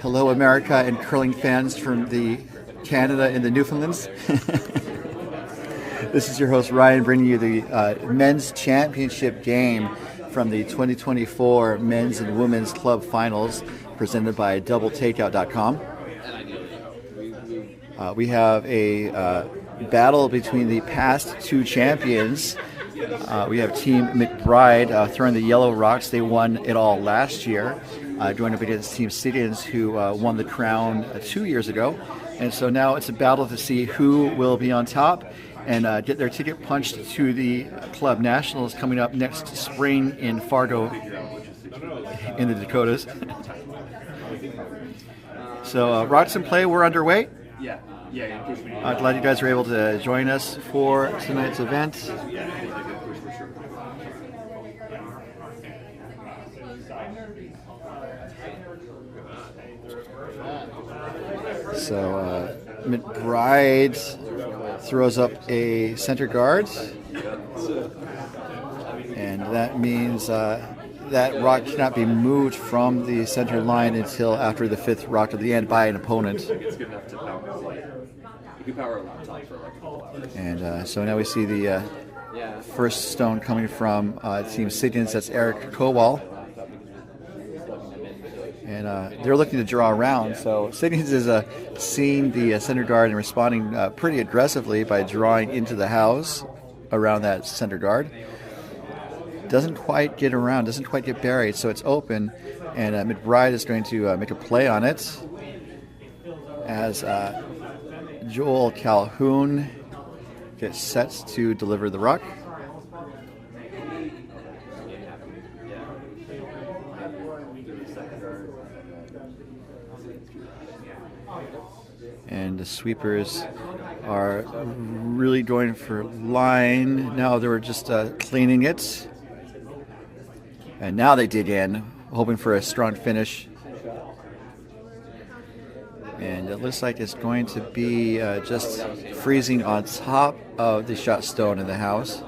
Hello, America and curling fans from the Canada and the Newfoundlands. This is your host Ryan, bringing you the men's championship game from the 2024 men's and women's club finals, presented by DoubleTakeout.com. We have a battle between the past two champions. We have Team McBride throwing the yellow rocks. They won it all last year, going up against Team Siggins, who won the crown 2 years ago. And so now it's a battle to see who will be on top and get their ticket punched to the Club Nationals coming up next spring in Fargo in the Dakotas. So Rocks and Play, we're underway. Glad you guys were able to join us for tonight's event. So McBride throws up a center guard, and that means that rock cannot be moved from the center line until after the fifth rock of the end by an opponent. And so now we see the first stone coming from Team Siggins. That's Eric Kowal. And they're looking to draw around. So Siggins is seeing the center guard and responding pretty aggressively by drawing into the house around that center guard. Doesn't quite get around, doesn't quite get buried, so it's open. And McBride is going to make a play on it as Joel Calhoun gets set to deliver the rock. And the sweepers are really going for line. Now they were just cleaning it. And now they dig in, hoping for a strong finish. And it looks like it's going to be just freezing on top of the shot stone in the house.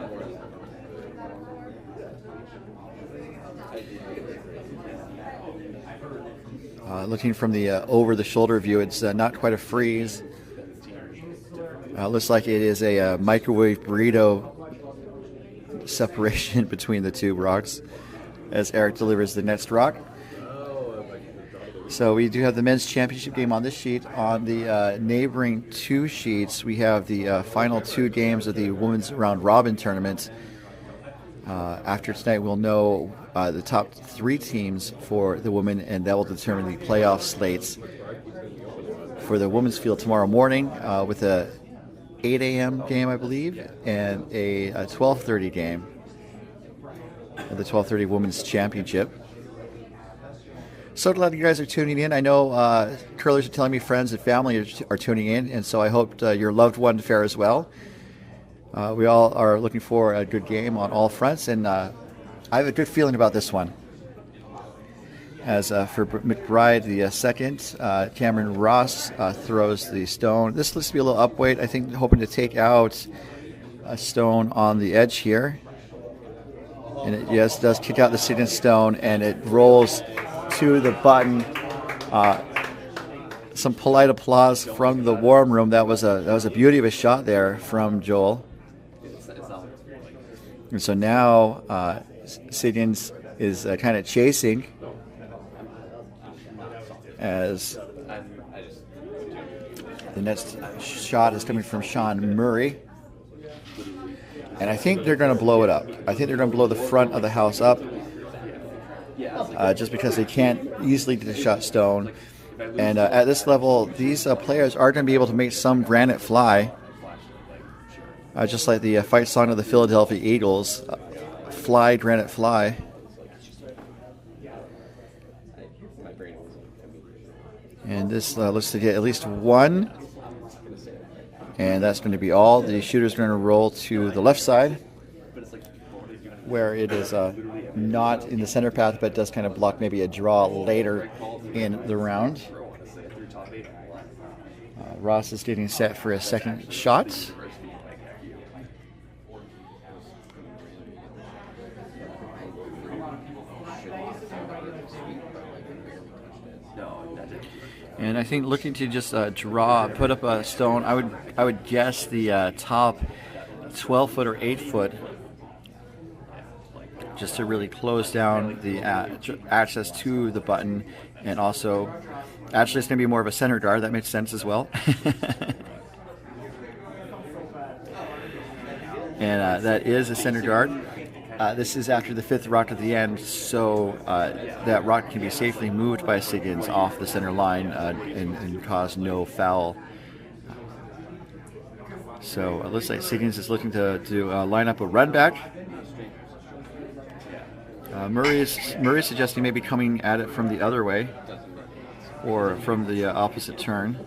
Looking from the over-the-shoulder view, it's not quite a freeze. Looks like it is a microwave burrito separation between the two rocks as Eric delivers the next rock. So we do have the men's championship game on this sheet. On the neighboring two sheets, we have the final two games of the women's round robin tournament. After tonight, we'll know the top three teams for the women, and that will determine the playoff slates for the women's field tomorrow morning with a 8 a.m. game, I believe, and a 12:30 game at the 12:30 Women's Championship. So glad you guys are tuning in. I know curlers are telling me friends and family are tuning in, and so I hope your loved one fare as well. We all are looking for a good game on all fronts, and I have a good feeling about this one. As for McBride, the second, Cameron Ross throws the stone. This looks to be a little upweight, I think, hoping to take out a stone on the edge here. And it, yes, does kick out the Siggins stone, and it rolls to the button. Some polite applause from the warm room. That was a beauty of a shot there from Joel. And so now Siggins is kind of chasing as the next shot is coming from Sean Murray. And I think they're going to blow it up. I think they're going to blow the front of the house up just because they can't easily get the shot stone. And at this level, these players are going to be able to make some granite fly. Just like the fight song of the Philadelphia Eagles, Fly, Granite, Fly. And this looks to get at least one. And that's going to be all. The shooter's going to roll to the left side, where it is not in the center path, but does kind of block maybe a draw later in the round. Ross is getting set for a second shot. And I think looking to just put up a stone. I would guess the top 12 foot or 8 foot, just to really close down the access to the button, and also actually it's going to be more of a center guard. That makes sense as well. And that is a center guard. This is after the 5th rock at the end, so that rock can be safely moved by Siggins off the center line and cause no foul. So it looks like Siggins is looking to line up a run back. Murray's suggesting maybe coming at it from the other way or from the opposite turn.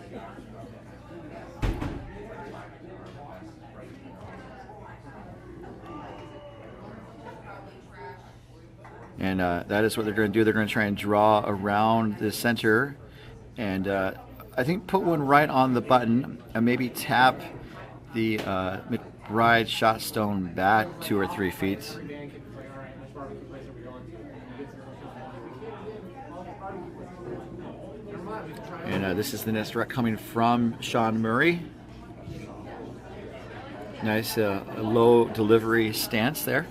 And that is what they're going to do. They're going to try and draw around the center, and I think put one right on the button and maybe tap the McBride shot stone back 2 or 3 feet. And this is the next direct coming from Sean Murray. Nice low delivery stance there.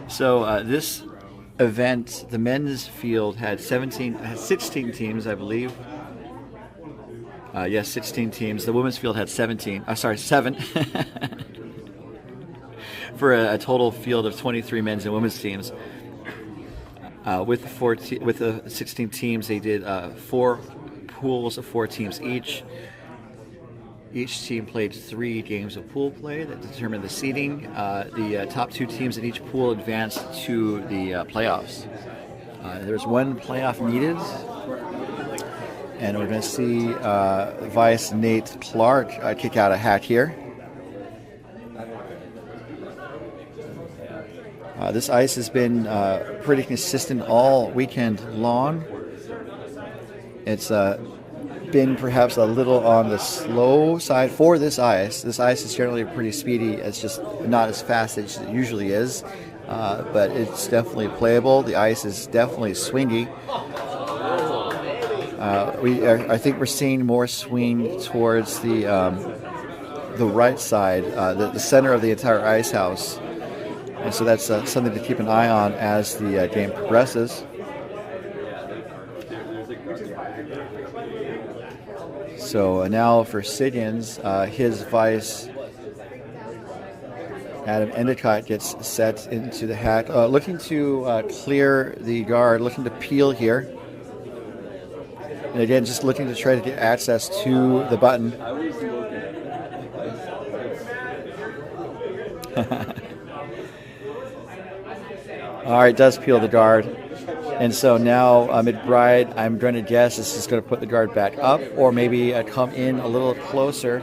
So this event, the men's field had 16 teams, I believe. Yes, 16 teams. The women's field had 7. For a total field of 23 men's and women's teams. With the 16 teams, they did 4 pools of 4 teams each. Each team played 3 games of pool play that determined the seeding. The top 2 teams in each pool advanced to the playoffs. There's 1 playoff needed, and we're going to see Vice Nate Clark kick out a hat here. This ice has been pretty consistent all weekend long. It's been perhaps a little on the slow side for this ice. This ice is generally pretty speedy. It's just not as fast as it usually is, but it's definitely playable. The ice is definitely swingy. I think we're seeing more swing towards the right side, the center of the entire ice house, and so that's something to keep an eye on as the game progresses. So now for Siggins, his vice, Adam Endicott, gets set into the hack. Looking to clear the guard, looking to peel here. And again, just looking to try to get access to the button. All right, does peel the guard. And so now McBride, I'm going to guess, is just going to put the guard back up, or maybe come in a little closer,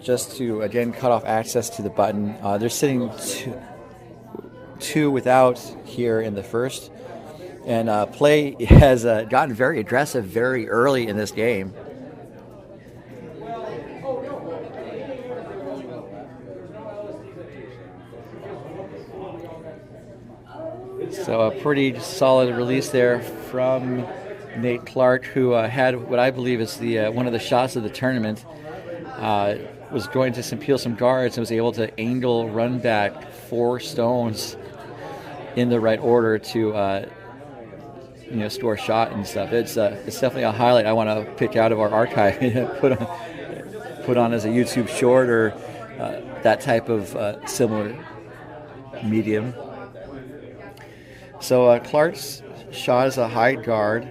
just to, again, cut off access to the button. They're sitting two without here in the first. And play has gotten very aggressive very early in this game. So a pretty solid release there from Nate Clark, who had what I believe is the one of the shots of the tournament. Was going to peel some guards and was able to angle run back 4 stones in the right order to score a shot and stuff. It's definitely a highlight I want to pick out of our archive, put on as a YouTube short or that type of similar medium. So Clark's shot is a high guard.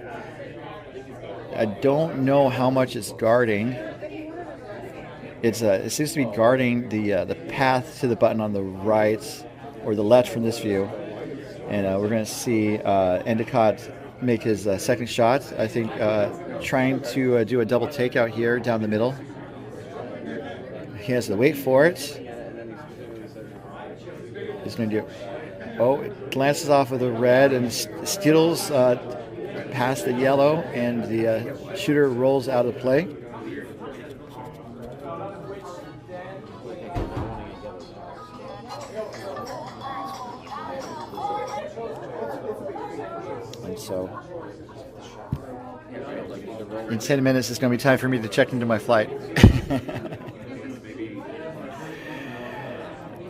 I don't know how much it's guarding. It seems to be guarding the path to the button on the right or the left from this view. And we're going to see Endicott make his second shot. I think trying to do a double takeout here down the middle. He has to wait for it. He's going to do. Oh, it glances off of the red and steals past the yellow, and the shooter rolls out of play. And so in 10 minutes it's going to be time for me to check into my flight.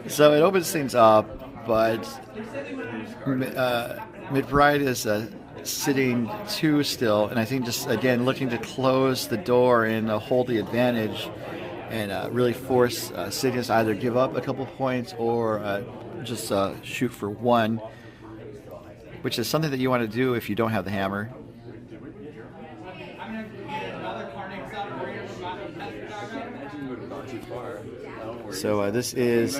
So it opens things up, but McBride is sitting 2 still, and I think just again looking to close the door and hold the advantage and really force Siggins to either give up a couple points or just shoot for 1, which is something that you want to do if you don't have the hammer. So this is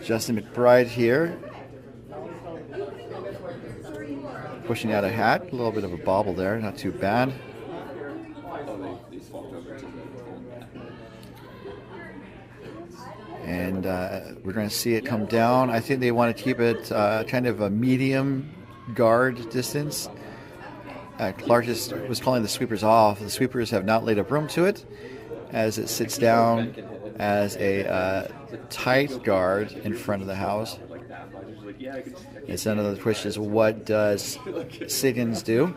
Justin McBride here, pushing out a hat. A little bit of a bobble there, not too bad. And we're going to see it come down. I think they want to keep it kind of a medium guard distance. Clark was calling the sweepers off. The sweepers have not laid up room to it, as it sits down as a tight guard in front of the house. It's another question is, what does Siggins do?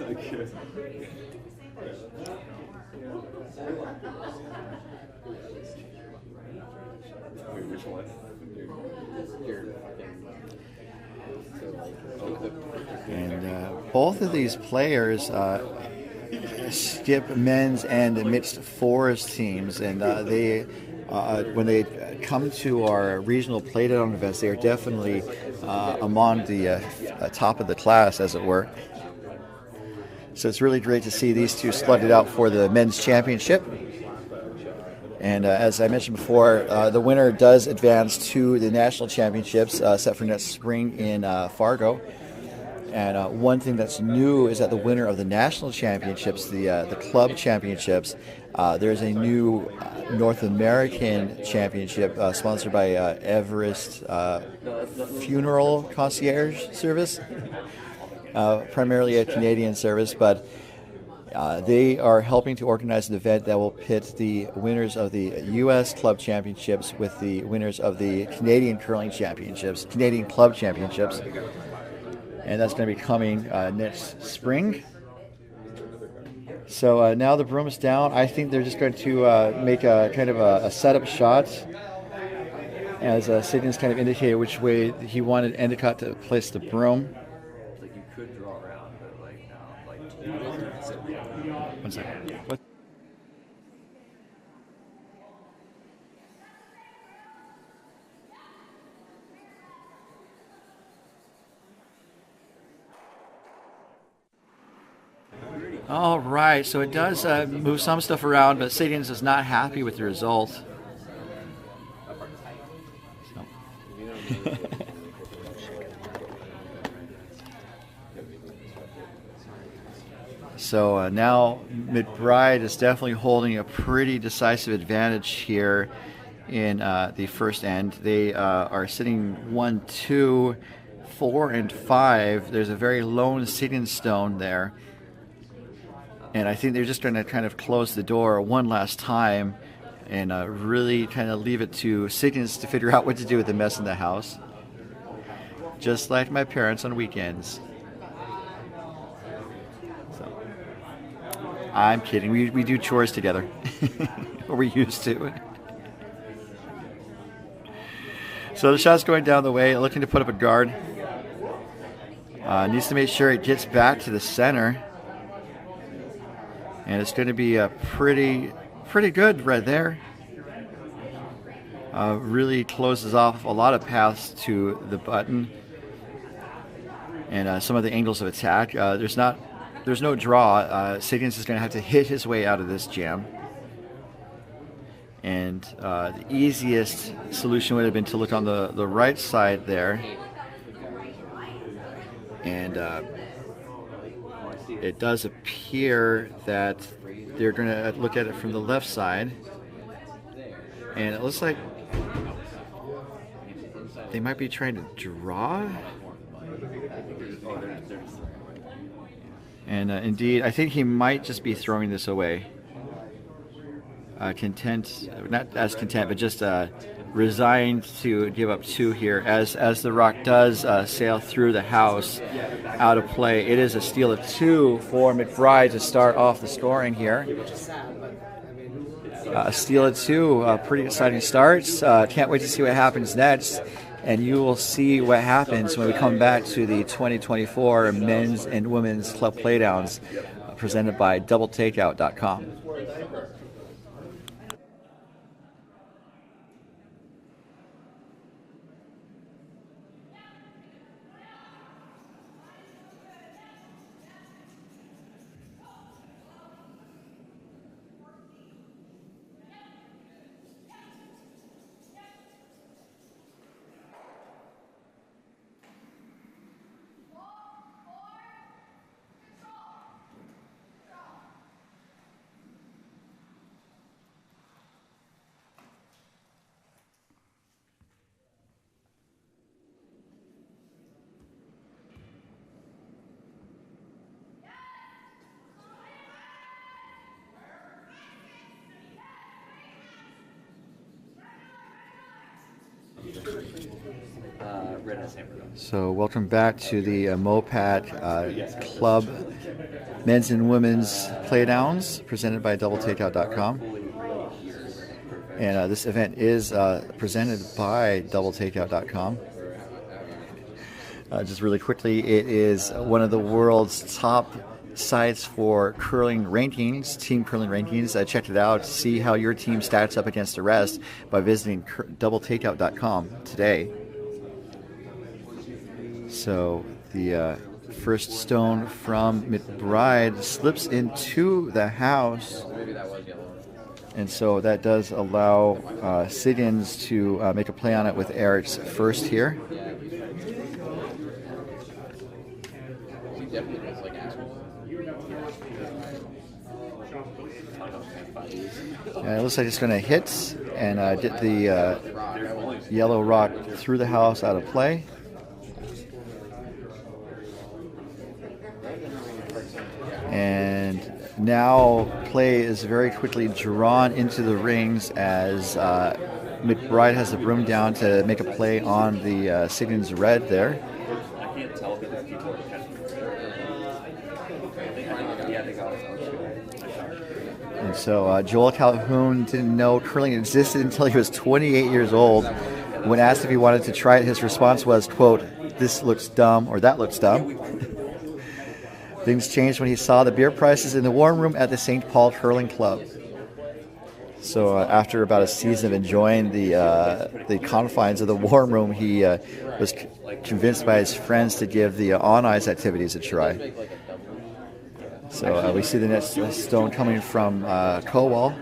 And both of these players skip men's and mixed fours teams, and they when they come to our regional Playdown events, they are definitely among the top of the class, as it were. So it's really great to see these two slug it out for the men's championship. And as I mentioned before, the winner does advance to the national championships set for next spring in Fargo. And one thing that's new is that the winner of the national championships, the club championships, there's a new North American championship sponsored by Everest Funeral Concierge Service, primarily a Canadian service, but they are helping to organize an event that will pit the winners of the U.S. Club Championships with the winners of the Canadian Curling Championships, Canadian Club Championships. And that's going to be coming next spring. So now the broom's down. I think they're just going to make a kind of a setup shot, as Siggins kind of indicated which way he wanted Endicott to place the broom. One second. What? All right, so it does move some stuff around, but Siggins is not happy with the result. So now McBride is definitely holding a pretty decisive advantage here in the first end. They are sitting 1, 2, 4, and 5. There's a very lone sitting stone there. And I think they're just going to kind of close the door one last time and really kind of leave it to Siggins to figure out what to do with the mess in the house. Just like my parents on weekends. So, I'm kidding. We do chores together. Or we used to. So the shot's going down the way, looking to put up a guard. Needs to make sure it gets back to the center. And it's going to be a pretty good right there. Really closes off a lot of paths to the button and some of the angles of attack. There's no draw. Siggins is going to have to hit his way out of this jam. And the easiest solution would have been to look on the right side there. And it does appear that they're going to look at it from the left side. And it looks like they might be trying to draw. And indeed, I think he might just be throwing this away. Content, not as content, but just resigned to give up 2 here as the rock does sail through the house out of play. It is a steal of 2 for McBride to start off the scoring here. A steal of 2, pretty exciting starts. Can't wait to see what happens next. And you will see what happens when we come back to the 2024 Men's and Women's Club Playdowns presented by DoubleTakeout.com. So welcome back to the MoPac Club Men's and Women's Playdowns presented by DoubleTakeout.com. And this event is presented by DoubleTakeout.com. Just really quickly, it is one of the world's top sites for curling rankings, team curling rankings. I checked it out to see how your team stacks up against the rest by visiting DoubleTakeout.com today. So the first stone from McBride slips into the house, and so that does allow Siggins to make a play on it with Eric's first here. It looks like it's going to hit and get the yellow rock through the house out of play. And now play is very quickly drawn into the rings as McBride has the broom down to make a play on the Siggins red there. And so Joel Calhoun didn't know curling existed until he was 28 years old. When asked if he wanted to try it, his response was, quote, "This looks dumb," or "That looks dumb." Things changed when he saw the beer prices in the warm room at the St. Paul Curling Club. So after about a season of enjoying the confines of the warm room, he was convinced by his friends to give the on-ice activities a try. So we see the next stone coming from Kowal.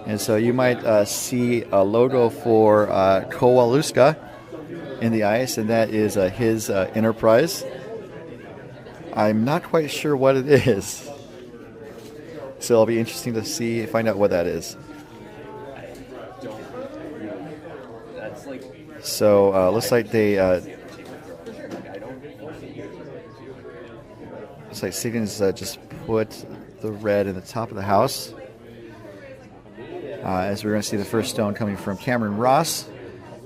And so you might see a logo for Kowaluska in the ice, and that is his enterprise. I'm not quite sure what it is, so it'll be interesting to find out what that is. So looks like Siggins just put the red in the top of the house. As we're going to see the first stone coming from Cameron Ross,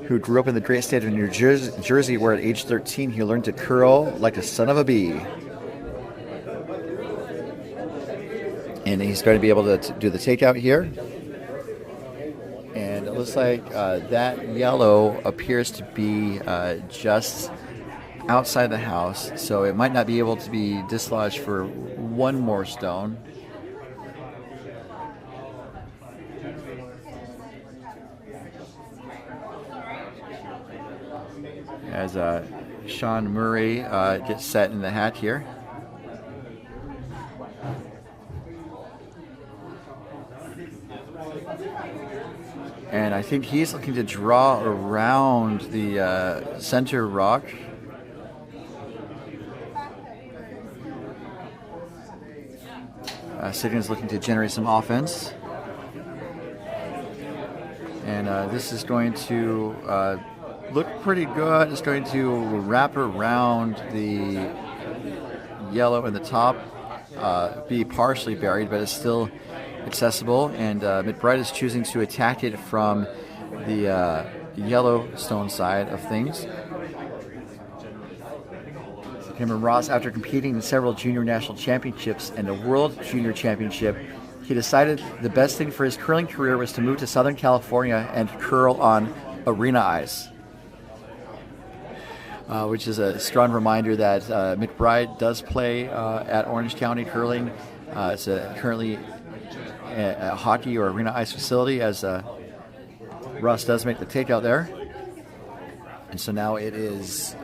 who grew up in the great state of New Jersey, where at age 13 he learned to curl like a son of a bee. And he's going to be able to do the takeout here. And it looks like that yellow appears to be just outside the house, so it might not be able to be dislodged for one more stone. As Sean Murray gets set in the hat here. And I think he's looking to draw around the center rock. Siggins looking to generate some offense. And this is going to look pretty good. It's going to wrap around the yellow in the top, be partially buried, but it's still accessible, and McBride is choosing to attack it from the Yellowstone side of things. Cameron Ross, after competing in several junior national championships and a world junior championship, he decided the best thing for his curling career was to move to Southern California and curl on arena ice, which is a strong reminder that McBride does play at Orange County Curling. It's currently a hockey or arena ice facility, as Ross does make the takeout there. And so now it is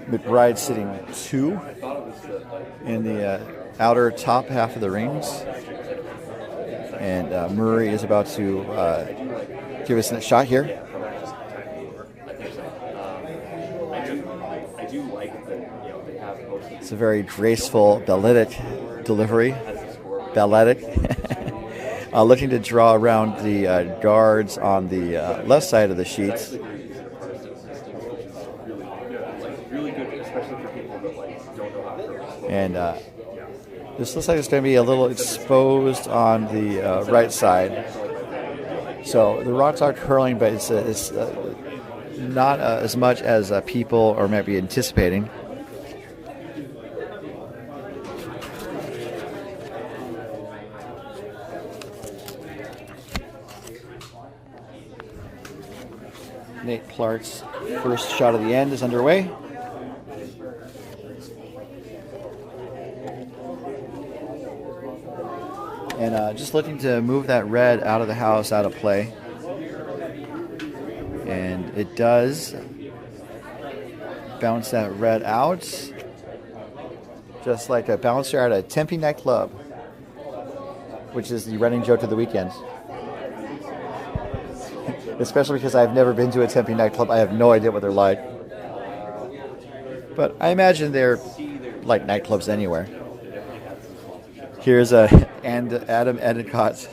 McBride sitting 2 in the outer top half of the rings. And Murray is about to give us a shot here. It's a very graceful balletic delivery. Balletic. Looking to draw around the guards on the left side of the sheets. And this looks like it's going to be a little exposed on the right side. So the rocks are curling, but it's not as much as people are maybe anticipating. Nate Clark's first shot of the end is underway. And just looking to move that red out of the house, out of play. And it does bounce that red out, just like a bouncer at a Tempe nightclub, which is the running joke of the weekend. Especially because I've never been to a Tempe nightclub. I have no idea what they're like. But I imagine they're like nightclubs anywhere. Here's Adam Endicott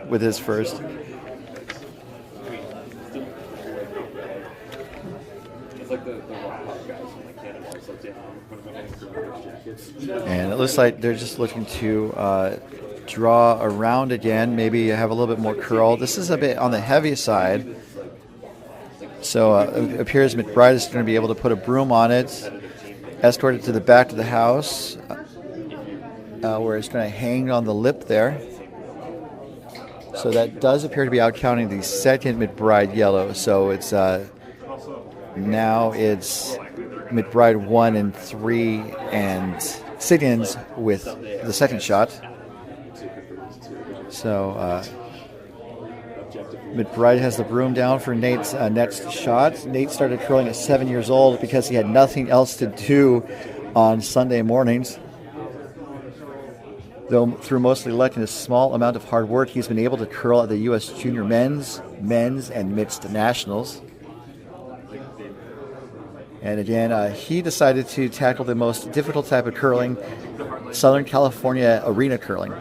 with his first. And it looks like they're just looking to draw around again, maybe have a little bit more curl. This is a bit on the heavy side. So it appears McBride is going to be able to put a broom on it, escort it to the back of the house, where it's going to hang on the lip there. So that does appear to be outcounting the second McBride yellow. So it's now it's McBride 1 and 3 and Siggins with the second shot. So McBride has the broom down for Nate's next shot. Nate started curling at 7 years old because he had nothing else to do on Sunday mornings. Though through mostly luck and a small amount of hard work, he's been able to curl at the U.S. Junior men's, and mixed nationals. And again, he decided to tackle the most difficult type of curling, Southern California arena curling.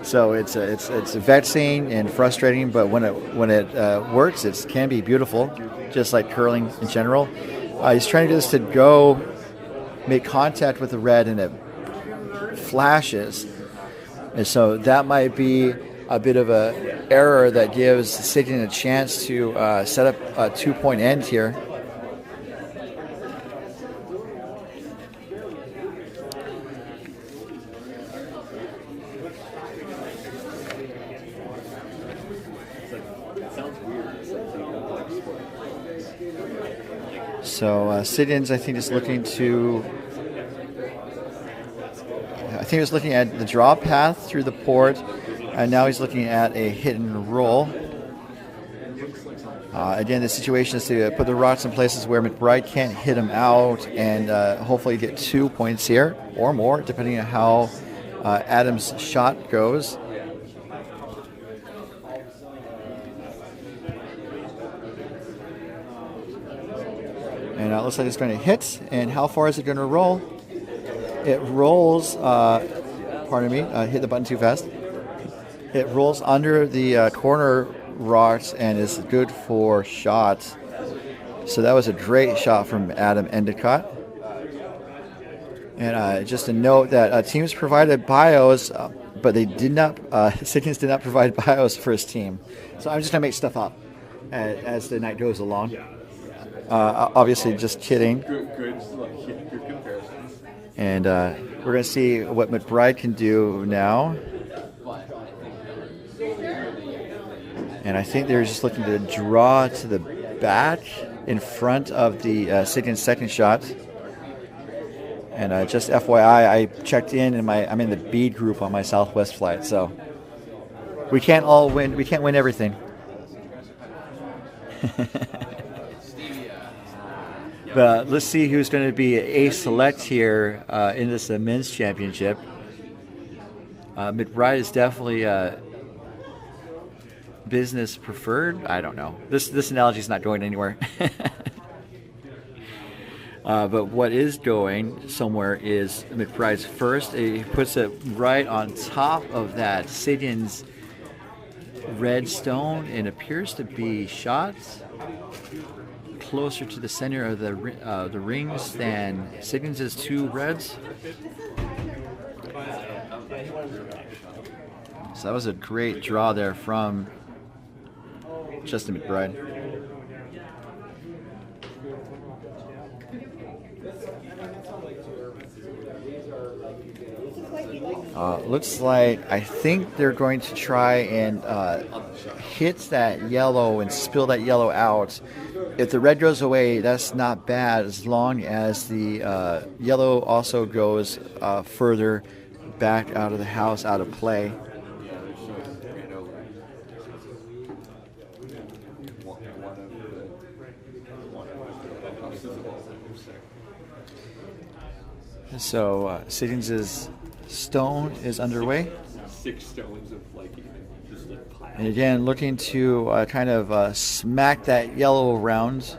So it's vexing and frustrating, but when it works, it can be beautiful, just like curling in general. He's trying to do this to go make contact with the red, and it flashes. And so that might be a bit of a error that gives Siggins a chance to set up a 2-point end here. So Siggins, I think, is looking to. I think he was looking at the draw path through the port, and now he's looking at a hit and roll. Again, the situation is to put the rocks in places where McBride can't hit him out, and hopefully get 2 points here or more, depending on how Adam's shot goes. And it looks like it's going to hit. And how far is it going to roll? It rolls, hit the button too fast. It rolls under the corner rocks and is good for shots. So that was a great shot from Adam Endicott. And just a note that teams provided bios, but they did not. Siggins did not provide bios for his team, so I'm just gonna make stuff up as the night goes along. Obviously, just kidding. Good comparisons. And we're gonna see what McBride can do now. And I think they're just looking to draw to the back in front of the Siggins second shot. And just FYI, I checked in and I'm in the bead group on my Southwest flight, so we can't all win. We can't win everything. But let's see who's going to be a select here in this men's championship. McBride is definitely business preferred. I don't know. This analogy is not going anywhere. But what is going somewhere is McBride's first. He puts it right on top of that Siggins red stone and appears to be shot closer to the center of the rings than Siggins' two reds. So that was a great draw there from Justin McBride. Looks like I think they're going to try and hit that yellow and spill that yellow out. If the red goes away, that's not bad as long as the yellow also goes further back out of the house, out of play. So Siggins' stone is underway. 6 stones of just pile. And again, looking to kind of smack that yellow around.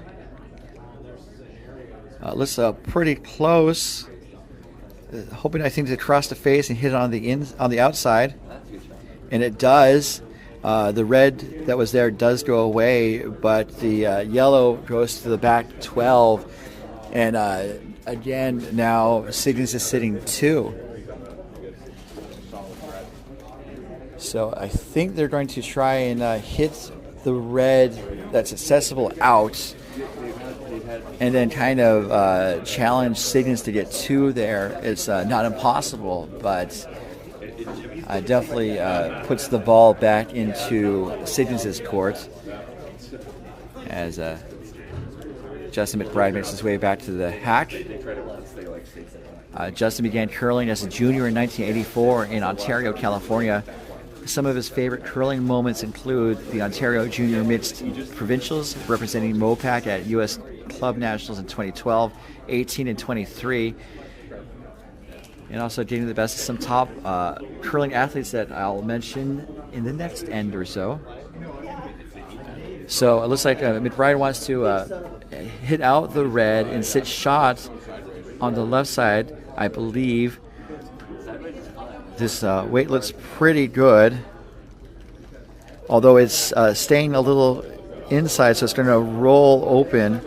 Looks pretty close. Hoping, I think, to cross the face and hit it on the outside, and it does. The red that was there does go away, but the yellow goes to the back 12, and again now Siggins is sitting 2. So I think they're going to try and hit the red that's accessible out, and then kind of challenge Siggins to get 2 there. It's not impossible, but definitely puts the ball back into Siggins' court as Justin McBride makes his way back to the hack. Justin began curling as a junior in 1984 in Ontario, California. Some of his favorite curling moments include the Ontario Junior Mixed Provincials, representing MoPac at U.S. Club Nationals in 2012, 18, and 23, and also getting the best of some top curling athletes that I'll mention in the next end or so. So it looks like McBride wants to hit out the red and sit shot on the left side, I believe. This weight looks pretty good, although it's staying a little inside, so it's going to roll open.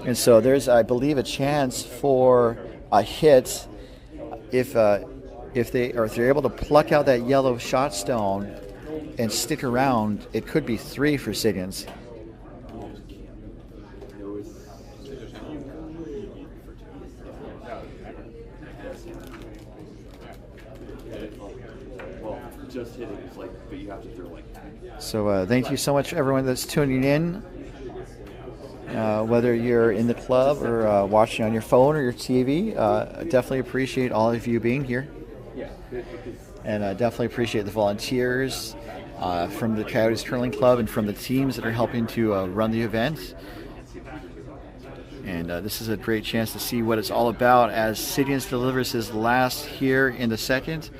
And so there's, I believe, a chance for a hit if they're able to pluck out that yellow shot stone and stick around. It could be 3 for Siggins. Just hitting is but you have to throw So thank you so much, everyone that's tuning in. Whether you're in the club or watching on your phone or your TV, I definitely appreciate all of you being here. And I definitely appreciate the volunteers from the Coyotes Curling Club and from the teams that are helping to run the event. And this is a great chance to see what it's all about as Siggins delivers his last here in the second.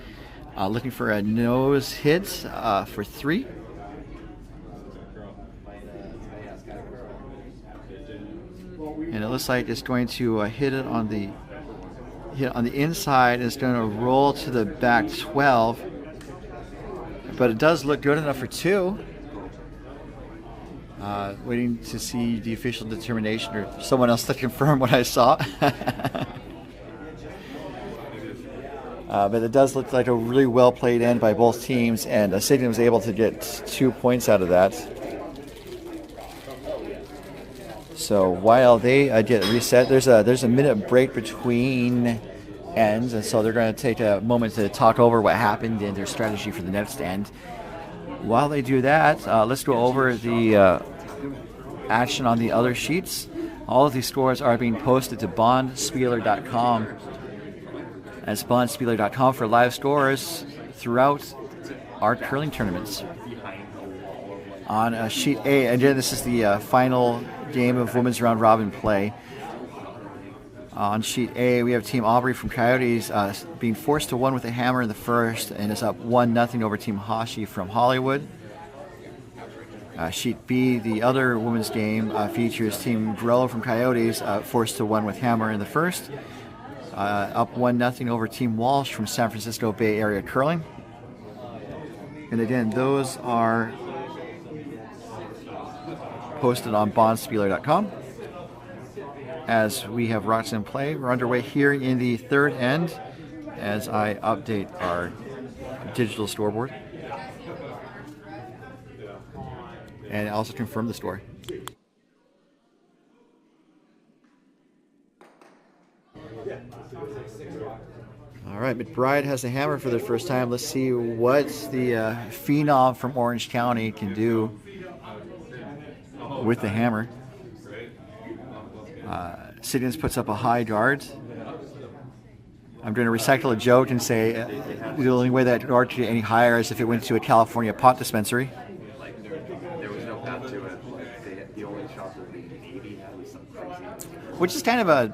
Looking for a nose hit for 3. And it looks like it's going to hit on the inside, and it's going to roll to the back 12. But it does look good enough for 2. Waiting to see the official determination or someone else to confirm what I saw. But it does look like a really well played end by both teams, and Siggins was able to get 2 points out of that. So while they get reset, there's a minute break between ends, and so they're going to take a moment to talk over what happened and their strategy for the next end. While they do that, let's go over the action on the other sheets. All of these scores are being posted to bondspieler.com. That's bondspieler.com for live scores throughout our curling tournaments. On sheet A, again, this is the final game of women's round robin play. On sheet A, we have Team Aubrey from Coyotes being forced to 1 with a hammer in the first, and is up 1-0 over Team Hashi from Hollywood. Sheet B, the other women's game, features Team Grello from Coyotes forced to 1 with hammer in the first, up 1-0 over Team Walsh from San Francisco Bay Area Curling. And again, those are posted on bondspieler.com. As we have rocks in play, we're underway here in the third end as I update our digital scoreboard and also confirm the score. All right, McBride has the hammer for the first time. Let's see what the phenom from Orange County can do with the hammer. Siggins puts up a high guard. I'm going to recycle a joke and say the only way that guard could get any higher is if it went to a California pot dispensary. There was no path to it. The only shot that the Navy had was some crazy. Which is kind of a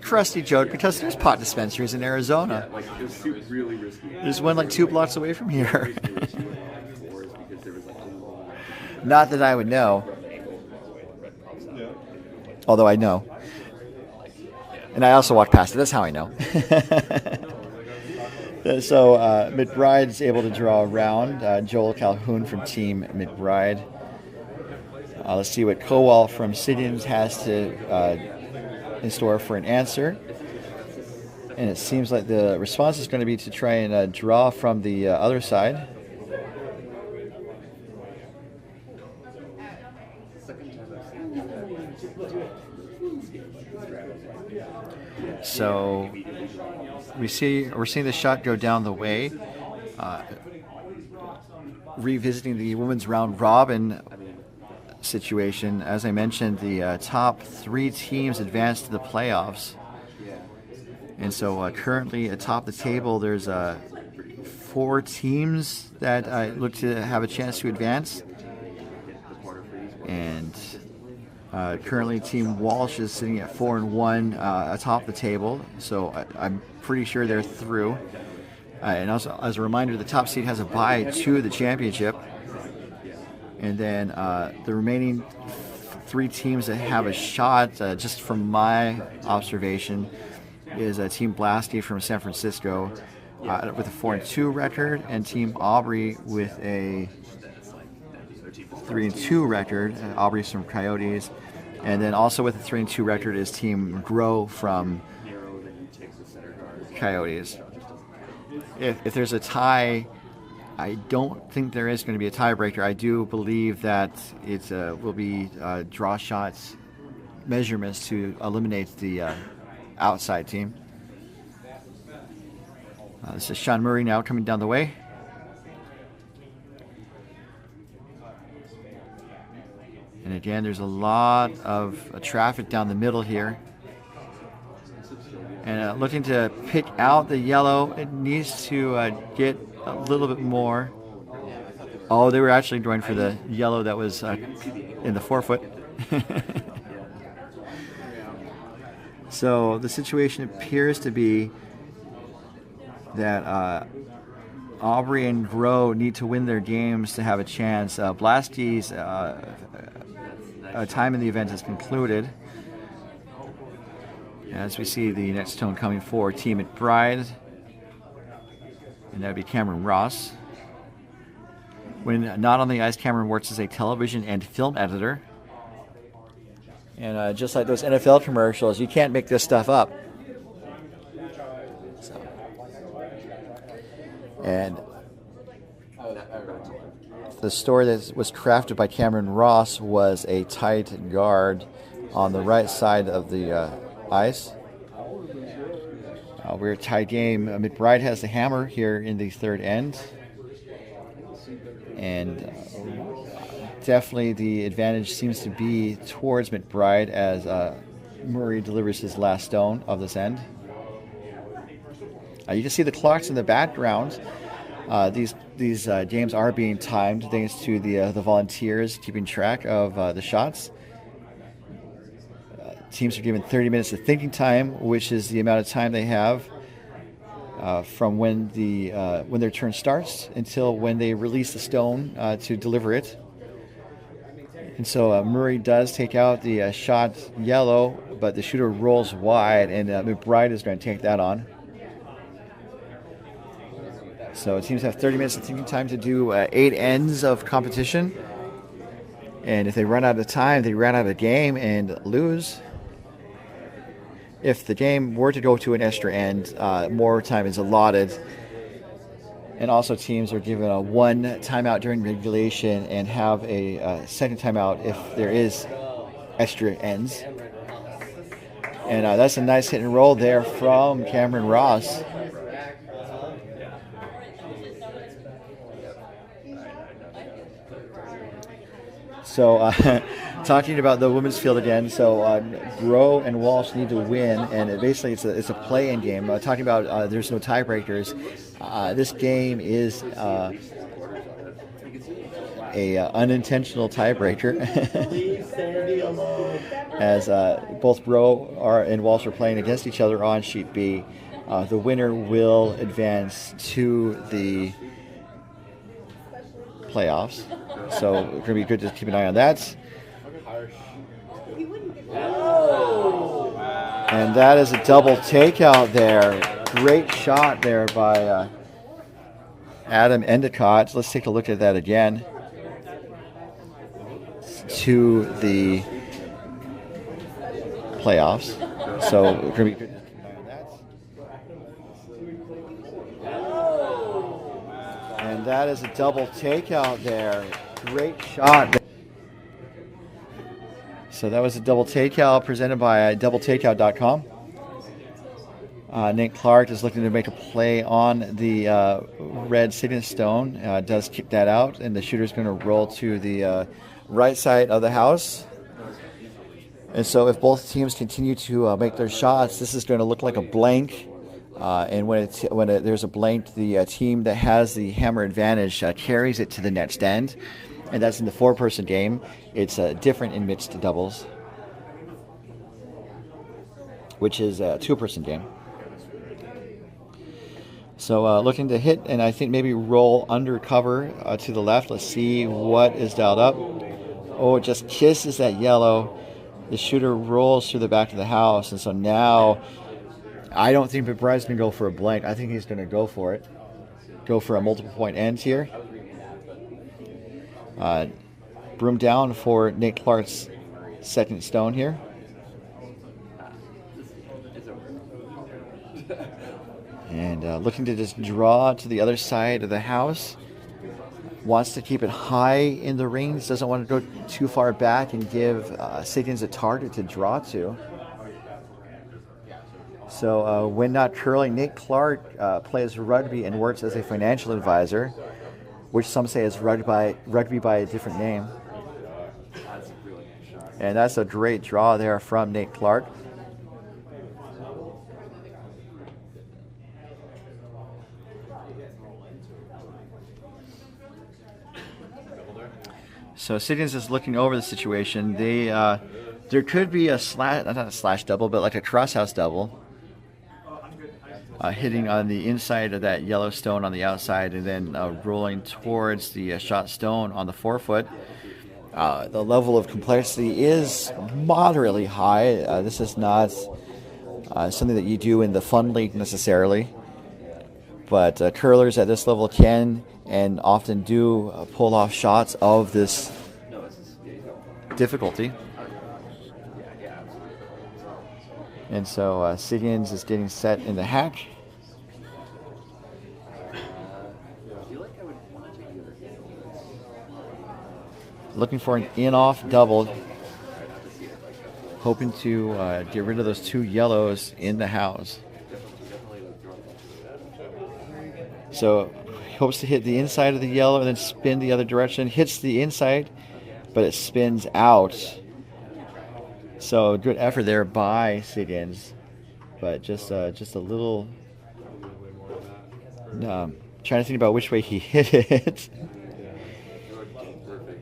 crusty joke because there's pot dispensaries in Arizona. Like it was really risky. There's one like 2 blocks away from here. Not that I would know. Although I know. And I also walked past it. That's how I know. So McBride's able to draw a round. Joel Calhoun from Team McBride. Let's see what Kowal from Siggins has to in store for an answer. And it seems like the response is going to be to try and draw from the other side. So we're seeing the shot go down the way. Revisiting the women's round robin situation, as I mentioned, the top 3 teams advanced to the playoffs. And so currently atop the table, there's 4 teams that look to have a chance to advance. And currently Team Walsh is sitting at 4-1 atop the table. So I'm pretty sure they're through. And also, as a reminder, the top seed has a bye to the championship. And then the remaining 3 teams that have a shot, just from my observation, is Team Blasty from San Francisco with a 4-2 record, and Team Aubrey with a 3-2 record. Aubrey's from Coyotes. And then also with a 3-2 record is Team Grow from Coyotes. If there's a tie, I don't think there is going to be a tiebreaker. I do believe that it will be draw shots measurements to eliminate the outside team. This is Sean Murray now coming down the way. And again, there's a lot of traffic down the middle here. And looking to pick out the yellow, it needs to get a little bit more. Oh, they were actually going for the yellow that was in the forefoot. So the situation appears to be that Aubrey and Grow need to win their games to have a chance. Blasty's time in the event is concluded. As we see the next tone coming for Team McBride, and that would be Cameron Ross. When not on the ice, Cameron works as a television and film editor. And just like those NFL commercials, you can't make this stuff up. So. And the story that was crafted by Cameron Ross was a tight guard on the right side of the ice. We're a tie game. McBride has the hammer here in the third end. And definitely the advantage seems to be towards McBride as Murray delivers his last stone of this end. You can see the clocks in the background. These games are being timed thanks to the volunteers keeping track of the shots. Teams are given 30 minutes of thinking time, which is the amount of time they have from when their turn starts until when they release the stone to deliver it. And so Murray does take out the shot yellow, but the shooter rolls wide, and McBride is going to take that on. So teams have 30 minutes of thinking time to do 8 ends of competition. And if they run out of time, they run out of the game and lose. If the game were to go to an extra end, more time is allotted. And also teams are given a 1 timeout during regulation and have a second timeout if there is extra ends. And that's a nice hit and roll there from Cameron Ross. So talking about the women's field again, so Groh and Walsh need to win, and basically it's a play-in game. Talking about there's no tiebreakers. This game is a unintentional tiebreaker, as both Groh and Walsh are playing against each other on sheet B. The winner will advance to the playoffs. So it's going to be good to keep an eye on that. And that is a double takeout there. Great shot there by Adam Endicott. Let's take a look at that again. To the playoffs. So it's going to be good to keep an eye on that. And that is a double takeout there. Great shot. So that was a double takeout presented by doubletakeout.com. Nate Clark is looking to make a play on the red Siggins stone. Does kick that out, and the shooter is going to roll to the right side of the house. And so if both teams continue to make their shots, this is going to look like a blank. And when there's a blank, the team that has the hammer advantage carries it to the next end. And that's in the 4-person game. It's different in mixed doubles, which is a 2-person game. So looking to hit, and I think maybe roll under cover to the left. Let's see what is dialed up. Oh, it just kisses that yellow. The shooter rolls through the back of the house. And so now I don't think McBride's going to go for a blank. I think he's going to go for it. Go for a multiple point end here. Broom down for Nate Clark's second stone here. And looking to just draw to the other side of the house. Wants to keep it high in the rings. Doesn't want to go too far back and give Siggins a target to draw to. So when not curling, Nate Clark plays rugby and works as a financial advisor, which some say is rugby by a different name. And that's a great draw there from Nate Clark. So Siggins is looking over the situation. There could be a not a slash double, but like a crosshouse double. Hitting on the inside of that yellow stone on the outside, and then rolling towards the shot stone on the forefoot. The level of complexity is moderately high. This is not something that you do in the fun league necessarily, but curlers at this level can and often do pull off shots of this difficulty. And so Siggins is getting set in the hack. looking for an in-off double, hoping to get rid of those 2 yellows in the house. So he hopes to hit the inside of the yellow and then spin the other direction. Hits the inside, but it spins out. So good effort there by Siggins, but just a little. Trying to think about which way he hit it.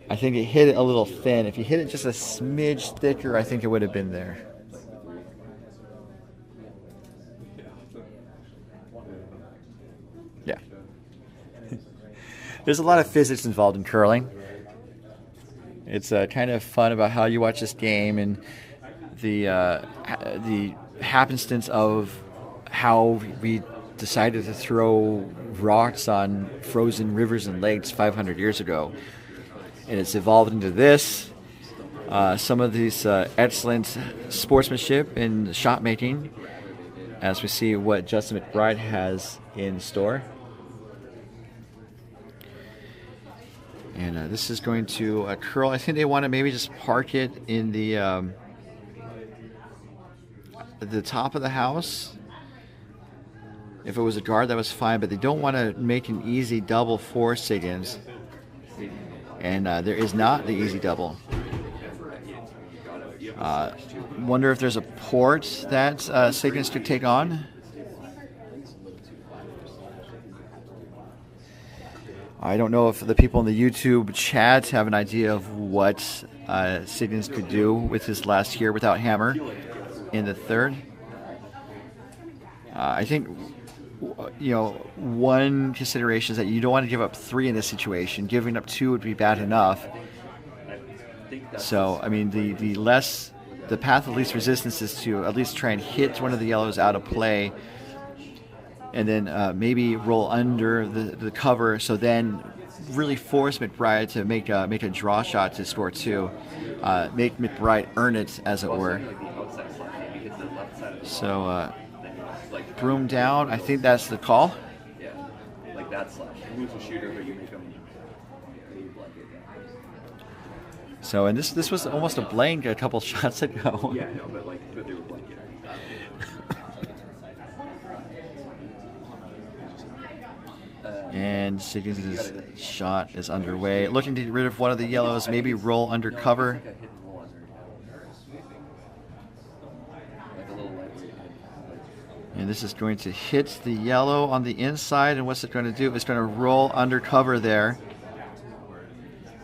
I think he hit it a little thin. If he hit it just a smidge thicker, I think it would have been there. Yeah. There's a lot of physics involved in curling. It's kind of fun about how you watch this game and the happenstance of how we decided to throw rocks on frozen rivers and lakes 500 years ago. And it's evolved into this. Some of these excellent sportsmanship and shot making, as we see what Justin McBride has in store. And this is going to curl. I think they want to maybe just park it in the top of the house. If it was a guard, that was fine, but they don't want to make an easy double for Siggins. And there is not the easy double. Wonder if there's a port that Siggins could take on. I don't know if the people in the YouTube chat have an idea of what Siggins could do with his last year without hammer in the third. I think, one consideration is that you don't want to give up 3 in this situation. Giving up 2 would be bad enough. So, I mean, the path of least resistance is to at least try and hit one of the yellows out of play, and then maybe roll under the cover. So then, really force McBride to make a draw shot to score 2, make McBride earn it, as it were. So. Broom down. I think that's the call. Yeah, like that slash. You lose a shooter, but you make them. So, and this was almost a blank a couple shots ago. Yeah, no, but they were blanket. And Siggins' shot is underway. Looking to get rid of one of the yellows, maybe roll under cover. And this is going to hit the yellow on the inside, and what's it going to do? It's going to roll under cover there.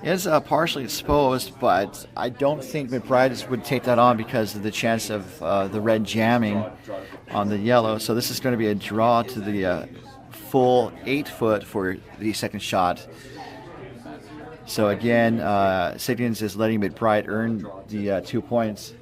It's partially exposed, but I don't think McBride would take that on because of the chance of the red jamming on the yellow. So this is going to be a draw to the full 8-foot for the second shot. So again, Siggins is letting McBride earn the 2 points.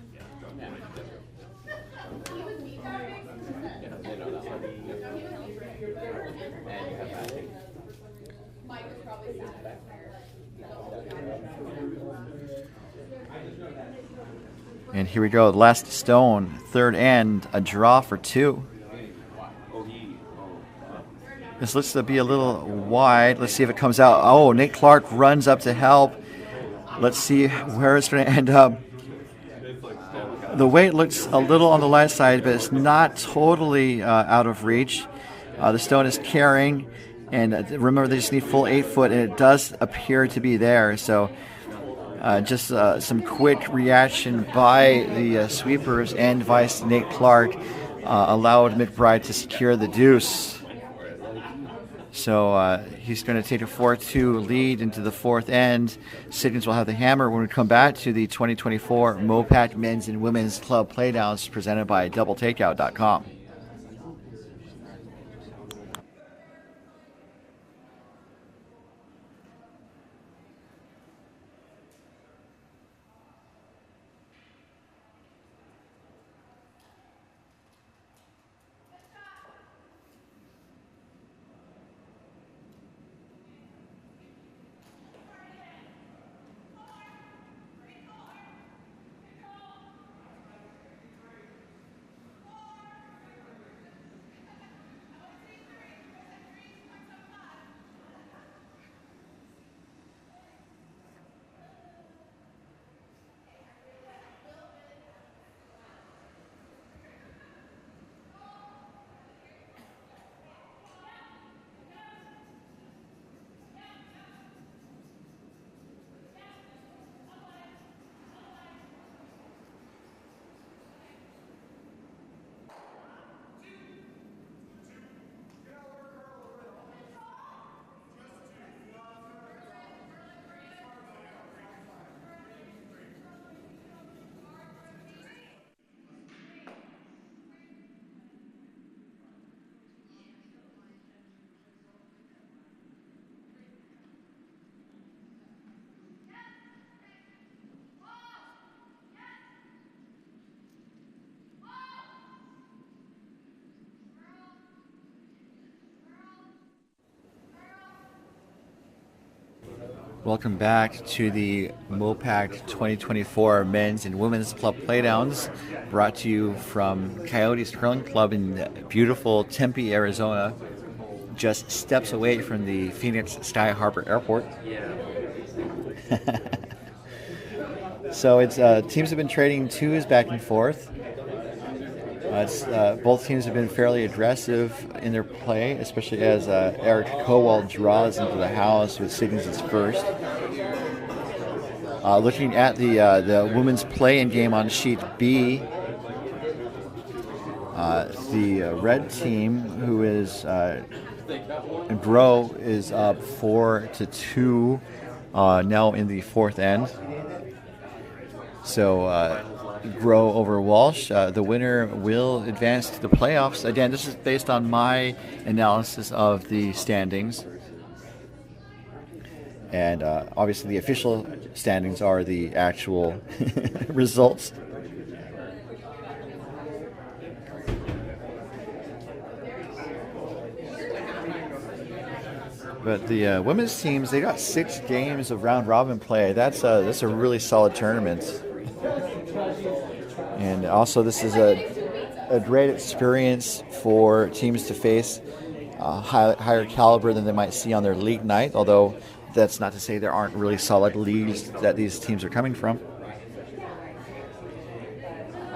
And here we go, last stone, third end, a draw for 2. This looks to be a little wide. Let's see if it comes out. Oh, Nate Clark runs up to help. Let's see where it's going to end up. The weight looks a little on the light side, but it's not totally out of reach. The stone is carrying, and remember they just need full 8-foot, and it does appear to be there. So just some quick reaction by the sweepers and vice Nate Clark allowed McBride to secure the deuce. So he's going to take a 4-2 lead into the fourth end. Siggins will have the hammer when we come back to the 2024 MoPac Men's and Women's Club Playdowns presented by DoubleTakeout.com. Welcome back to the MoPac 2024 Men's and Women's Club Playdowns, brought to you from Coyotes Curling Club in beautiful Tempe, Arizona, just steps away from the Phoenix Sky Harbor Airport. So it's teams have been trading twos back and forth. Both teams have been fairly aggressive in their play, especially as Eric Kowal draws into the house with Siggins as first. Looking at the women's play-in game on sheet B, the red team, who is Grow, is up 4-2 now in the fourth end. So Grow over Walsh. The winner will advance to the playoffs. Again, this is based on my analysis of the standings. And obviously the official standings are the actual results. But the women's teams, they got 6 games of round-robin play. That's a really solid tournament. And also this is a great experience for teams to face higher caliber than they might see on their league night, although that's not to say there aren't really solid leagues that these teams are coming from.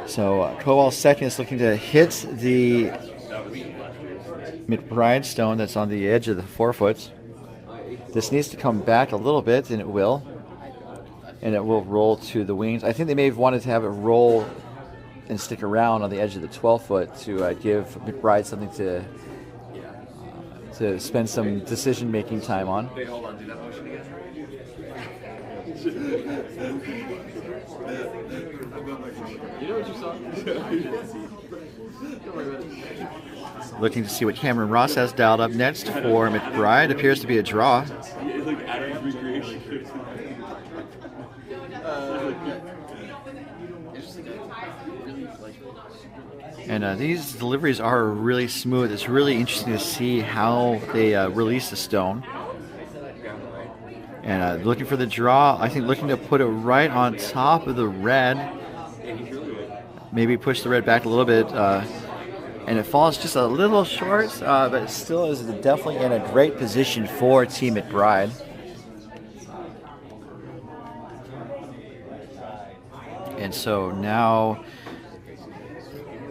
So Kowal second is looking to hit the McBride stone that's on the edge of the forefoot. This needs to come back a little bit, and it will. And it will roll to the wings. I think they may have wanted to have it roll and stick around on the edge of the 12-foot to give McBride something to spend some decision-making time on. Wait, hold on. Do that motion again. You know what you saw? Looking to see what Cameron Ross has dialed up next for McBride. Appears to be a draw. It's like Adam's recreation. And these deliveries are really smooth. It's really interesting to see how they release the stone. And looking for the draw, I think looking to put it right on top of the red. Maybe push the red back a little bit. And it falls just a little short, but it still is definitely in a great position for Team McBride. And so now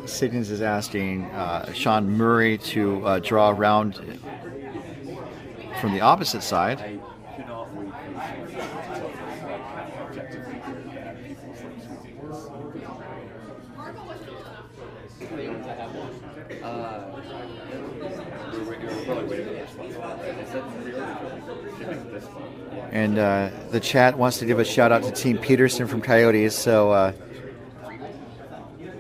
Siggins is asking Sean Murray to draw around from the opposite side. And the chat wants to give a shout out to Team Peterson from Coyotes. So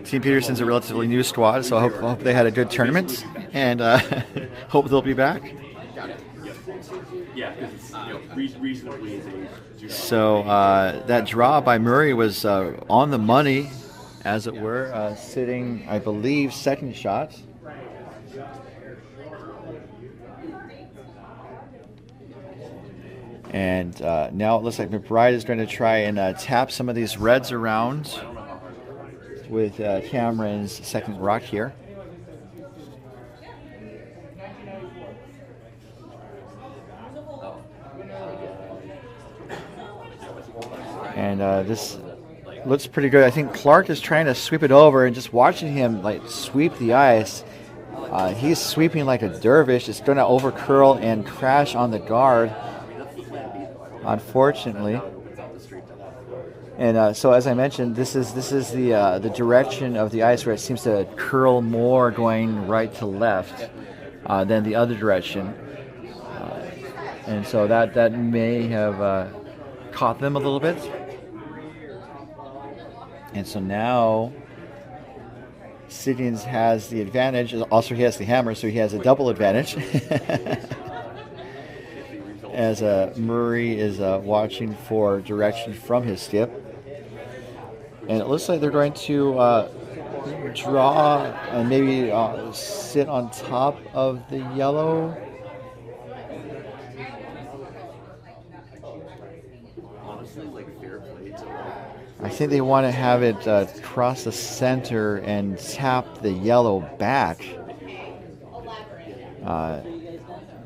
Team Peterson's a relatively new squad, so I hope they had a good tournament, and hope they'll be back. Yeah, because it's reasonably. So that draw by Murray was on the money, as it were, sitting, I believe, second shot. And now it looks like McBride is going to try and tap some of these reds around with Cameron's second rock here. And this looks pretty good. I think Clark is trying to sweep it over, and just watching him like sweep the ice, he's sweeping like a dervish. It's going to over curl and crash on the guard, unfortunately. And so, as I mentioned, this is the direction of the ice where it seems to curl more going right to left than the other direction, and so that may have caught them a little bit. And so now Siggins has the advantage. Also, he has the hammer, so he has a double advantage. As Murray is watching for direction from his skip. And it looks like they're going to draw and maybe sit on top of the yellow. think they want to have it cross the center and tap the yellow back.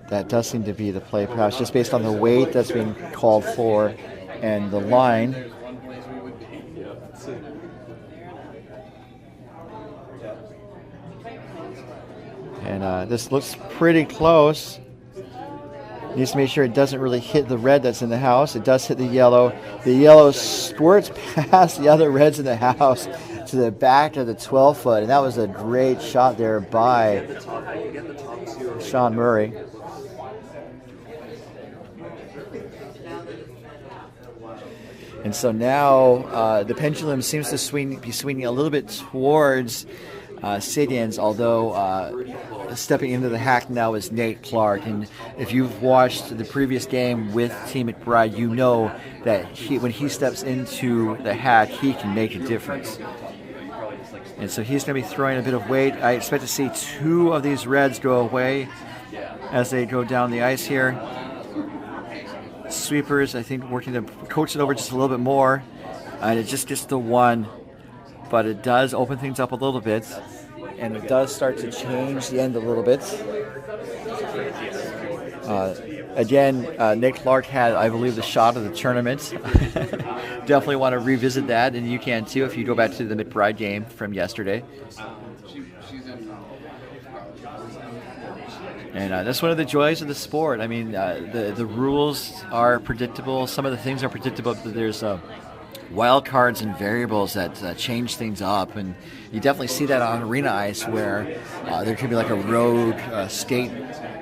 That does seem to be the play, perhaps just based on the weight that's being called for and the line. And this looks pretty close. Needs to make sure it doesn't really hit the red that's in the house. It does hit the yellow. The yellow squirts past the other reds in the house to the back of the 12-foot. And that was a great shot there by Sean Murray. And so now the pendulum seems to be swinging a little bit towards Siggins, although stepping into the hack now is Nate Clark. And if you've watched the previous game with Team McBride, you know that when he steps into the hack, he can make a difference. And so he's going to be throwing a bit of weight. I expect to see 2 of these reds go away as they go down the ice here. Sweepers, I think, working to coach it over just a little bit more. And it just gets to 1. But it does open things up a little bit, and it does start to change the end a little bit. Again, Nick Clark had, I believe, the shot of the tournament. Definitely want to revisit that, and you can too if you go back to the McBride game from yesterday. And that's one of the joys of the sport. I mean, the rules are predictable. Some of the things are predictable, but there's wild cards and variables that change things up, and you definitely see that on arena ice where there could be like a rogue skate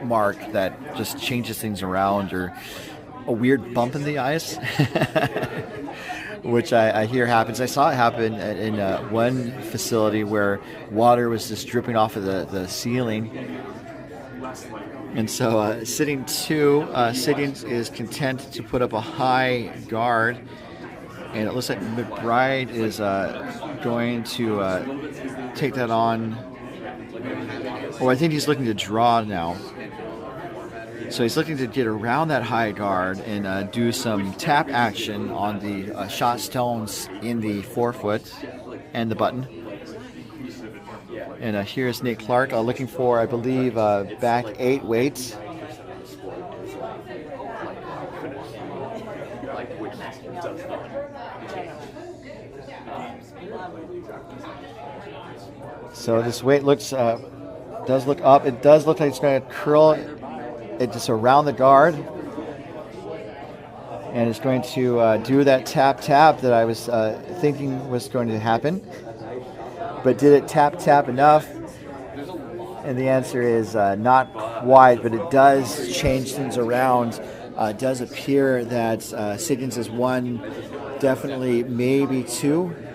mark that just changes things around, or a weird bump in the ice, which I hear happens. I saw it happen in one facility where water was just dripping off of the ceiling. And so sitting 2, Siggins is content to put up a high guard. And it looks like McBride is going to take that on. Oh, I think he's looking to draw now. So he's looking to get around that high guard and do some tap action on the shot stones in the 4-foot and the button. And here's Nate Clark looking for, I believe, back 8 weights. So this weight does look up. It does look like it's going to curl it just around the guard. And it's going to do that tap that I was thinking was going to happen. But did it tap enough? And the answer is not quite, but it does change things around. It does appear that Siggins is 1, definitely maybe 2.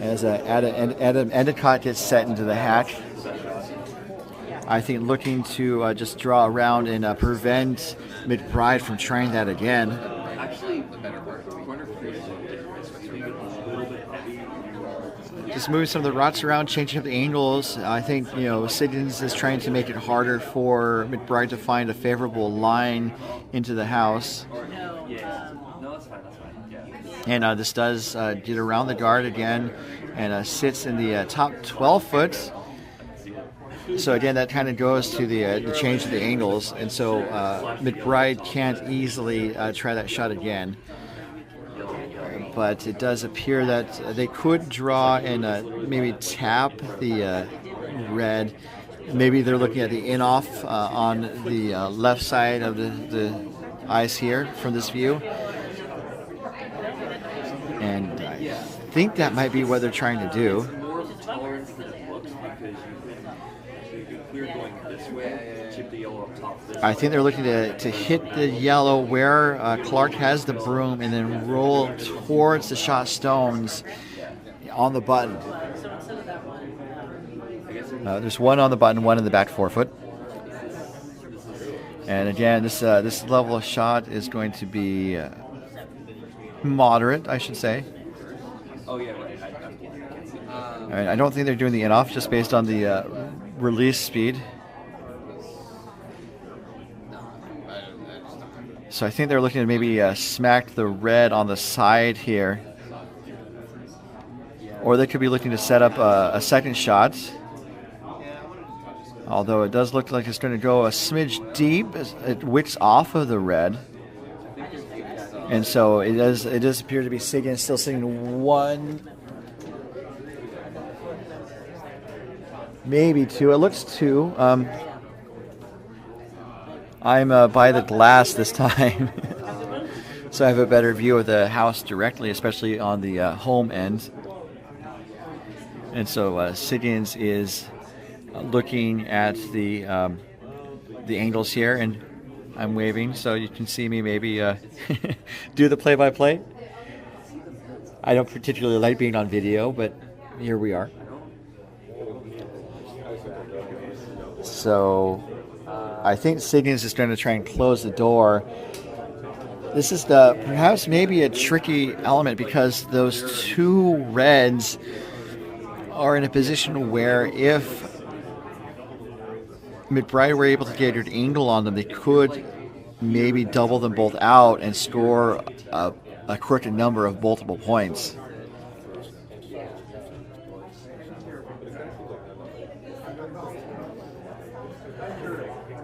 As Adam Endicott gets set into the hack. I think looking to just draw around and prevent McBride from trying that again. Just moving some of the rots around, changing up the angles. I think, Siggins is trying to make it harder for McBride to find a favorable line into the house. And this does get around the guard again and sits in the top 12-foot. So again, that kind of goes to the change of the angles. And so McBride can't easily try that shot again. But it does appear that they could draw and maybe tap the red. Maybe they're looking at the in-off on the left side of the ice here from this view. And I think that might be what they're trying to do. I think they're looking to hit the yellow where Clark has the broom and then roll towards the shot stones on the button. There's 1 on the button, 1 in the back 4-foot. And again, this level of shot is going to be moderate, I should say. I don't think they're doing the in-off just based on the release speed. So I think they're looking to maybe smack the red on the side here or they could be looking to set up a second shot. Although it does look like it's going to go a smidge deep as it wicks off of the red. And so it does appear to be Siggins still sitting 1, maybe 2. It looks 2. I'm by the glass this time, so I have a better view of the house directly, especially on the home end. And so Siggins is looking at the angles here, and I'm waving so you can see me maybe do the play-by-play. I don't particularly like being on video, but here we are. So I think Siggins is going to try and close the door. This is perhaps maybe a tricky element because those 2 reds are in a position where if McBride were able to get an angle on them, they could maybe double them both out and score a crooked number of multiple points.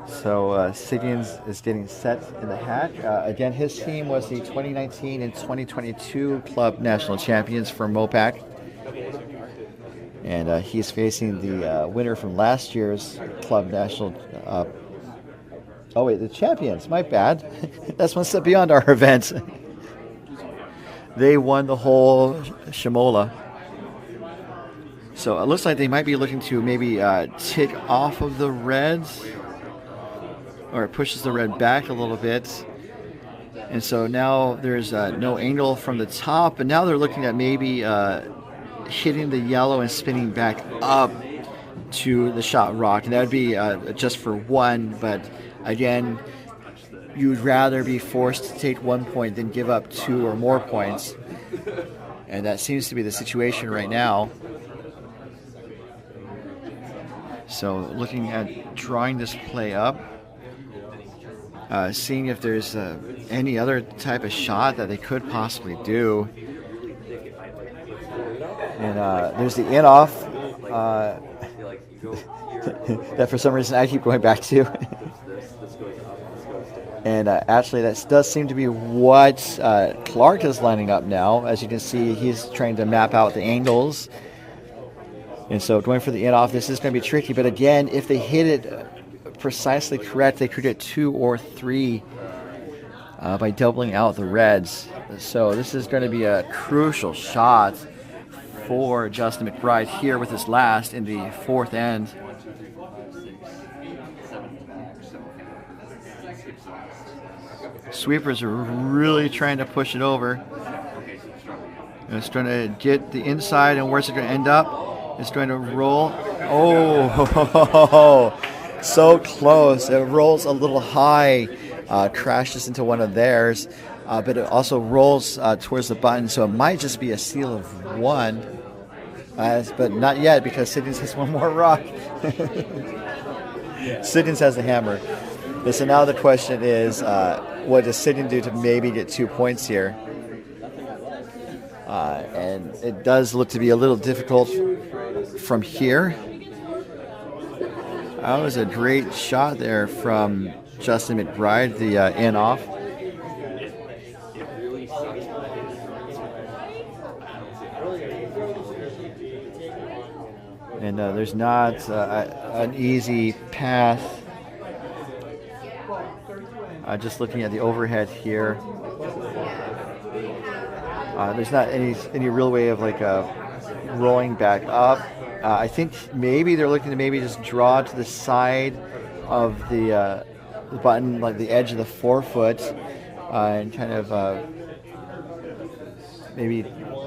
So Siggins is getting set in the hat. Again, his team was the 2019 and 2022 club national champions for MoPac. And he's facing the winner from last year's club national. The champions. My bad. That's one step beyond our event. They won the whole Shamola. So it looks like they might be looking to maybe tick off of the reds, or it pushes the red back a little bit. And so now there's no angle from the top, but now they're looking at maybe hitting the yellow and spinning back up to the shot rock, and that would be just for 1, but again, you would rather be forced to take 1 point than give up 2 or more points, and that seems to be the situation right now. So looking at drawing this play up, seeing if there's any other type of shot that they could possibly do. And there's the in-off that for some reason I keep going back to. And actually that does seem to be what Clark is lining up now. As you can see, he's trying to map out the angles. And so going for the in-off, this is going to be tricky. But again, if they hit it precisely correct, they could get 2 or 3 by doubling out the reds. So this is going to be a crucial shot for Justin McBride here with his last in the 4th end. Sweepers are really trying to push it over. And it's trying to get the inside, and where's it going to end up? It's going to roll. Oh, so close. It rolls a little high, crashes into one of theirs, but it also rolls towards the button, so it might just be a steal of 1. But not yet, because Siggins has 1 more rock. Siggins has the hammer. So now the question is, what does Siggins do to maybe get 2 points here? And it does look to be a little difficult from here. That was a great shot there from Justin McBride, the in-off. And there's not an easy path. Just looking at the overhead here, there's not any real way of like rolling back up. I think maybe they're looking to maybe just draw to the side of the button, like the edge of the forefoot, and kind of maybe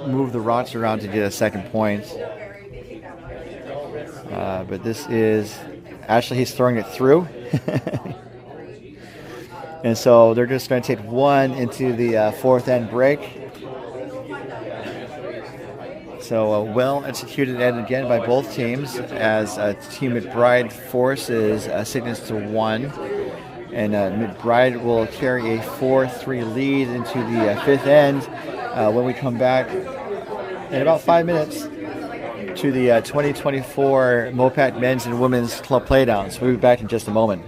move the rocks around to get a second point. But this is actually, he's throwing it through. And so they're just going to take 1 into the 4th end break. So a well-executed end again by both teams, as Team McBride forces Siggins to 1. And McBride will carry a 4-3 lead into the 5th end when we come back in about 5 minutes. to the 2024 MoPac Men's and Women's Club Playdowns. We'll be back in just a moment.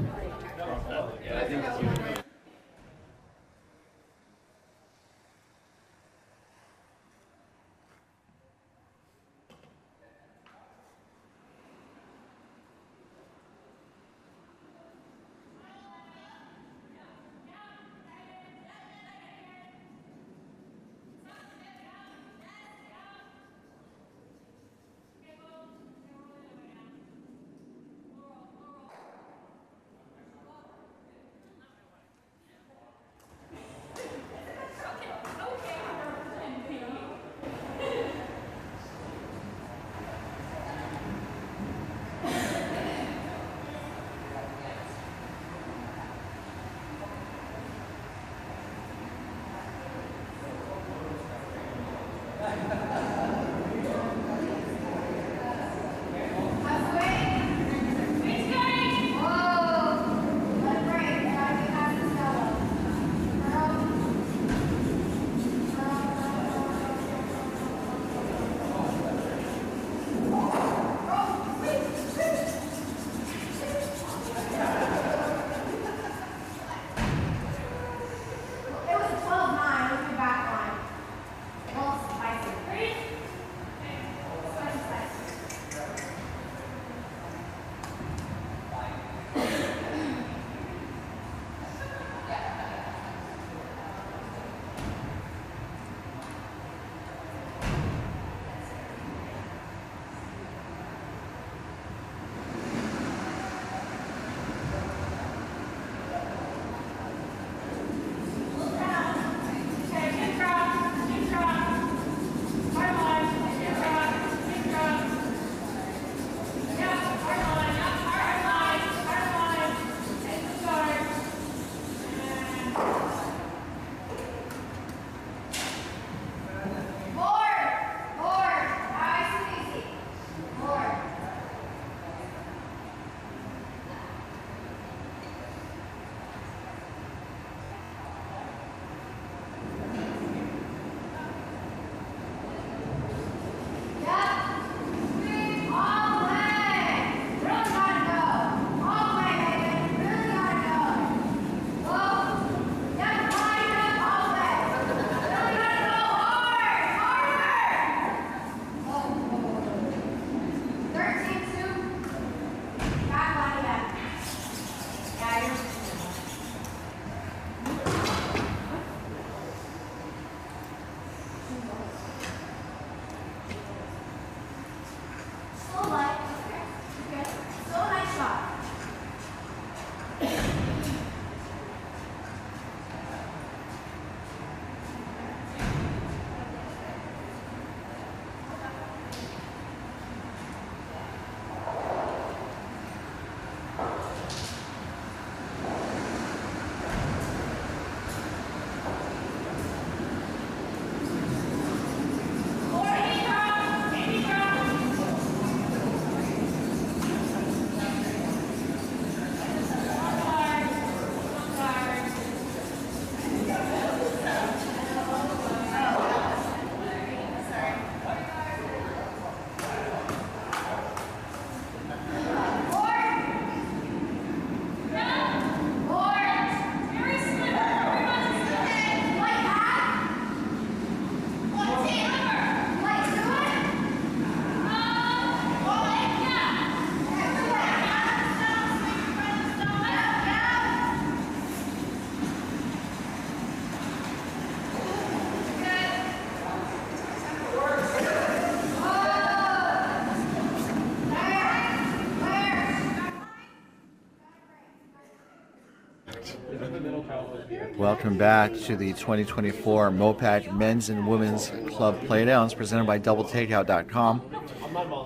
Welcome back to the 2024 MoPac Men's and Women's Club Playdowns presented by DoubleTakeout.com.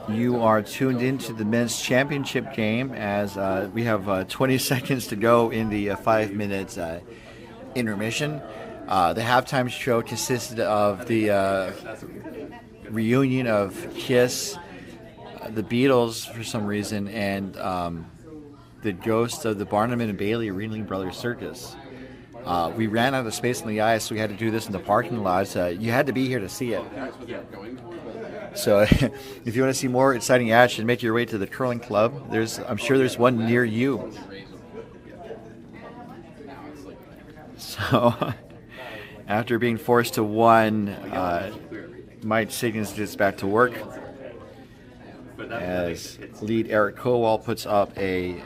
You are tuned into the men's championship game as we have 20 seconds to go in the 5-minute intermission. The halftime show consisted of the reunion of Kiss, the Beatles for some reason, and the ghost of the Barnum and Bailey Ringling Brothers Circus. We ran out of space on the ice, so we had to do this in the parking lot. You had to be here to see it. So if you want to see more exciting action, make your way to the curling club. I'm sure there's one near you. So after being forced to one, Mike Siggins gets back to work as lead Eric Kowal puts up a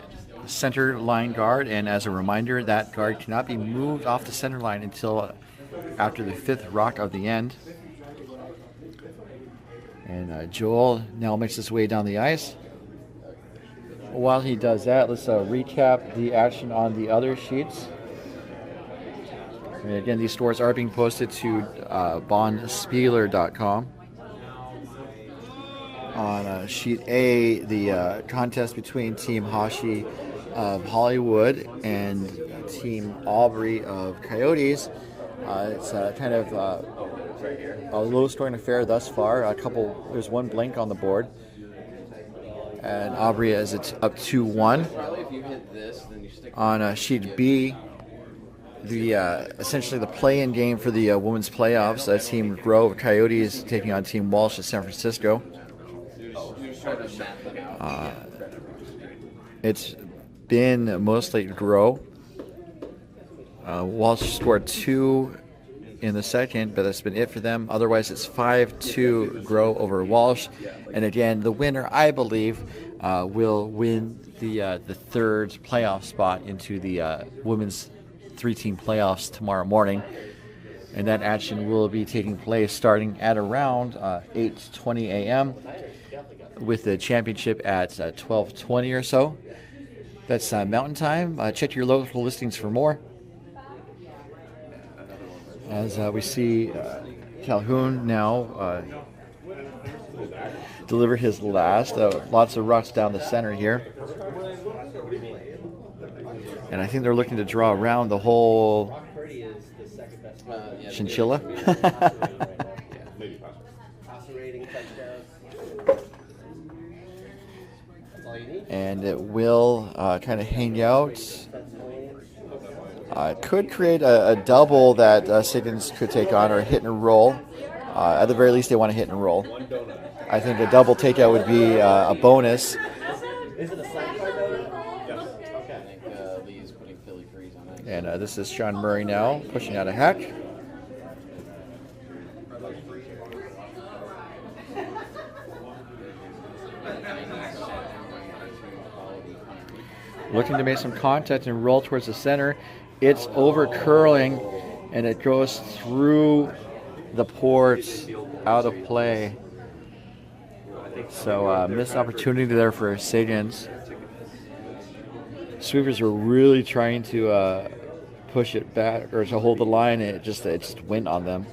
center line guard, and as a reminder, that guard cannot be moved off the center line until after the 5th rock of the end. And Joel now makes his way down the ice. While he does that, let's recap the action on the other sheets. And again, these scores are being posted to bonspieler.com. On sheet A, the contest between Team Hashi of Hollywood and Team Aubrey of Coyotes. It's kind of a low-scoring affair thus far. There's one blank on the board, and Aubrey is up 2-1. On sheet B, essentially the play-in game for the women's playoffs. Team Grove Coyotes taking on Team Walsh of San Francisco. It's been mostly Grow. Walsh scored 2 in the second, but that's been it for them. Otherwise, it's 5-2 Grow over Walsh. And again, the winner, I believe, will win the third playoff spot into the women's 3-team playoffs tomorrow morning. And that action will be taking place starting at around 8:20 a.m. with the championship at 12:20 or so. That's Mountain Time. Check your local listings for more. As we see Calhoun now deliver his last. Lots of rocks down the center here. And I think they're looking to draw around the whole chinchilla. And it will kind of hang out. It could create a double that Siggins could take on, or a hit and roll. At the very least, they want to hit and roll. I think a double takeout would be a bonus. And this is Sean Murray now pushing out a hack. Looking to make some contact and roll towards the center. It's over curling, and it goes through the ports, out of play. So missed opportunity there for Siggins. Sweepers were really trying to push it back, or to hold the line, and it just went on them.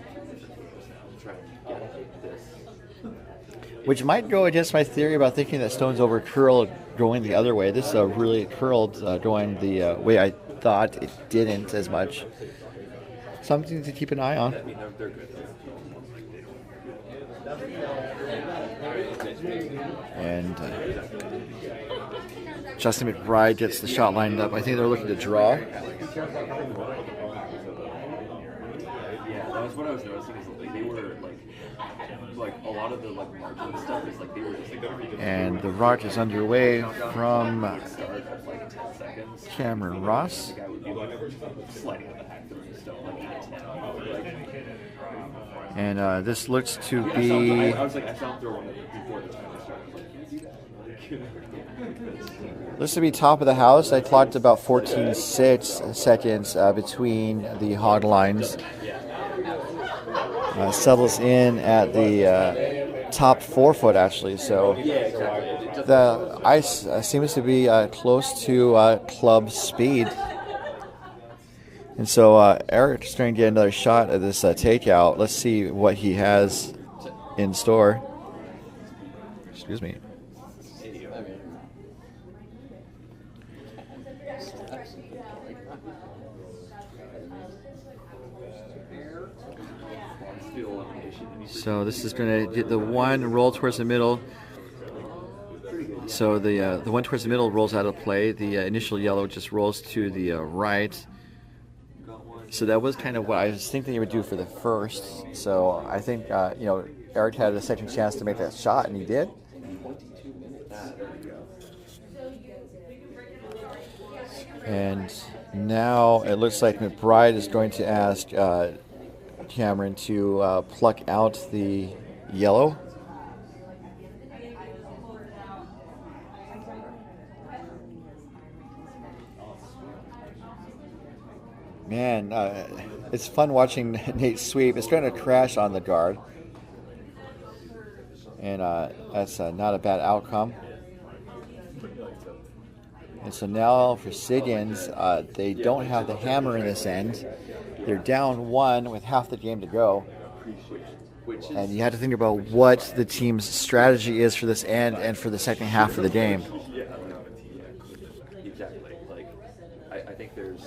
Which might go against my theory about thinking that stones over curl going the other way. This really curled going the way I thought. It didn't as much. Something to keep an eye on. And Justin McBride gets the shot lined up. I think they're looking to draw. Yeah, that was what I was noticing. Is like they were like a lot of the margin stuff is they were just and the rock is underway from Cameron Ross. And this looks to be. Looks to be top of the house. I clocked about 14.6 seconds between the hog lines. Settles in at the top 4 foot, actually. So the ice seems to be close to club speed. And so Eric's trying to get another shot at this takeout. Let's see what he has in store. Excuse me. So this is going to get the one roll towards the middle. So the one towards the middle rolls out of play. The initial yellow just rolls to the right. So that was kind of what I was thinking they would do for the first. So I think Eric had a second chance to make that shot, and he did. 22 minutes. There you go. And now it looks like McBride is going to ask Cameron to pluck out the yellow. Man, it's fun watching Nate sweep. It's going to crash on the guard. And that's not a bad outcome. And so now for Siggins, they don't have the hammer in this end. They're down 1 with half the game to go. And you have to think about what the team's strategy is for this end and for the second half of the game. Yeah, exactly. Like, I think there's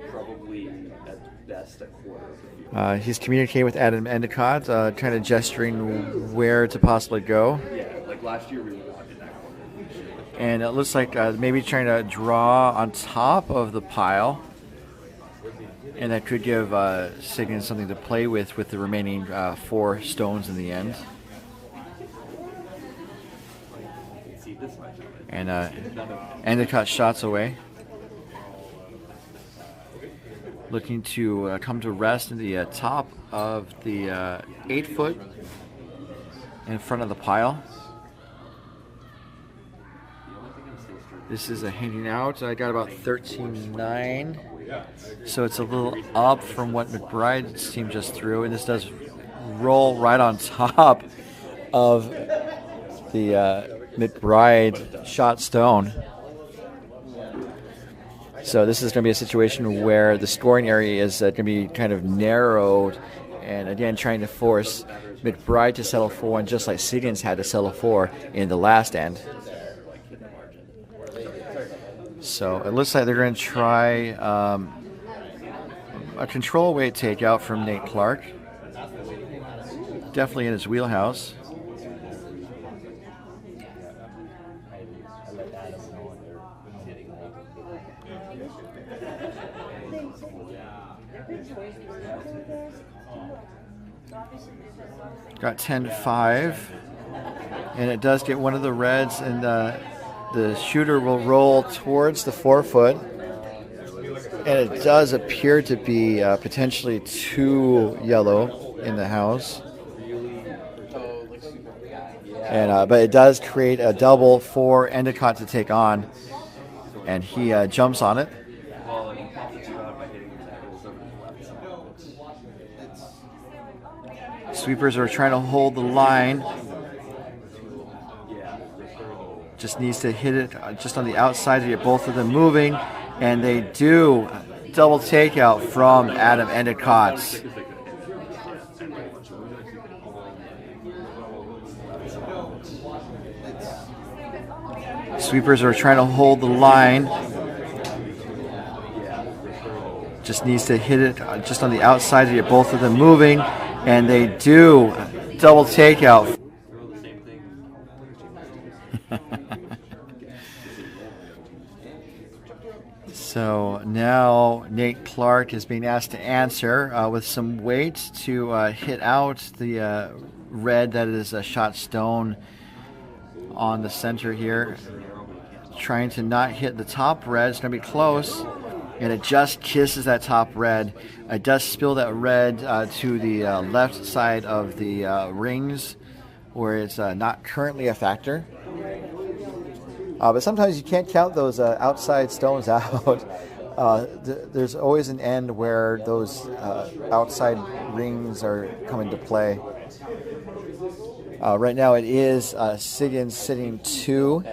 probably at best a quarter of the field. He's communicating with Adam Endicott, kind of gesturing where to possibly go. Yeah, like last year we were not in that corner. And it looks like maybe trying to draw on top of the pile. And that could give Siggins something to play with the remaining 4 stones in the end. And Endicott shots away. Looking to come to rest in the top of the 8 foot in front of the pile. This is a hanging out. I got about 13.9. So it's a little up from what McBride's team just threw. And this does roll right on top of the McBride shot stone. So this is going to be a situation where the scoring area is going to be kind of narrowed. And again, trying to force McBride to settle for 1 just like Siggins had to settle for in the last end. So it looks like they're going to try a control weight takeout from Nate Clark. Definitely in his wheelhouse. Got 10-5. And it does get one of the reds, and the shooter will roll towards the 4 foot. And it does appear to be potentially 2 yellow in the house. And but it does create a double for Endicott to take on. And he jumps on it. Sweepers are trying to hold the line. Just needs to hit it just on the outside to get both of them moving. And they do. Double takeout from Adam Endicott. Sweepers are trying to hold the line. Just needs to hit it just on the outside to get both of them moving. And they do. Double takeout. So now Nate Clark is being asked to answer with some weight to hit out the red that is a shot stone on the center here. Trying to not hit the top red. It's going to be close. And it just kisses that top red. It does spill that red to the left side of the rings, where it's not currently a factor. But sometimes you can't count those outside stones out. There's always an end where those outside rings are coming to play. Right now it is Siggins sitting 2.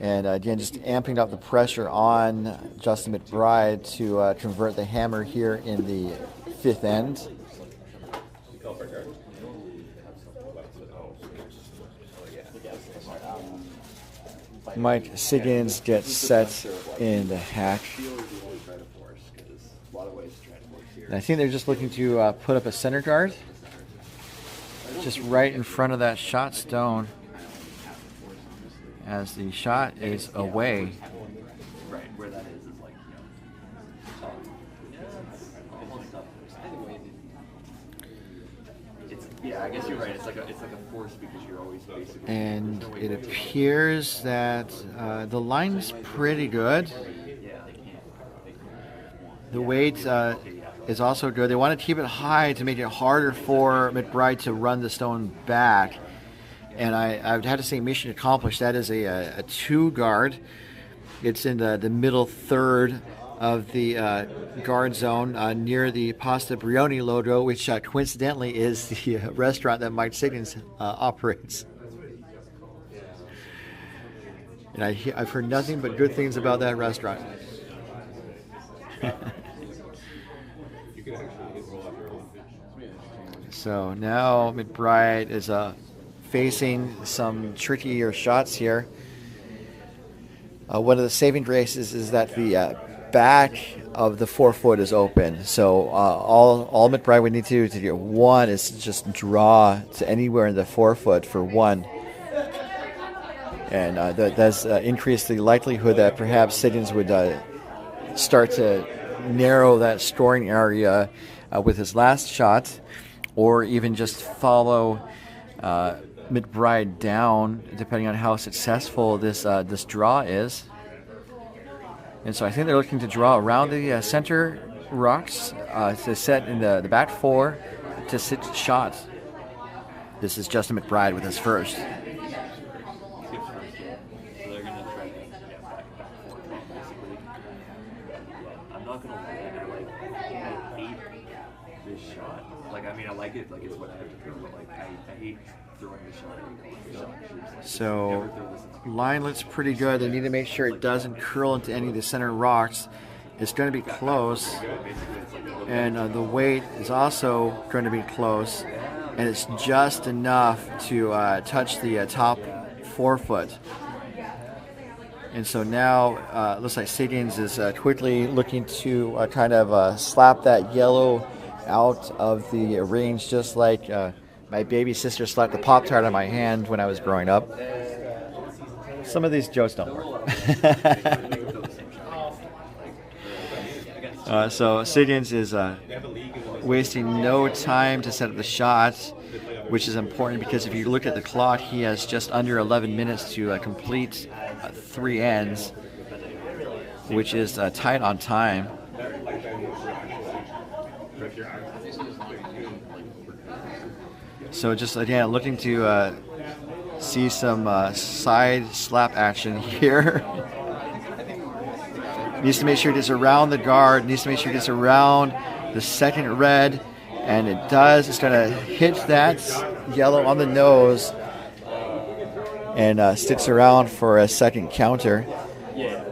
And again, just amping up the pressure on Justin McBride to convert the hammer here in the 5th end. Mike Siggins gets set in the hack. And I think they're just looking to put up a center guard. Just right in front of that shot stone. As the shot is away. Right, where that is like, Yeah, I guess you're right. It's like a force because you're always basically. And there's no way it to- appears that the line's pretty good. Yeah, they can't. The weight is also good. They want to keep it high to make it harder for McBride to run the stone back. And I would have to say mission accomplished. That is a 2 guard. It's in the middle third of the guard zone near the Pasta Brioni logo, which coincidentally is the restaurant that Mike Siggins operates. And I've heard nothing but good things about that restaurant. So now McBride is facing some trickier shots here. One of the saving graces is that the back of the forefoot is open. So all McBride would need to do to get one is to just draw to anywhere in the forefoot for one. And that does increase the likelihood that perhaps Siggins would start to narrow that scoring area with his last shot, or even just follow McBride down, depending on how successful this draw is. And so I think they're looking to draw around the center rocks to set in the back 4 to sit shots. This is Justin McBride with his first. So line looks pretty good. They need to make sure it doesn't curl into any of the center rocks. It's going to be close, and the weight is also going to be close, and it's just enough to touch the top forefoot. And so now looks like Siggins is quickly looking to kind of slap that yellow out of the range, just like my baby sister slapped the Pop-Tart on my hand when I was growing up. Some of these jokes don't work. So Siggins is wasting no time to set up the shot, which is important because if you look at the clock, he has just under 11 minutes to complete 3 ends, which is tight on time. So just again looking to see some side slap action here. Needs to make sure it gets around the guard, needs to make sure it gets around the second red, and it does. It's going to hit that yellow on the nose and sticks around for a second counter.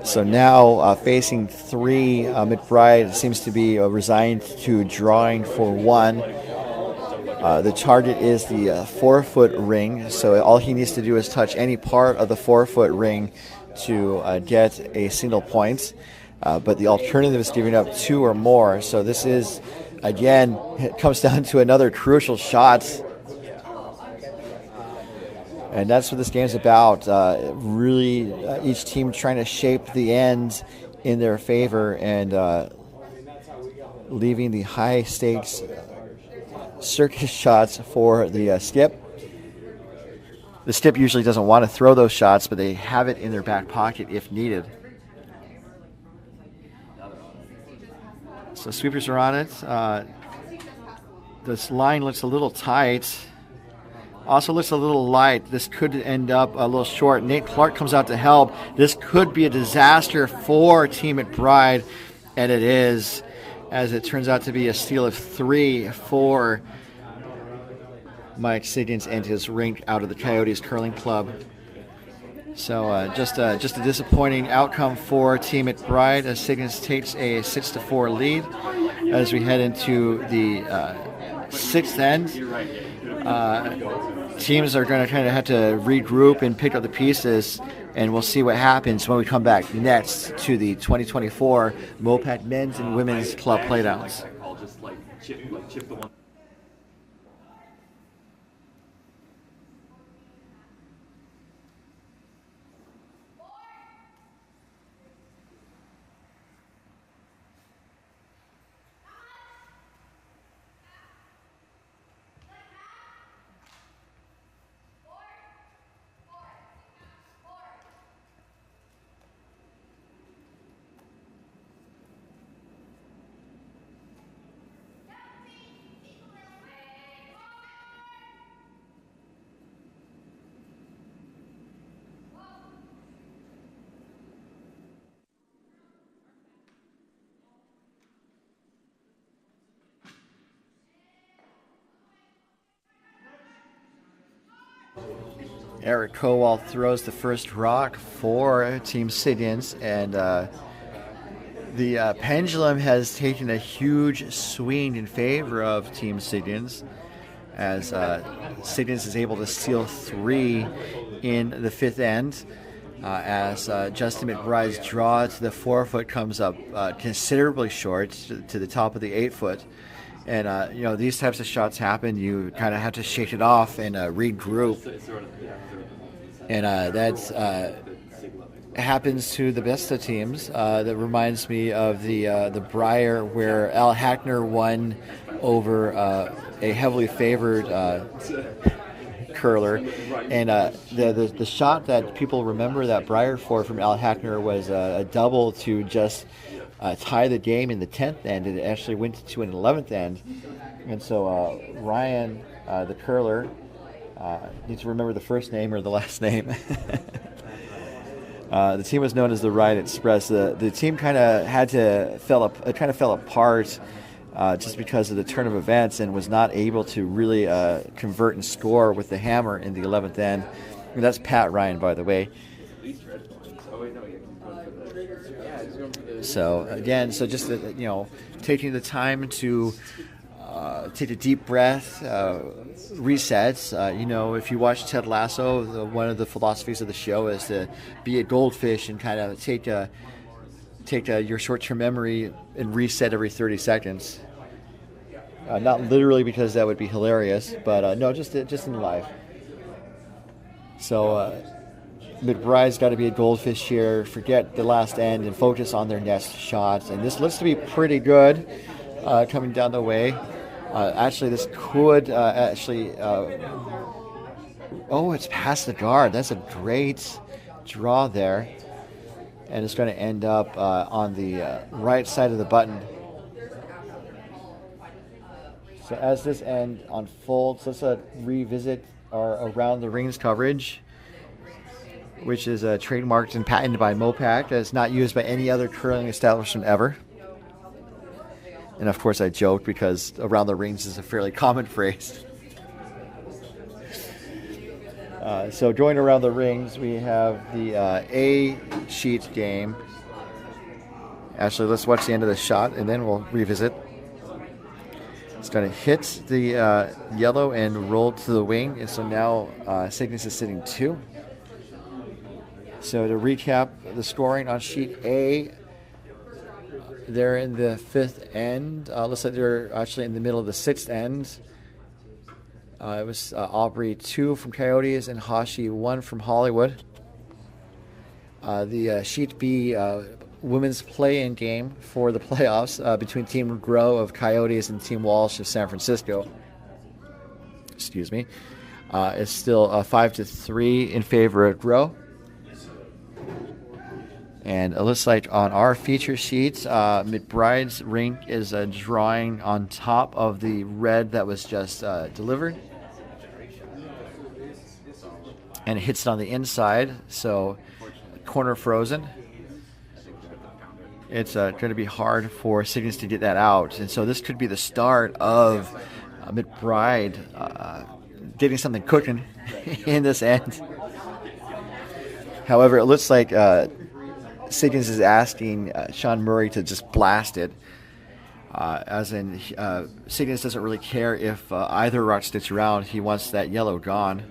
So now facing 3, McBride seems to be resigned to drawing for 1. The target is the forefoot ring, so all he needs to do is touch any part of the forefoot ring to get a single point. But the alternative is giving up 2 or more. So this is, again, it comes down to another crucial shot. And that's what this game's about. Really, each team trying to shape the end in their favor and leaving the high stakes circus shots for the skip. The skip usually doesn't want to throw those shots, but they have it in their back pocket if needed. So sweepers are on it. This line looks a little tight. Also looks a little light. This could end up a little short. Nate Clark comes out to help. This could be a disaster for Team McBride, and it is, as it turns out to be a steal of 3 for Mike Siggins and his rink out of the Coyotes Curling Club. So just a disappointing outcome for Team McBride as Siggins takes a 6-4 lead as we head into the 6th end. Teams are going to kind of have to regroup and pick up the pieces, and we'll see what happens when we come back next to the 2024 MoPac Men's and Women's Club Playdowns. Eric Kowal throws the first rock for Team Siggins, and the pendulum has taken a huge swing in favor of Team Siggins, as Siggins is able to steal 3 in the 5th end, as Justin McBride's draw to the 4-foot comes up considerably short to the top of the 8-foot. And, you know, these types of shots happen. You kind of have to shake it off and regroup. And that's happens to the best of teams. That reminds me of the Briar, where Al Hackner won over a heavily favored curler. And the shot that people remember that Briar for from Al Hackner was a double to just tie the game in the 10th end. It actually went to an 11th end. And so Ryan, the curler, needs to remember the first name or the last name. The team was known as the Ryan Express. The team kind of fell apart just because of the turn of events, and was not able to really convert and score with the hammer in the 11th end. And that's Pat Ryan, by the way. So again, just you know, taking the time to take a deep breath, resets. You know, if you watch Ted Lasso, one of the philosophies of the show is to be a goldfish and kind of take your short-term memory and reset every 30 seconds. Not literally, because that would be hilarious, but no, just in life. So McBride's got to be a goldfish here, forget the last end, and focus on their next shots. And this looks to be pretty good coming down the way. Actually, this could oh, it's past the guard. That's a great draw there. And it's going to end up on the right side of the button. So as this end unfolds, let's revisit our Around the Rings coverage, which is trademarked and patented by MoPac. It's not used by any other curling establishment ever. And of course I joked, because around the rings is a fairly common phrase. So going around the rings, we have the A sheet game. Actually, let's watch the end of the shot and then we'll revisit. It's going to hit the yellow and roll to the wing. And so now Siggins is sitting 2. So to recap the scoring on sheet A, they're in the 5th end. Looks like they're actually in the middle of the 6th end. It was Aubrey 2 from Coyotes and Hashi 1 from Hollywood. The sheet B women's play-in game for the playoffs between Team Grow of Coyotes and Team Walsh of San Francisco. Excuse me. It's still 5-3 in favor of Grow. And it looks like on our feature sheets, McBride's rink is drawing on top of the red that was just delivered. And it hits it on the inside, so corner frozen. It's going to be hard for Siggins to get that out. And so this could be the start of McBride getting something cooking in this end. However, it looks like Siggins is asking Sean Murray to just blast it. As in, Siggins doesn't really care if either rock sticks around. He wants that yellow gone.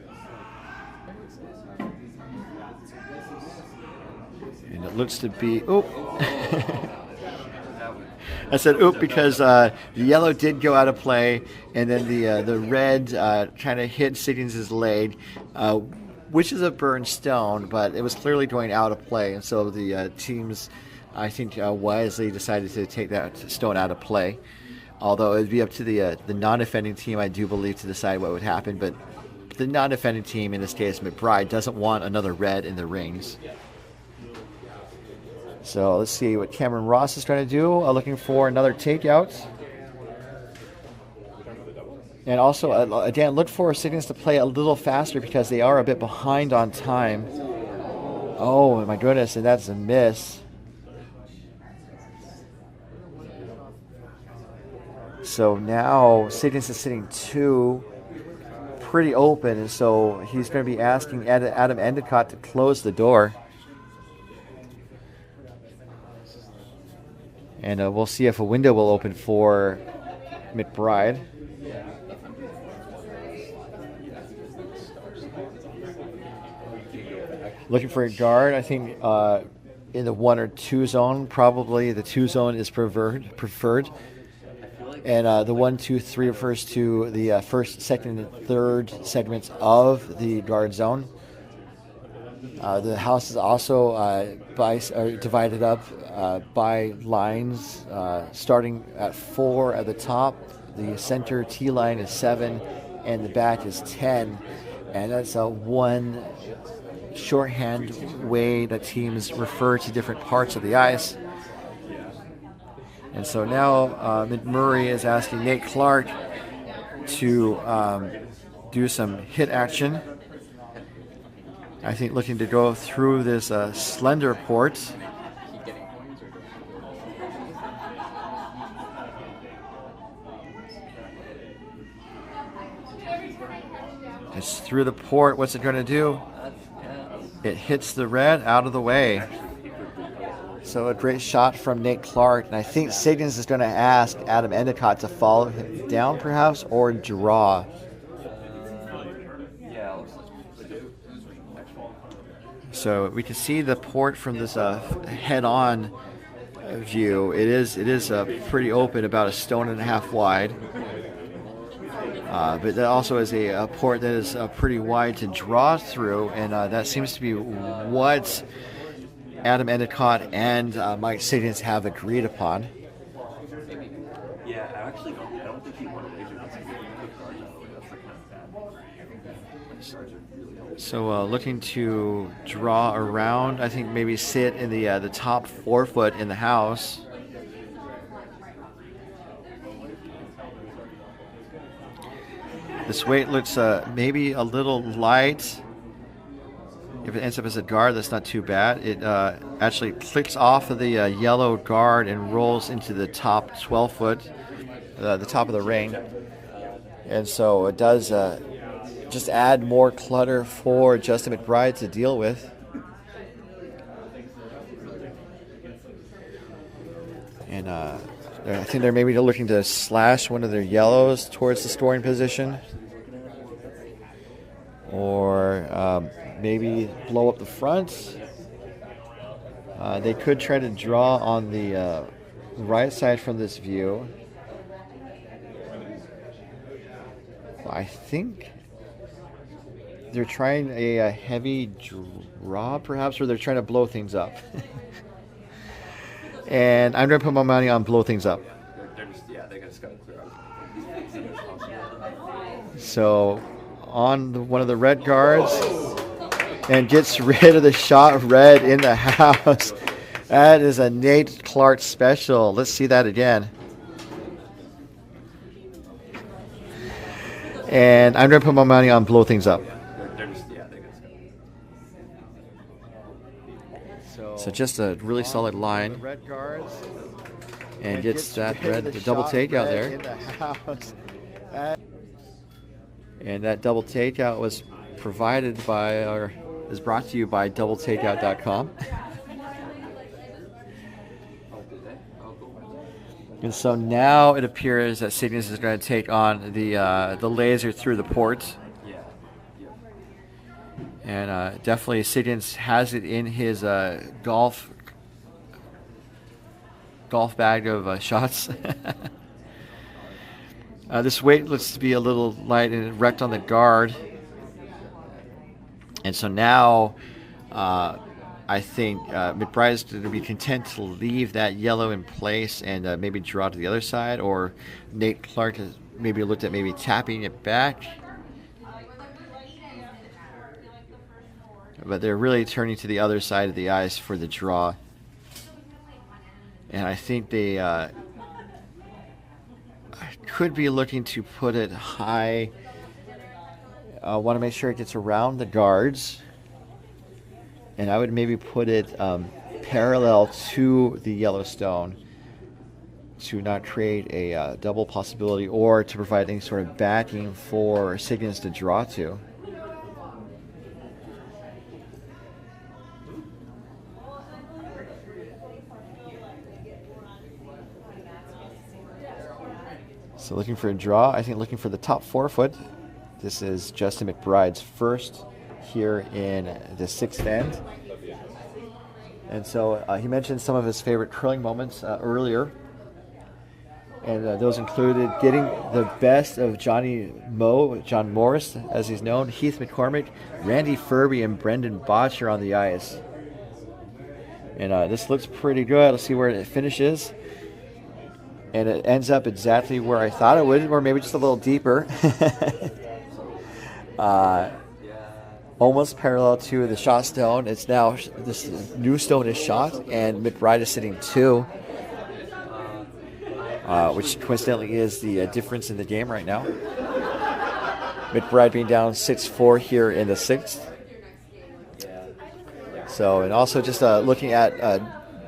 And it looks to be... Oh! I said oop because the yellow did go out of play, and then the red kind of hit Siggins' leg, which is a burned stone, but it was clearly going out of play. And so the teams, I think, wisely decided to take that stone out of play. Although it would be up to the non-offending team, I do believe, to decide what would happen. But the non-offending team, in this case McBride, doesn't want another red in the rings. So let's see what Cameron Ross is trying to do. Looking for another takeout. And also, again, look for Siggins to play a little faster because they are a bit behind on time. Oh, my goodness, and that's a miss. So now Siggins is sitting 2. pretty open, and so he's going to be asking Adam Endicott to close the door. And we'll see if a window will open for McBride. Looking for a guard, I think in the 1 or 2 zone. Probably the 2 zone is preferred. And the 1, 2, 3 refers to the first, second, and third segments of the guard zone. The house is also divided up by lines, starting at 4 at the top. The center T line is 7, and the back is 10. And that's one shorthand way that teams refer to different parts of the ice. And so now McMurray is asking Nate Clark to do some hit action. I think looking to go through this slender port. It's through the port. What's it going to do? It hits the red out of the way. So a great shot from Nate Clark. And I think Siggins is going to ask Adam Endicott to follow him down perhaps or draw. So we can see the port from this head-on view. It is pretty open, about 1.5 stones wide. But that also is a port that is pretty wide to draw through, and that seems to be what Adam Endicott and Mike Siggins have agreed upon. Yeah, I don't think he wanted laser because he took guards out of the way. That's like kind of bad. So looking to draw around, I think maybe sit in the top 4 foot in the house. This weight looks maybe a little light. If it ends up as a guard, that's not too bad. It actually clicks off of the yellow guard and rolls into the top 12 foot, the top of the ring. And so it does just add more clutter for Justin McBride to deal with. And I think they're maybe looking to slash one of their yellows towards the scoring position. Or maybe blow up the front. They could try to draw on the right side from this view. I think they're trying a heavy draw, perhaps, or they're trying to blow things up. And I'm going to put my money on blow things up. They just got to clear out. So on one of the red guards, and gets rid of the shot red in the house. That is a Nate Clark special. Let's see that again. And I'm going to put my money on blow things up. So just a really solid line. And gets that red, the double takeout there. And that double takeout was provided by, or is brought to you by doubletakeout.com. And so now it appears that Siggins is going to take on the laser through the port. And definitely Siggins has it in his golf bag of shots. This weight looks to be a little light and wrecked on the guard. And so now I think McBride's going to be content to leave that yellow in place and maybe draw to the other side. Or Nate Clark has maybe looked at maybe tapping it back. But they're really turning to the other side of the ice for the draw. And I think they could be looking to put it high. Want to make sure it gets around the guards. And I would maybe put it parallel to the Yellowstone. to not create a double possibility or to provide any sort of backing for Siggins to draw to. So looking for a draw, I think looking for the top 4 foot. This is Justin McBride's first here in the 6th end. And so he mentioned some of his favorite curling moments earlier. And those included getting the best of Johnny Moe, John Morris, as he's known, Heath McCormick, Randy Ferbey, and Brendan Botcher on the ice. And this looks pretty good. Let's see where it finishes. And it ends up exactly where I thought it would, or maybe just a little deeper. Almost parallel to the shot stone. It's now, this new stone is shot, and McBride is sitting 2. Which coincidentally is the difference in the game right now. McBride being down 6-4 here in the 6th. So, and also just looking at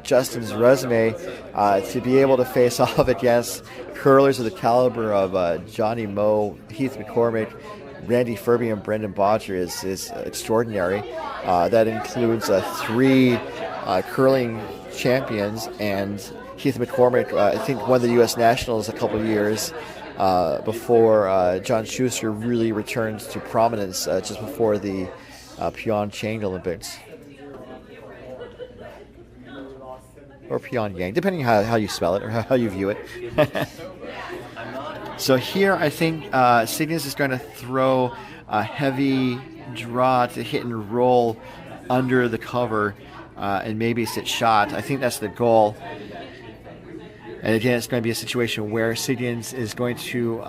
Justin's resume, to be able to face off against curlers of the caliber of Johnny Moe, Heath McCormick, Randy Ferbey, and Brendan Botcher is extraordinary. That includes 3 curling champions, and Heath McCormick, I think, won the U.S. Nationals a couple of years before John Schuster really returned to prominence just before the Pyeongchang Olympics. Or Pyongyang, depending how you spell it or how you view it. So here I think Siggins is going to throw a heavy draw to hit and roll under the cover and maybe sit shot. I think that's the goal. And again, it's going to be a situation where Siggins is going to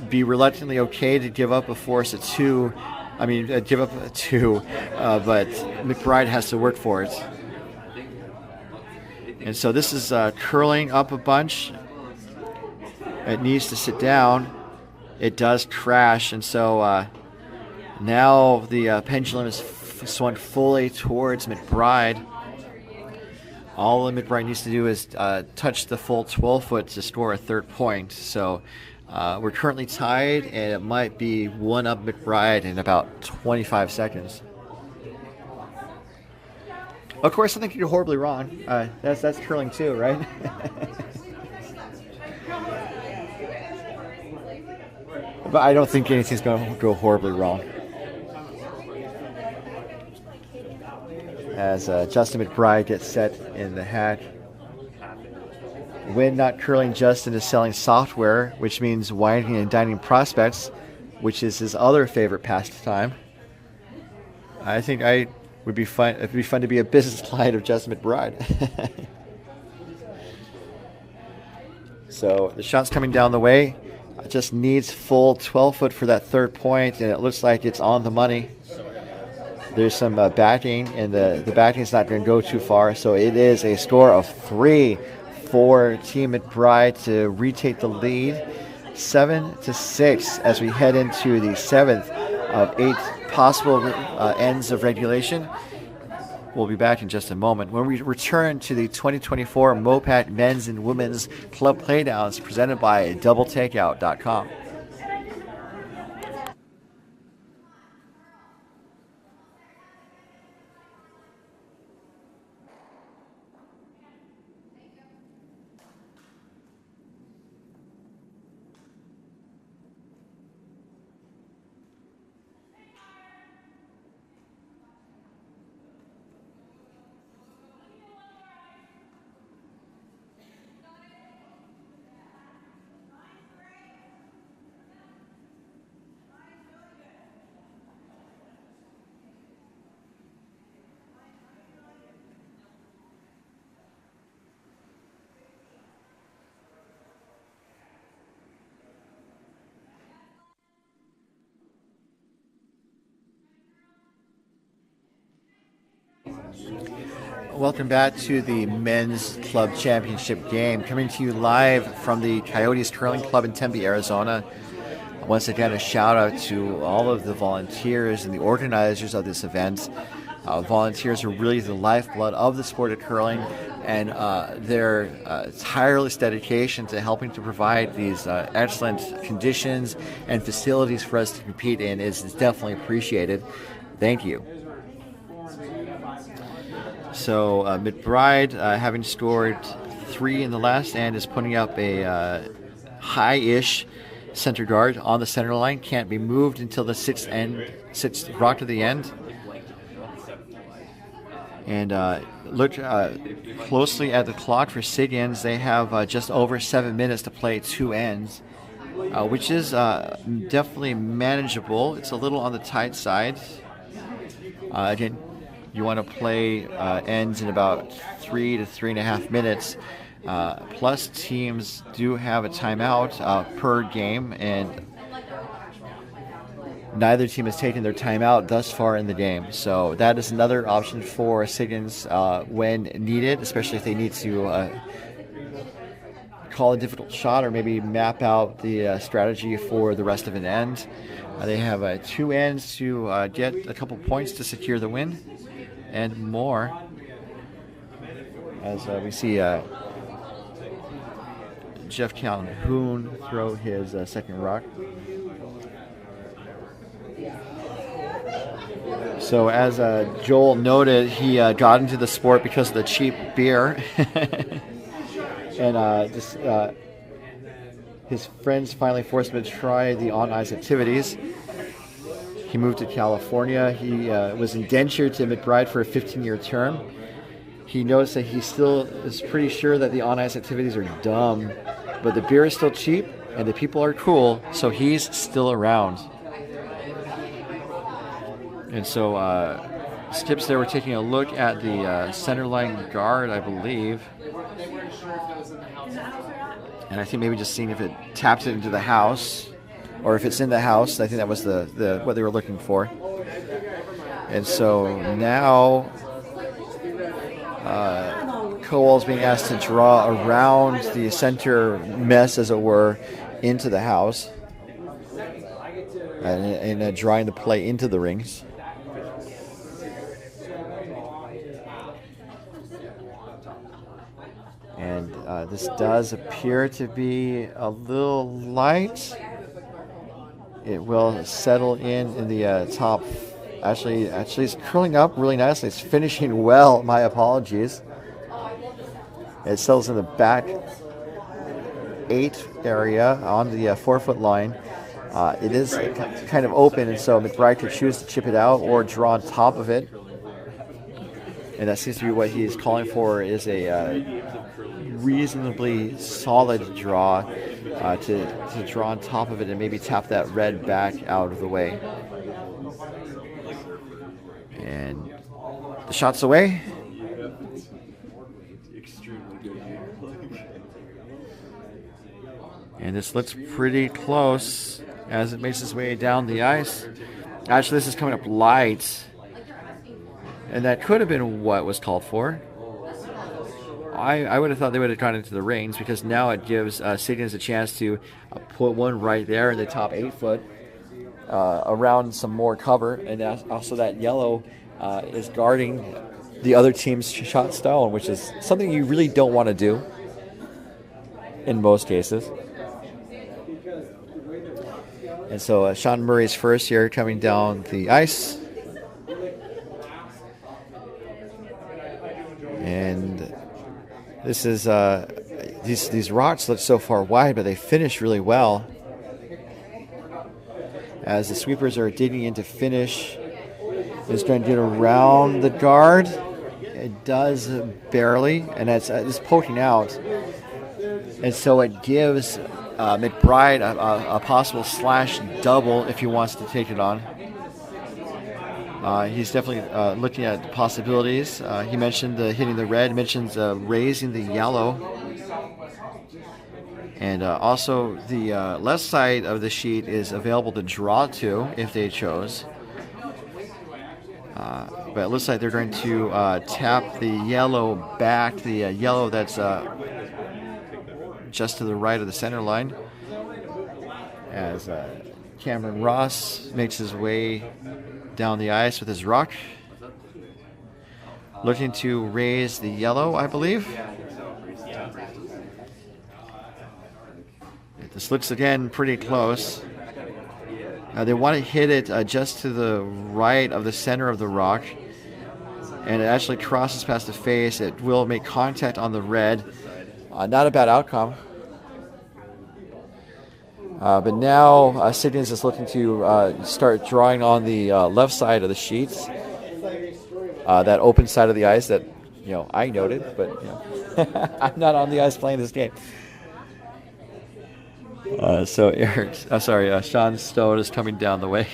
be reluctantly okay to give up a force at 2. I mean, give up a 2, but McBride has to work for it. And so this is curling up a bunch. It needs to sit down. It does crash, and so now the pendulum is swung fully towards McBride. All that McBride needs to do is touch the full 12 foot to score a 3rd point. So we're currently tied, and it might be 1 up McBride in about 25 seconds. Of course, something could go horribly wrong. That's curling too, right? But I don't think anything's going to go horribly wrong. As Justin McBride gets set in the hat. When Not Curling Justin is selling software, which means winding and dining prospects, which is his other favorite pastime. I think it'd be fun to be a business client of Justin McBride. So the shot's coming down the way. Just needs full 12 foot for that 3rd point, and it looks like it's on the money. There's some backing, and the backing is not going to go too far, so it is a score of 3 for Team McBride to retake the lead, 7-6 as we head into the 7th of 8 possible ends of regulation. We'll be back in just a moment when we return to the 2024 MoPac Men's and Women's Club Playdowns presented by DoubleTakeout.com. Welcome back to the Men's Club Championship game, coming to you live from the Coyotes Curling Club in Tempe, Arizona. Once again, a shout out to all of the volunteers and the organizers of this event. Volunteers are really the lifeblood of the sport of curling, and their tireless dedication to helping to provide these excellent conditions and facilities for us to compete in is definitely appreciated. Thank you. So McBride, having scored 3 in the last end, is putting up a high-ish center guard on the center line. Can't be moved until the 6th rock to the end. And look closely at the clock for Siggins. They have just over 7 minutes to play 2 ends, which is definitely manageable. It's a little on the tight side. Again, you want to play ends in about 3 to 3.5 minutes. Plus, teams do have a timeout per game, and neither team has taken their timeout thus far in the game. So that is another option for Siggins when needed, especially if they need to call a difficult shot or maybe map out the strategy for the rest of an end. They have 2 ends to get a couple points to secure the win and more. As we see Jeff Calhoun throw his second rock. So as Joel noted, he got into the sport because of the cheap beer. And his friends finally forced him to try the on-ice activities. He moved to California. He was indentured to McBride for a 15-year term. He noticed that he still is pretty sure that the on-ice activities are dumb, but the beer is still cheap and the people are cool, so he's still around. And so Skips there were taking a look at the center line guard, I believe. And I think maybe just seeing if it tapped it into the house, or if it's in the house. I think that was the what they were looking for. And so now Kowal's being asked to draw around the center mess, as it were, into the house, and drawing the play into the rings. And this does appear to be a little light. It will settle in the top. Actually, it's curling up really nicely. It's finishing well. My apologies. It settles in the back 8 area on the 4-foot line. It is kind of open, and so McBride could choose to chip it out or draw on top of it. And that seems to be what he's calling for, is a reasonably solid draw to draw on top of it and maybe tap that red back out of the way. And the shot's away. And this looks pretty close as it makes its way down the ice. Actually, this is coming up light. And that could have been what was called for. I would have thought they would have gone into the rings, because now it gives Siggins a chance to put one right there in the top 8-foot around some more cover. And also that yellow is guarding the other team's shot style, which is something you really don't want to do in most cases. And so Sean Murray's first here coming down the ice. And this is these rocks look so far wide, but they finish really well. As the sweepers are digging in to finish, it's going to get around the guard. It does barely, and it's poking out. And so it gives McBride a possible slash double if he wants to take it on. He's definitely looking at possibilities. He mentioned hitting the red, mentions raising the yellow. And also the left side of the sheet is available to draw to if they chose. But it looks like they're going to tap the yellow back, the yellow that's just to the right of the center line, as Cameron Ross makes his way down the ice with his rock. looking to raise the yellow, I believe. This looks, again, pretty close. They want to hit it just to the right of the center of the rock. And it actually crosses past the face. It will make contact on the red. Not a bad outcome. But now Siggins is looking to start drawing on the left side of the sheets. That open side of the ice that, I noted, but I'm not on the ice playing this game. Sean Stone is coming down the way.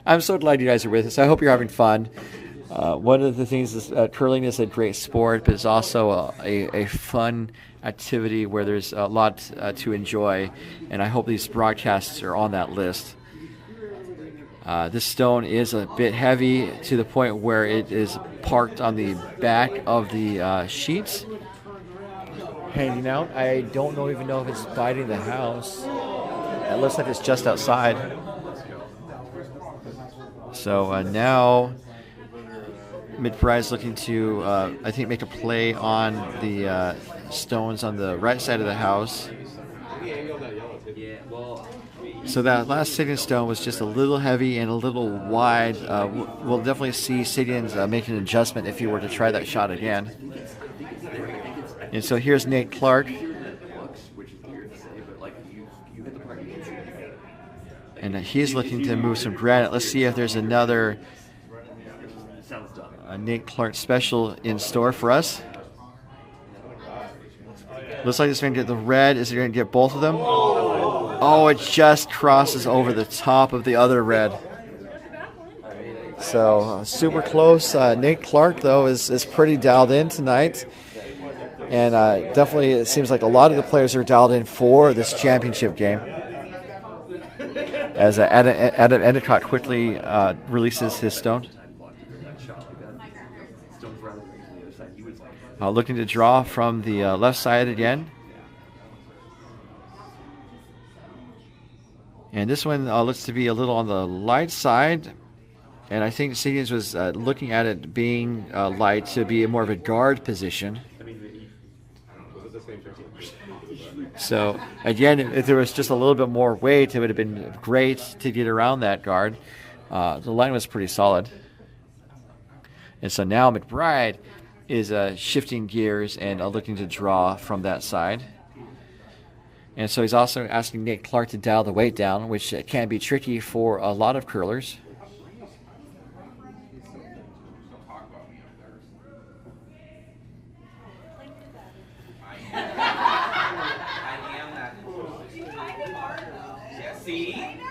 I'm so glad you guys are with us. I hope you're having fun. One of the things is curling is a great sport, but it's also a fun activity where there's a lot to enjoy, and I hope these broadcasts are on that list. This stone is a bit heavy to the point where it is parked on the back of the sheets, hanging out. I don't even know if it's biting the house. It looks like it's just outside. So now McBride's looking to, I think, make a play on the stones on the right side of the house. So that last Siggins stone was just a little heavy and a little wide. We'll definitely see Siggins make an adjustment if he were to try that shot again. And so here's Nate Clark. And he's looking to move some granite. Let's see if there's another Nate Clark special in store for us. Looks like it's going to get the red. Is it going to get both of them? Oh, it just crosses over the top of the other red. So super close. Nate Clark, though, is pretty dialed in tonight. And definitely it seems like a lot of the players are dialed in for this championship game. As Adam Endicott quickly releases his stone. Looking to draw from the left side again. And this one looks to be a little on the light side. And I think Siggins was looking at it being light to be more of a guard position. So, again, if there was just a little bit more weight, it would have been great to get around that guard. The line was pretty solid. And so now McBride is shifting gears and looking to draw from that side. And so he's also asking Nate Clark to dial the weight down, which can be tricky for a lot of curlers.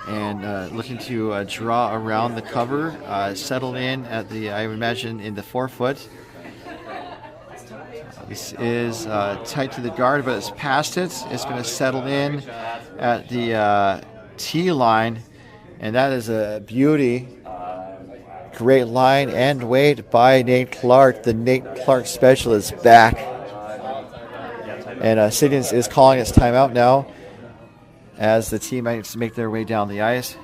And looking to draw around the cover, settle in at the, I would imagine, in the 4-foot. This is tight to the guard, but it's past it. It's going to settle in at the tee line, and that is a beauty. Great line and weight by Nate Clark. The Nate Clark special is back. And Siggins is calling his timeout now as the teammates make their way down the ice.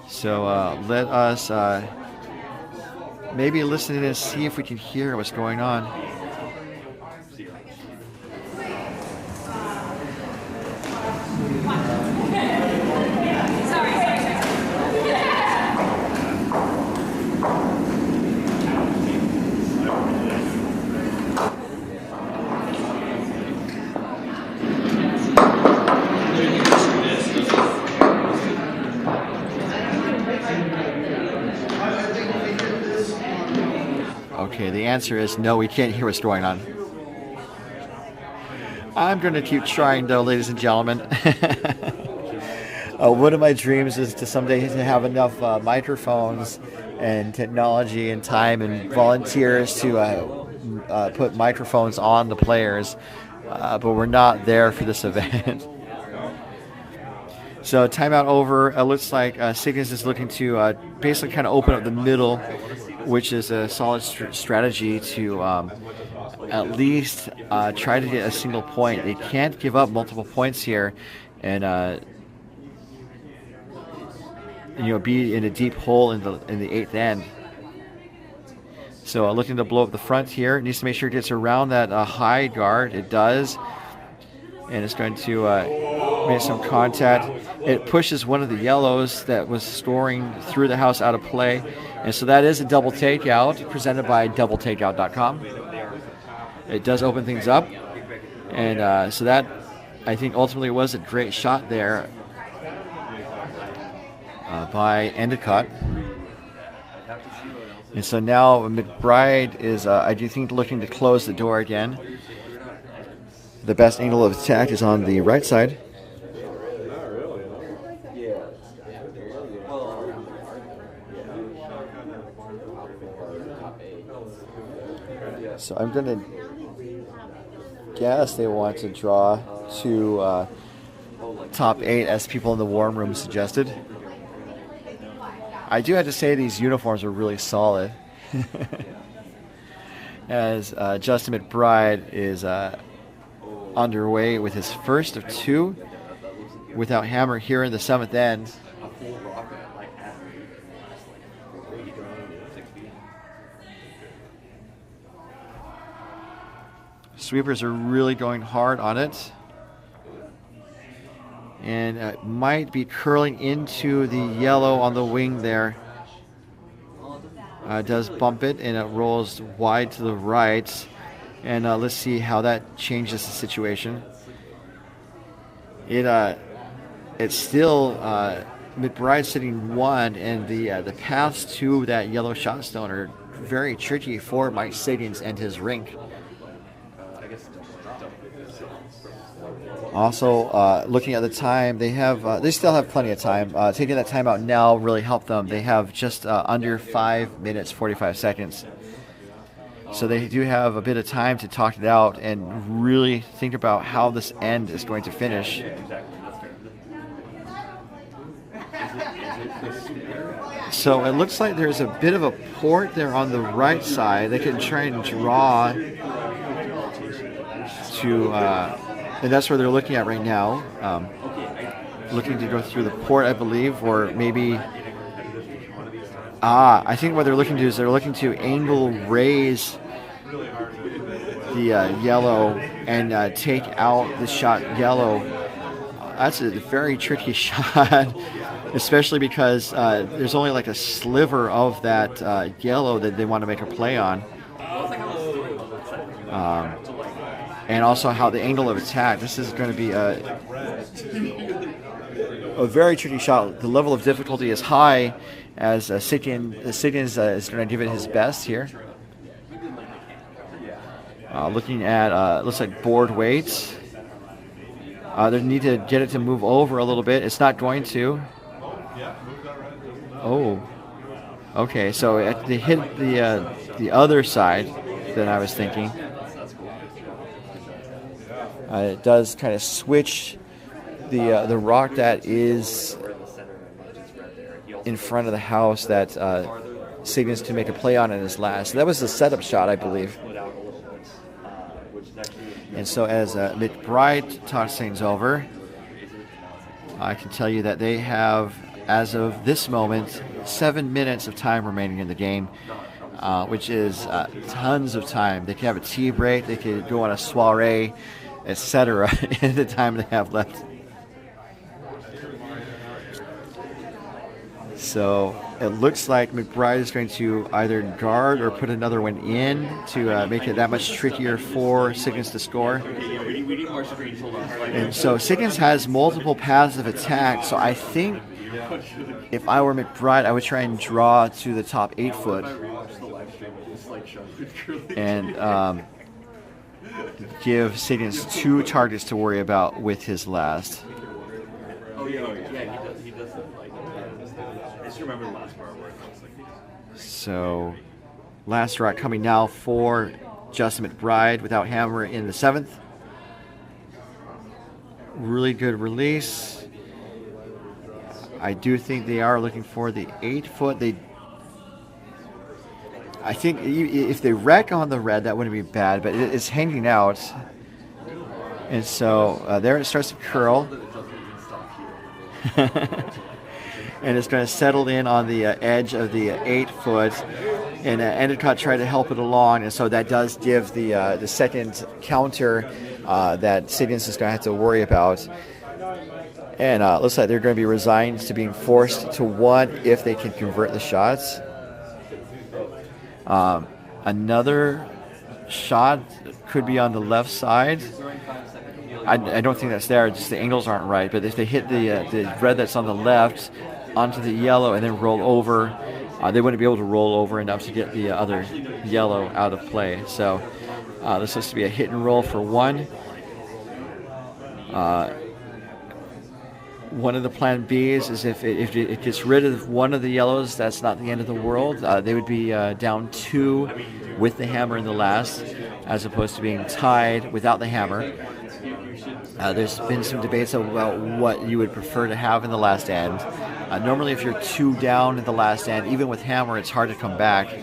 So let us maybe listen in and see if we can hear what's going on. Okay, the answer is no, we can't hear what's going on. I'm going to keep trying, though, ladies and gentlemen. One of my dreams is to someday to have enough microphones and technology and time and volunteers to put microphones on the players, but we're not there for this event. So timeout over. It looks like Siggins is looking to basically kind of open up the middle, which is a solid strategy to at least try to get a single point. They can't give up multiple points here, and be in a deep hole in the eighth end. So looking to blow up the front here. It needs to make sure it gets around that high guard. It does. And it's going to make some contact. It pushes one of the yellows that was storing through the house out of play. And so that is a double takeout presented by doubletakeout.com. It does open things up. And so that, I think, ultimately was a great shot there by Endicott. And so now McBride is, I do think, looking to close the door again. The best angle of attack is on the right side. So I'm going to guess they want to draw to top 8 as people in the warm room suggested. I do have to say these uniforms are really solid. As Justin McBride is underway with his first of 2 without hammer here in the 7th end. Sweepers are really going hard on it. And it might be curling into the yellow on the wing there. Does bump it, and it rolls wide to the right. And let's see how that changes the situation. It's still McBride sitting 1, and the paths to that yellow shot stone are very tricky for Mike Siggins and his rink. Also, looking at the time, they still have plenty of time. Taking that time out now really helped them. They have just under 5 minutes, 45 seconds. So they do have a bit of time to talk it out and really think about how this end is going to finish. So it looks like there's a bit of a port there on the right side. They can try and draw to... and that's where they're looking at right now. Looking to go through the port, I believe, or maybe... I think what they're looking to do is they're looking to angle raise the yellow and take out the shot yellow. That's a very tricky shot, especially because there's only like a sliver of that yellow that they want to make a play on. And also how the angle of attack. This is going to be a very tricky shot. The level of difficulty is high, as Siggins is going to give it his best here. Looking at, looks like board weights. They need to get it to move over a little bit. It's not going to. Oh. Okay, so they hit the other side than I was thinking. It does kind of switch the rock that is in front of the house that Siggins to make a play on in his last. That was the setup shot, I believe. And so as McBride talks things over, I can tell you that they have, as of this moment, 7 minutes of time remaining in the game, which is tons of time. They could have a tea break, they could go on a soiree, etc. in the time they have left. So it looks like McBride is going to either guard or put another one in to make it that much trickier for Siggins to score. And so Siggins has multiple paths of attack, so I think if I were McBride, I would try and draw to the top 8 foot. And give Siggins 2 targets to worry about with his last. Oh yeah, he does that. Like, I just remember the last part where it looks like. So, last rock coming now for Justin McBride without hammer in the 7th. Really good release. I do think they are looking for the 8 foot. I think if they wreck on the red, that wouldn't be bad, but it's hanging out. And so there it starts to curl. and it's going to settle in on the edge of the 8-foot. And Endicott tried to help it along, and so that does give the second counter that Siggins is going to have to worry about. And looks like they're going to be resigned to being forced to 1 if they can convert the shots. Another shot could be on the left side. I don't think that's there, just the angles aren't right. But if they hit the red that's on the left onto the yellow and then roll over, they wouldn't be able to roll over enough to get the other yellow out of play. So this looks to be a hit and roll for 1. One of the plan Bs is if it gets rid of one of the yellows, that's not the end of the world. They would be down 2 with the hammer in the last, as opposed to being tied without the hammer. There's been some debates about what you would prefer to have in the last end. Normally, if you're 2 down in the last end, even with hammer, it's hard to come back.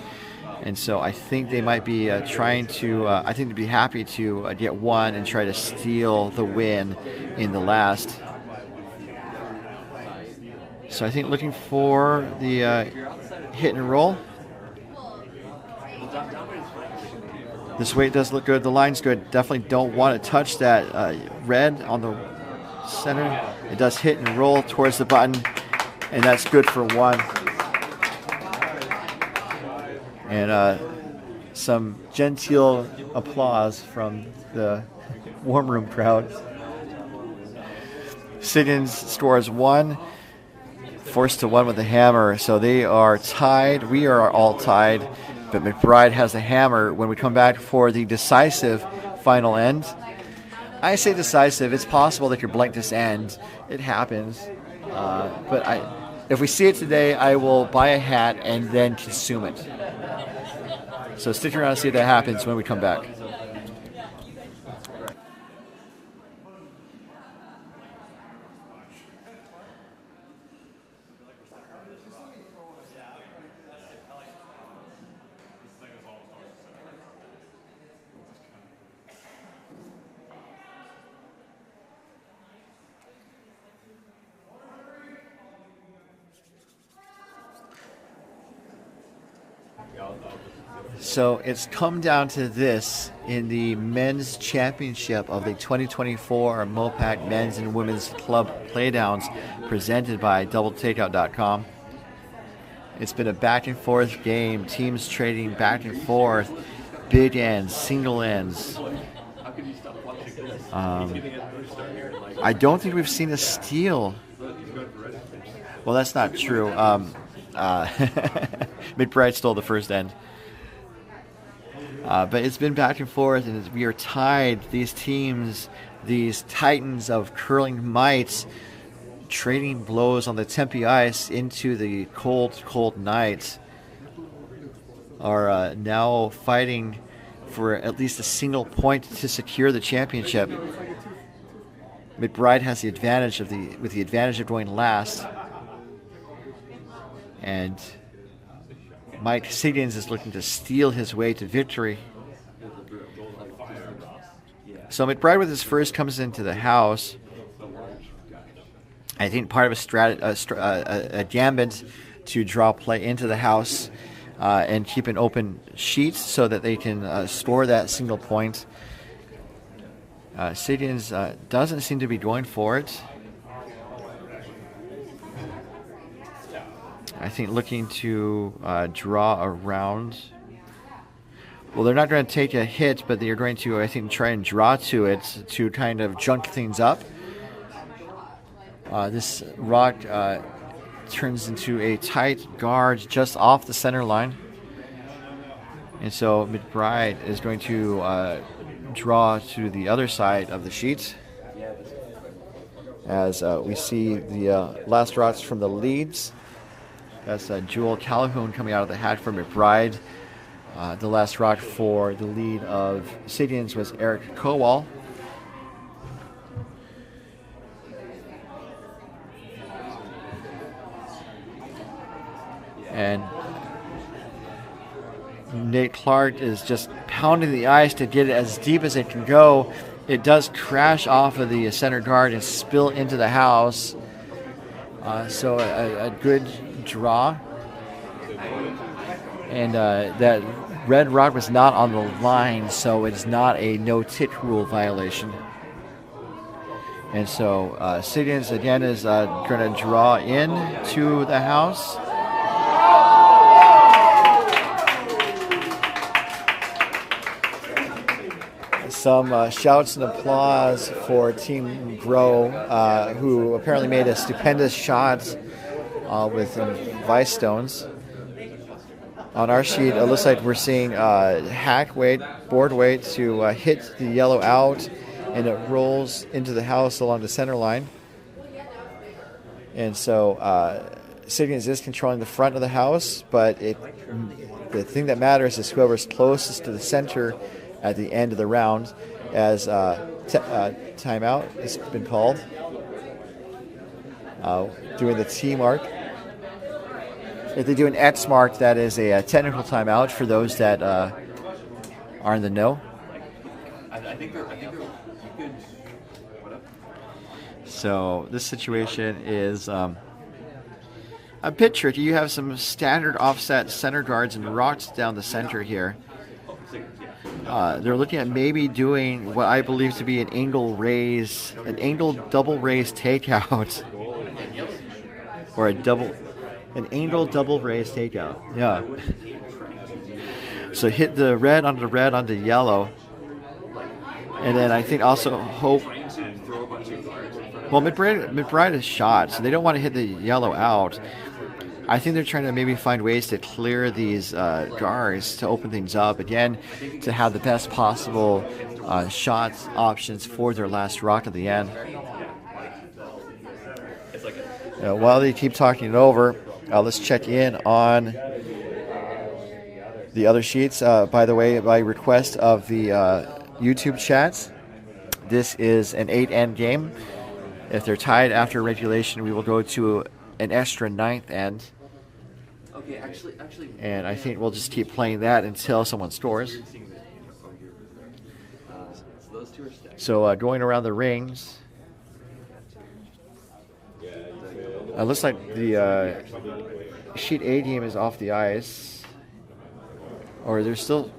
And so I think they might be trying to, I think they'd be happy to get 1 and try to steal the win in the last. So I think looking for the hit and roll. This weight does look good. The line's good. Definitely don't want to touch that red on the center. It does hit and roll towards the button, and that's good for 1. And some genteel applause from the warm room crowd. Siggins scores 1. Forced to 1 with the hammer, so they are tied. We are all tied, but McBride has the hammer. When we come back for the decisive final end, I say decisive. It's possible they could blank this end. It happens, but if we see it today, I will buy a hat and then consume it. So stick around and see if that happens when we come back. So it's come down to this in the men's championship of the 2024 MoPac Men's and Women's Club Playdowns presented by DoubleTakeout.com. It's been a back and forth game, teams trading back and forth, big ends, single ends. I don't think we've seen a steal. Well, that's not true. McBride stole the first end. But it's been back and forth, and we are tied. These teams, these titans of curling might, trading blows on the Tempe ice into the cold, cold night, are now fighting for at least a single point to secure the championship. McBride has the advantage of the advantage of going last, and Mike Siggins is looking to steal his way to victory. So McBride with his first comes into the house. I think part of a gambit to draw play into the house and keep an open sheet so that they can score that single point. Siggins doesn't seem to be going for it. I think looking to draw around. Well, they're not going to take a hit, but they're going to, I think, try and draw to it to kind of junk things up. This rock turns into a tight guard just off the center line. And so McBride is going to draw to the other side of the sheet. As we see the last draws from the leads. That's Jewel Calhoun coming out of the hat for McBride. The last rock for the lead of Siggins was Eric Kowal. And Nate Clark is just pounding the ice to get it as deep as it can go. It does crash off of the center guard and spill into the house. So a good draw. And that red rock was not on the line, so it's not a no-tit rule violation. And so Siggins again is going to draw in to the house. Some shouts and applause for Team Grow, who apparently made a stupendous shot with vice stones. On our sheet, it looks like we're seeing hack weight, board weight to hit the yellow out, and it rolls into the house along the center line. And so Siggins is controlling the front of the house, but the thing that matters is whoever's closest to the center at the end of the round, as timeout has been called. Doing the T mark. If they do an X mark, that is a technical timeout for those that are in the know. I think they're you could. What up? So this situation is a bit tricky. You have some standard offset center guards and rocks down the center here. They're looking at maybe doing what I believe to be an angle double raise takeout, or an angle double raise takeout. Yeah. So hit the red onto yellow, and then I think also hope. Well, McBride is shot, so they don't want to hit the yellow out. I think they're trying to maybe find ways to clear these guards to open things up again, to have the best possible shot options for their last rock at the end. While they keep talking it over, let's check in on the other sheets. By the way, by request of the YouTube chats, this is an 8-end game. If they're tied after regulation, we will go to an extra 9th end. Okay, actually. And I think we'll just keep playing that until someone scores. So going around the rings. Looks like the sheet A team is off the ice. Or there's still...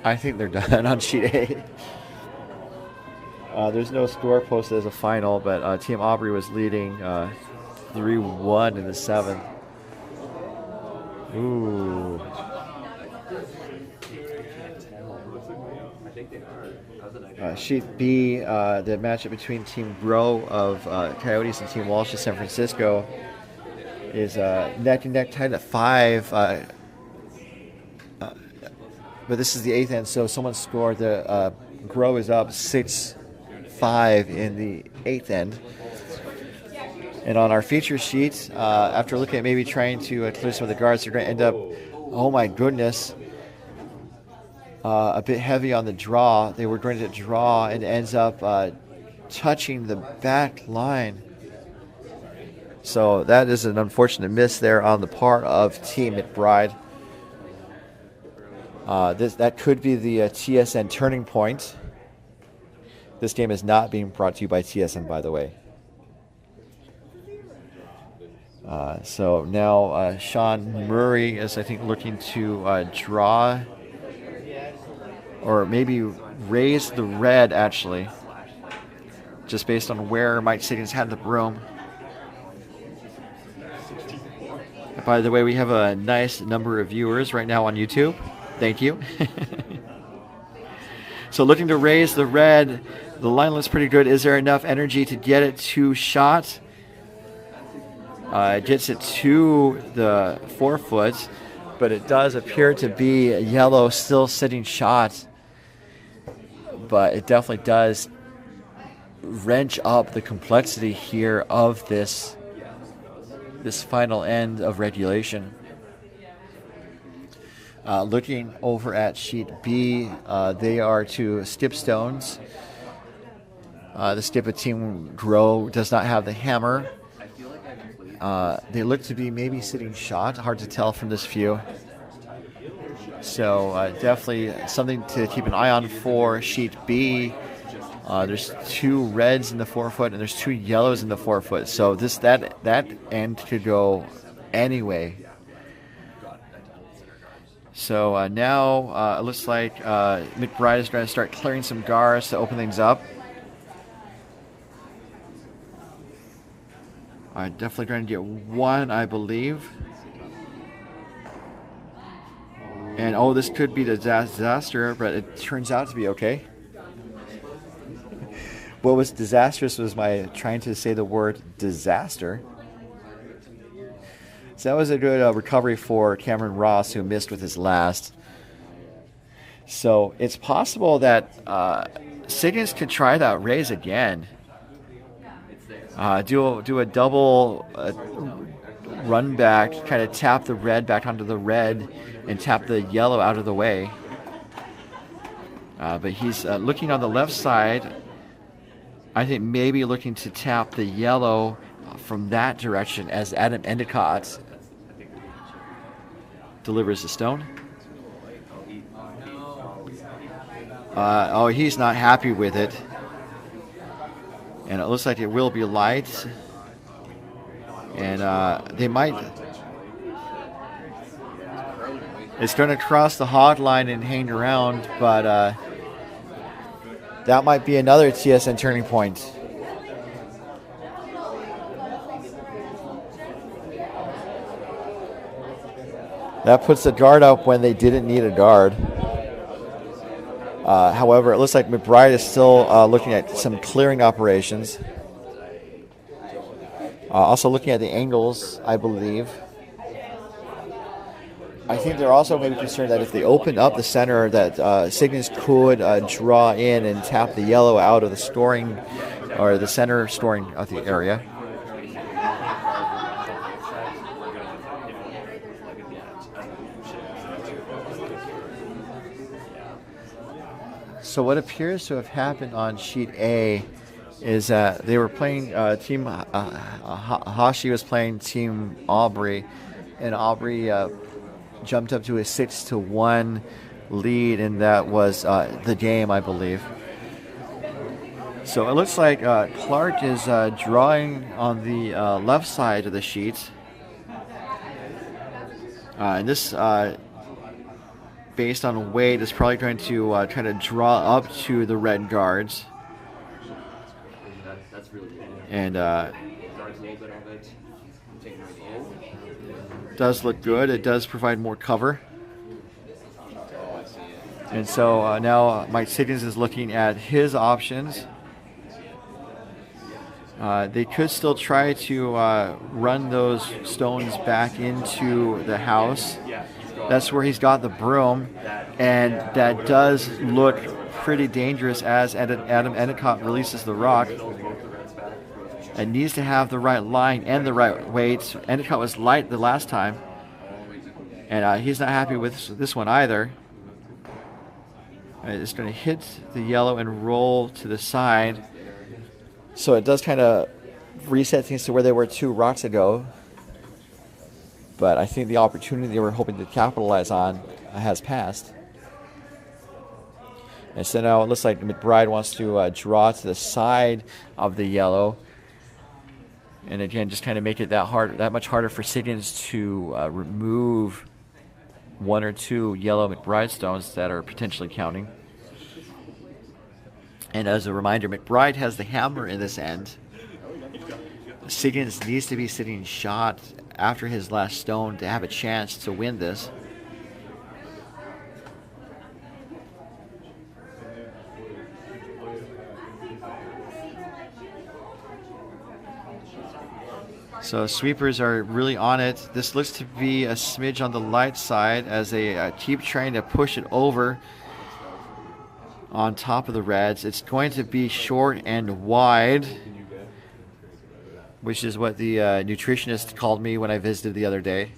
I think they're done on sheet A. There's no score posted as a final, but Team Aubrey was leading 3-1 in the 7th. Ooh. Sheet B, the matchup between Team Grow of Coyotes and Team Walsh of San Francisco is neck and neck tied at 5. But this is the 8th end, so someone scored. The Grow is up 6-5 in the 8th end. And on our feature sheet, after looking at maybe trying to clear some of the guards, they're going to end up, oh my goodness, a bit heavy on the draw. They were going to draw and ends up touching the back line. So that is an unfortunate miss there on the part of Team McBride. That could be the TSN turning point. This game is not being brought to you by TSN, by the way. So now Sean Murray is, I think, looking to draw or maybe raise the red, actually, just based on where Mike Siggins had the broom. By the way, we have a nice number of viewers right now on YouTube. Thank you. So looking to raise the red. The line looks pretty good. Is there enough energy to get it to shot? It gets it to the 4-foot, but it does appear to be a yellow still sitting shot. But it definitely does wrench up the complexity here of this final end of regulation. Looking over at sheet B, they are to skip stones. The skip of Team Grow does not have the hammer. They look to be maybe sitting shot. Hard to tell from this view. So definitely something to keep an eye on for sheet B. There's 2 reds in the forefoot and there's 2 yellows in the forefoot. So that end could go anyway. So now it looks like McBride is going to start clearing some guards to open things up. Definitely going to get 1, I believe. And oh, this could be the disaster, but it turns out to be okay. What was disastrous was my trying to say the word disaster. So that was a good recovery for Cameron Ross, who missed with his last. So it's possible that Siggins could try that raise again. Do a double run back, kind of tap the red back onto the red and tap the yellow out of the way. But he's looking on the left side. I think maybe looking to tap the yellow from that direction as Adam Endicott delivers the stone. Oh, he's not happy with it. And it looks like it will be light. And they might... It's going to cross the hog line and hang around, but that might be another TSN turning point. That puts the guard up when they didn't need a guard. However, it looks like McBride is still looking at some clearing operations. Also looking at the angles, I believe. I think they're also maybe concerned that if they open up the center, that Siggins could draw in and tap the yellow out of the storing, or the center storing of the area. So what appears to have happened on sheet A is that they were playing team Hashi was playing team Aubrey, and Aubrey jumped up to a 6-1 lead, and that was the game, I believe. So it looks like Clark is drawing on the left side of the sheet, and this. Based on weight, is probably going to try to draw up to the red guards. And does look good. It does provide more cover. And so now Mike Siggins is looking at his options. They could still try to run those stones back into the house. That's where he's got the broom, and that does look pretty dangerous as Adam Endicott releases the rock. It needs to have the right line and the right weight. Endicott was light the last time, and he's not happy with this one either. It's going to hit the yellow and roll to the side. So it does kind of reset things to where they were 2 rocks ago. But I think the opportunity they were hoping to capitalize on has passed. And so now it looks like McBride wants to draw to the side of the yellow. And again, just kind of make it that much harder for Siggins to remove 1 or 2 yellow McBride stones that are potentially counting. And as a reminder, McBride has the hammer in this end. Siggins needs to be sitting shot after his last stone to have a chance to win this. So sweepers are really on it. This looks to be a smidge on the light side as they keep trying to push it over on top of the reds. It's going to be short and wide, which is what the nutritionist called me when I visited the other day.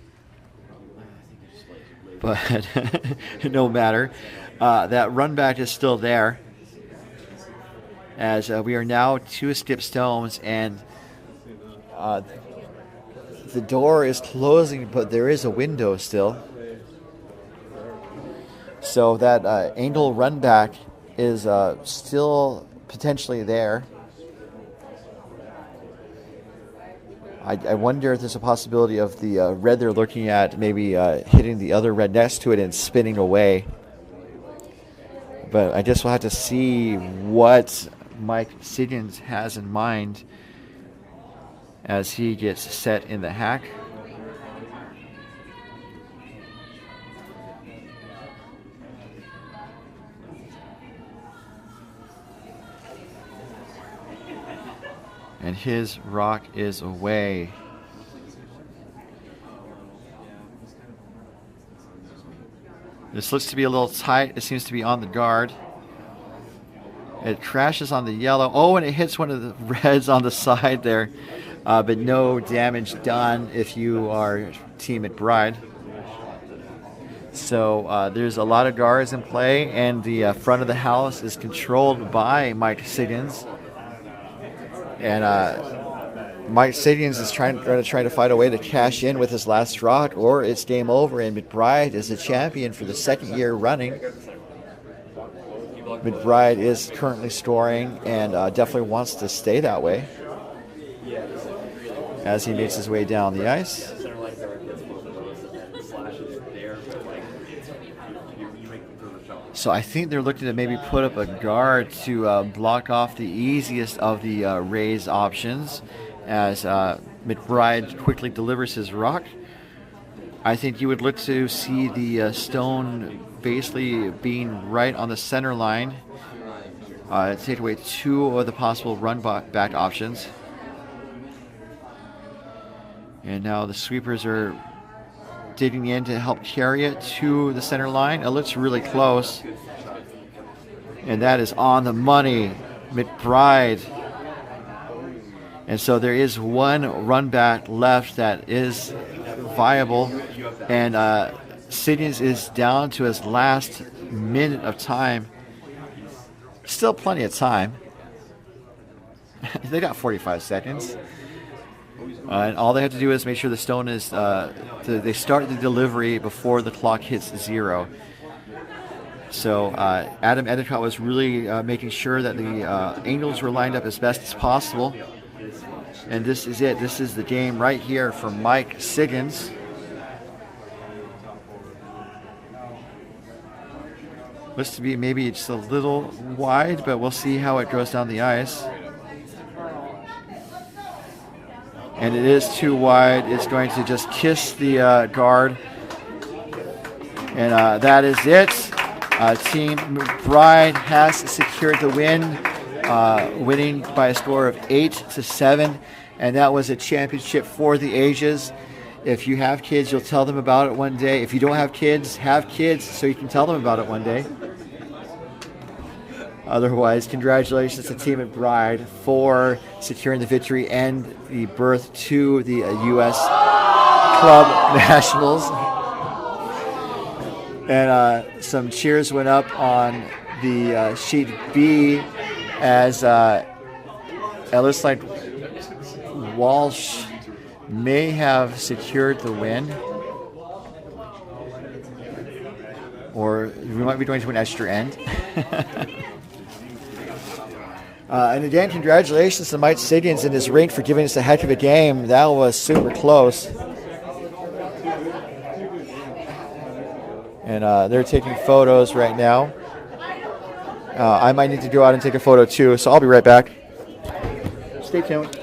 But no matter. That run back is still there, as we are now 2 skip stones, and the door is closing, but there is a window still. So that angle run back is still potentially there. I wonder if there's a possibility of the red they're looking at maybe hitting the other red next to it and spinning away. But I guess we'll have to see what Mike Siggins has in mind as he gets set in the hack. And his rock is away. This looks to be a little tight. It seems to be on the guard. It crashes on the yellow. Oh, and it hits one of the reds on the side there. But no damage done if you are Team McBride. So there's a lot of guards in play, and the front of the house is controlled by Mike Siggins. And Mike Siggins is trying to find a way to cash in with his last rock, or it's game over, and McBride is the champion for the second year running. McBride is currently scoring and definitely wants to stay that way as he makes his way down the ice. So I think they're looking to maybe put up a guard to block off the easiest of the raise options as McBride quickly delivers his rock. I think you would look to see the stone basically being right on the center line. Take away two of the possible run back options. And now the sweepers are digging in to help carry it to the center line. It looks really close. And that is on the money. McBride. And so there is one run back left that is viable. And Siggins is down to his last minute of time. Still plenty of time. They got 45 seconds. And all they have to do is make sure the stone is, they start the delivery before the clock hits 0. So Adam Endicott was really making sure that the angles were lined up as best as possible. And this is it. This is the game right here for Mike Siggins. Looks to be maybe just a little wide, but we'll see how it goes down the ice. And it is too wide. It's going to just kiss the guard. And that is it. Team McBride has secured the win, winning by a score of 8-7. And that was a championship for the ages. If you have kids, you'll tell them about it one day. If you don't have kids so you can tell them about it one day. Otherwise, congratulations to Team McBride for securing the victory and the berth to the U.S. Club Nationals. And some cheers went up on the sheet B as it looks like Walsh may have secured the win. Or we might be going to an extra end. And again, congratulations to Mike Siggins and his rink for giving us a heck of a game. That was super close. And they're taking photos right now. I might need to go out and take a photo too, so I'll be right back. Stay tuned.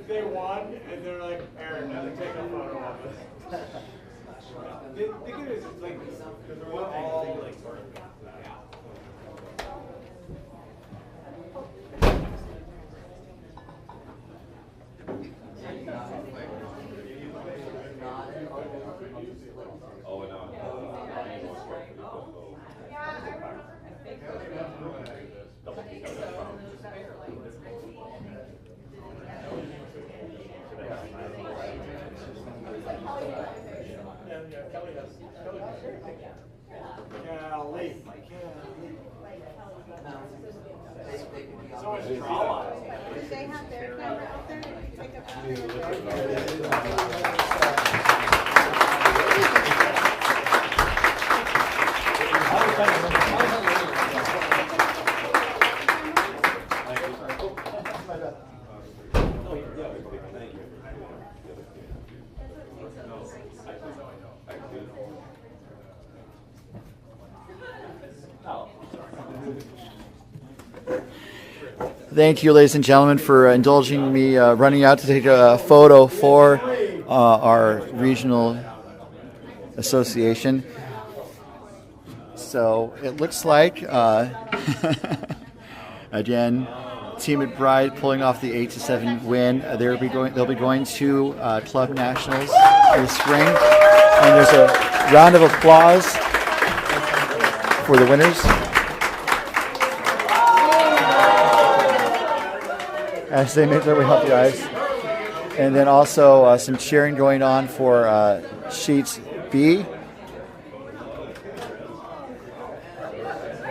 They won, and they're like, Aaron, take a photo of this. The good is, it's like, we're all like, Kelly has. They have their camera out there and take a Thank you, ladies and gentlemen, for indulging me running out to take a photo for our regional association. So it looks like, again, Team McBride pulling off the 8-7 win. They'll be going to Club Nationals this spring, and there's a round of applause for the winners. As they make their way up the ice. And then also some cheering going on for Sheets B.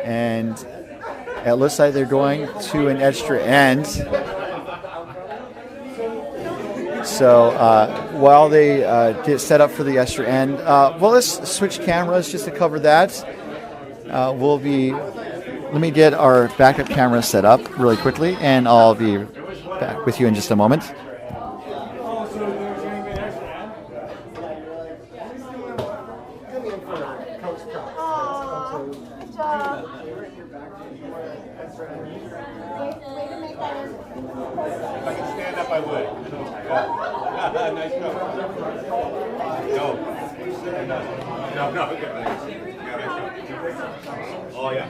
And it looks like they're going to an extra end. So while they get set up for the extra end, well, let's switch cameras just to cover that. Let me get our backup camera set up really quickly, and I'll be back with you in just a moment. Oh, yeah.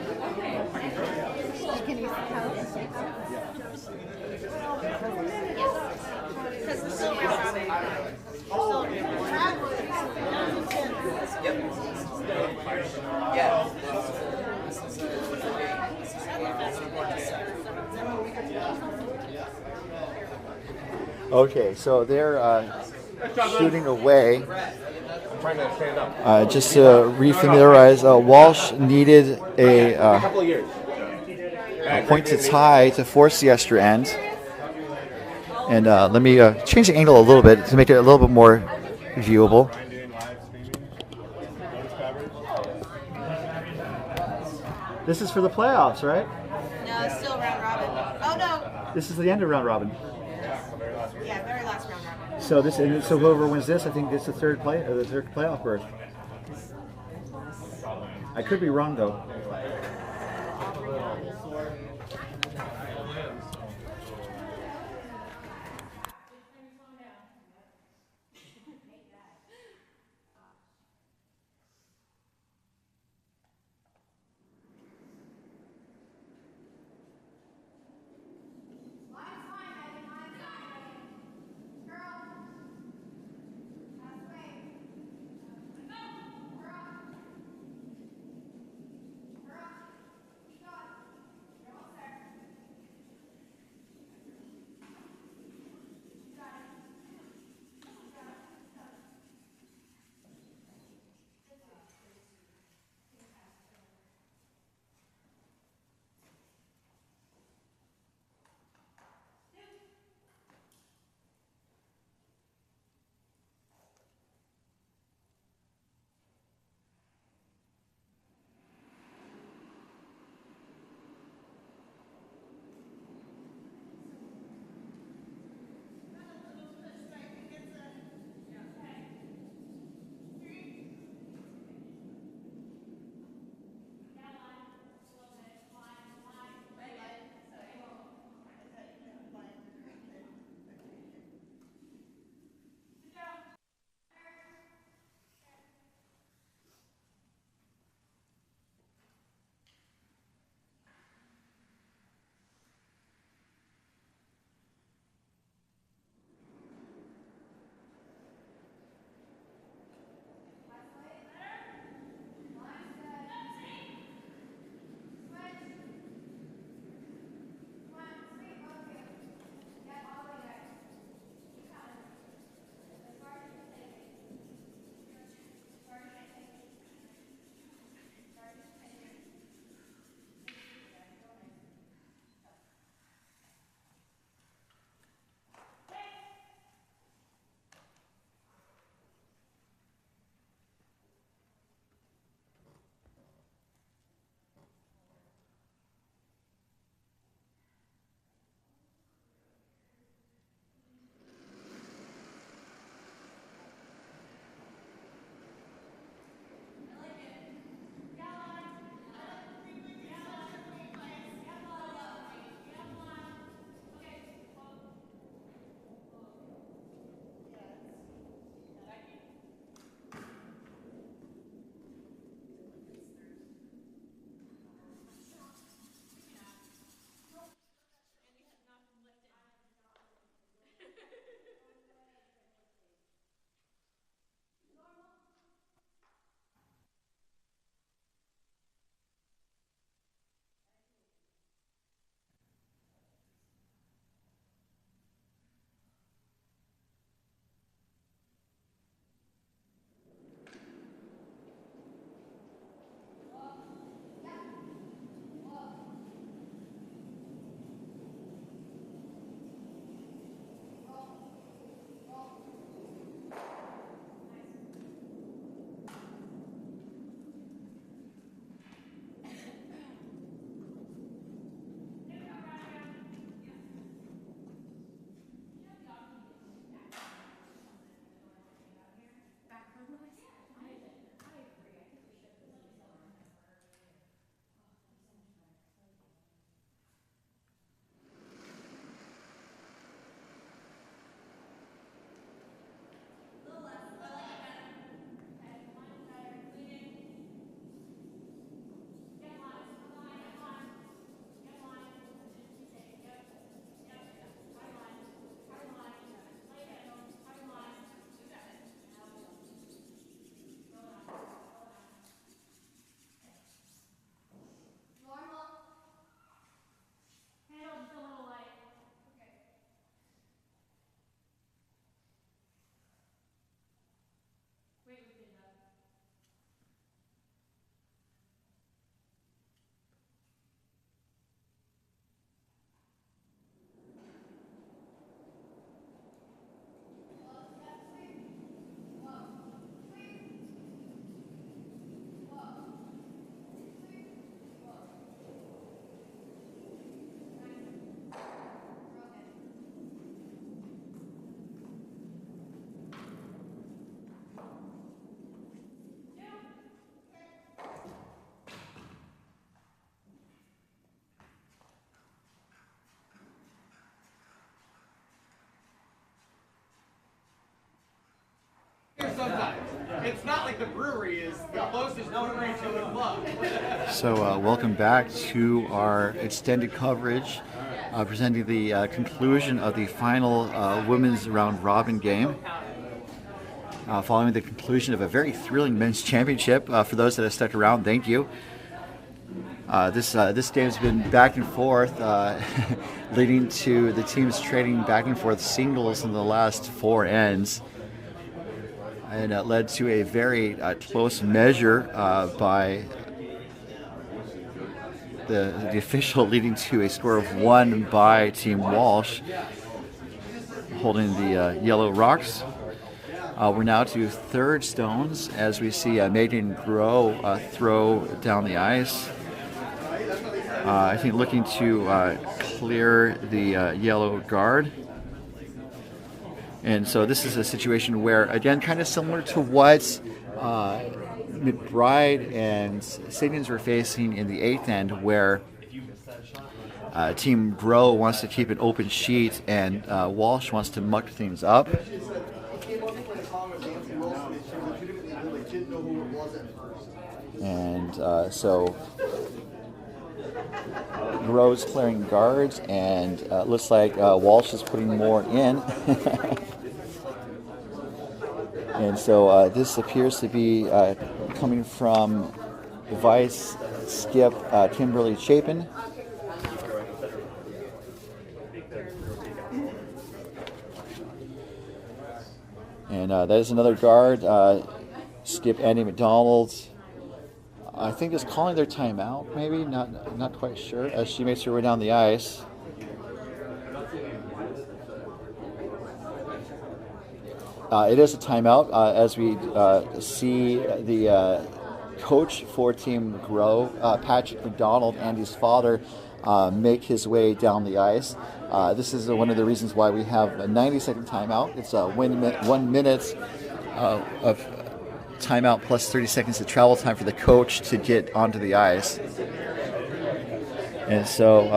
Okay, so they're shooting away. Trying to stand up. Just to refamiliarize, Walsh needed a Couple of years. point to tie to force the extra end. And let me change the angle a little bit to make it a little bit more viewable. This is for the playoffs, right? No, it's still round robin. Oh no. This is the end of round robin. Yeah, very last round robin. So whoever wins this, I think gets the third playoff berth. I could be wrong though. not like the brewery is the closest brewery to the club. So welcome back to our extended coverage presenting the conclusion of the final women's round robin game. Following the conclusion of a very thrilling men's championship. For those that have stuck around, thank you. This game's been back and forth, leading to the teams trading back and forth singles in the last 4 ends. And it led to a very close measure by the official, leading to a score of 1 by Team Walsh, holding the yellow rocks. We're now to third stones as we see Megan Grow throw down the ice. I think looking to clear the yellow guard. And so this is a situation where, again, kind of similar to what McBride and Siggins were facing in the 8th end, where Team Grow wants to keep an open sheet and Walsh wants to muck things up. And so Grow's clearing guards, and looks like Walsh is putting more in. And so this appears to be coming from Vice Skip Kimberly Chapin. And that is another guard, Skip Andy McDonald. I think is calling their timeout, maybe, not quite sure, as she makes her way down the ice. It is a timeout, as we see the coach for Team Grow, Patrick McDonald, Andy's father, make his way down the ice. This is one of the reasons why we have a 90-second timeout. It's 1 minute of timeout plus 30 seconds of travel time for the coach to get onto the ice. And so,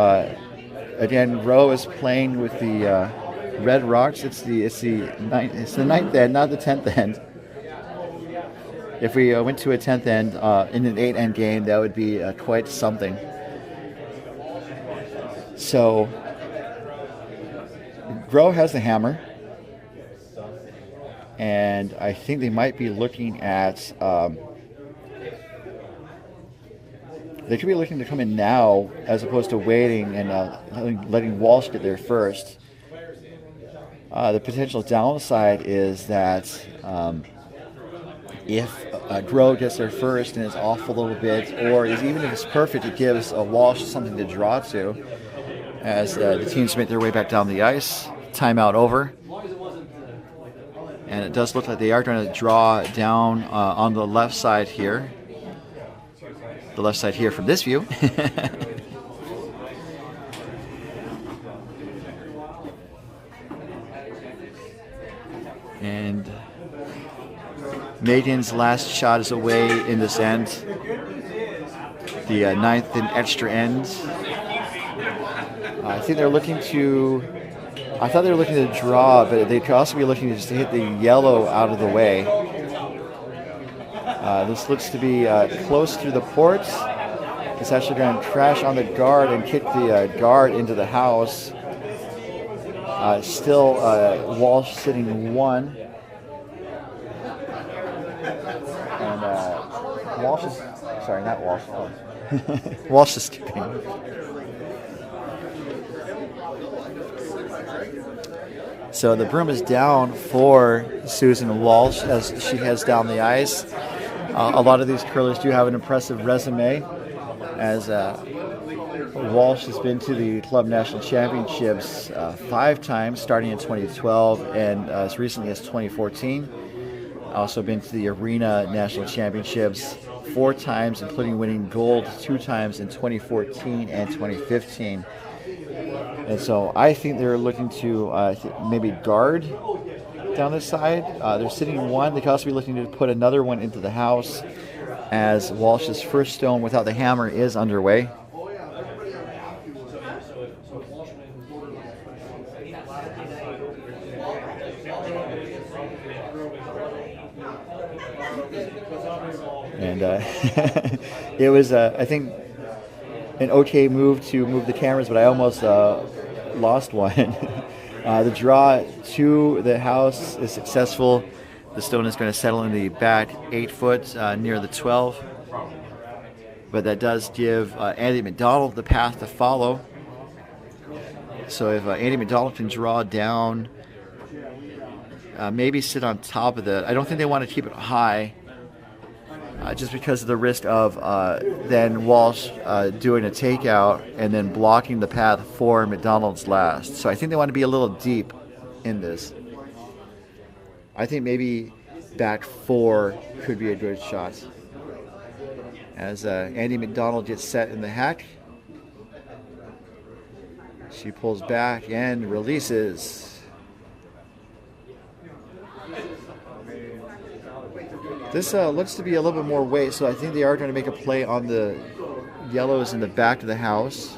again, Rowe is playing with the Red Rocks. It's the 9th end, not the 10th end. If we went to a 10th end in an 8-end game, that would be quite something. So, Grow has the hammer. And I think they might be looking at, they could be looking to come in now as opposed to waiting and letting Walsh get there first. The potential downside is that if Grow gets there first and is off a little bit, or even if it's perfect, it gives Walsh something to draw to as the teams make their way back down the ice. Timeout over. And it does look like they are going to draw down on the left side here. The left side here from this view. And Megan's last shot is away in this end. The 9th and extra end. I think they're looking to... I thought they were looking to draw, but they could also be looking to just hit the yellow out of the way. This looks to be close through the ports. It's actually going to crash on the guard and kick the guard into the house. Still Walsh sitting 1. And Walsh is... Sorry, not Walsh. Oh. Walsh is skipping. So the broom is down for Susan Walsh as she heads down the ice. A lot of these curlers do have an impressive resume, as Walsh has been to the Club National Championships 5 times, starting in 2012 and as recently as 2014. Also been to the Arena National Championships 4 times, including winning gold 2 times in 2014 and 2015. And so I think they're looking to maybe guard down this side. They're sitting 1. They could also be looking to put another one into the house, as Walsh's first stone without the hammer is underway. And it was, I think, an okay move to move the cameras, but I almost lost one. The draw to the house is successful. The stone is going to settle in the back 8 foot near the 12. But that does give Andy McDonald the path to follow. So if Andy McDonald can draw down, maybe sit on top of it. I don't think they want to keep it high, just because of the risk of then Walsh doing a takeout and then blocking the path for McDonald's last. So I think they want to be a little deep in this. I think maybe back 4 could be a good shot. As Andy McDonald gets set in the hack, she pulls back and releases. This looks to be a little bit more weight, so I think they are going to make a play on the yellows in the back of the house.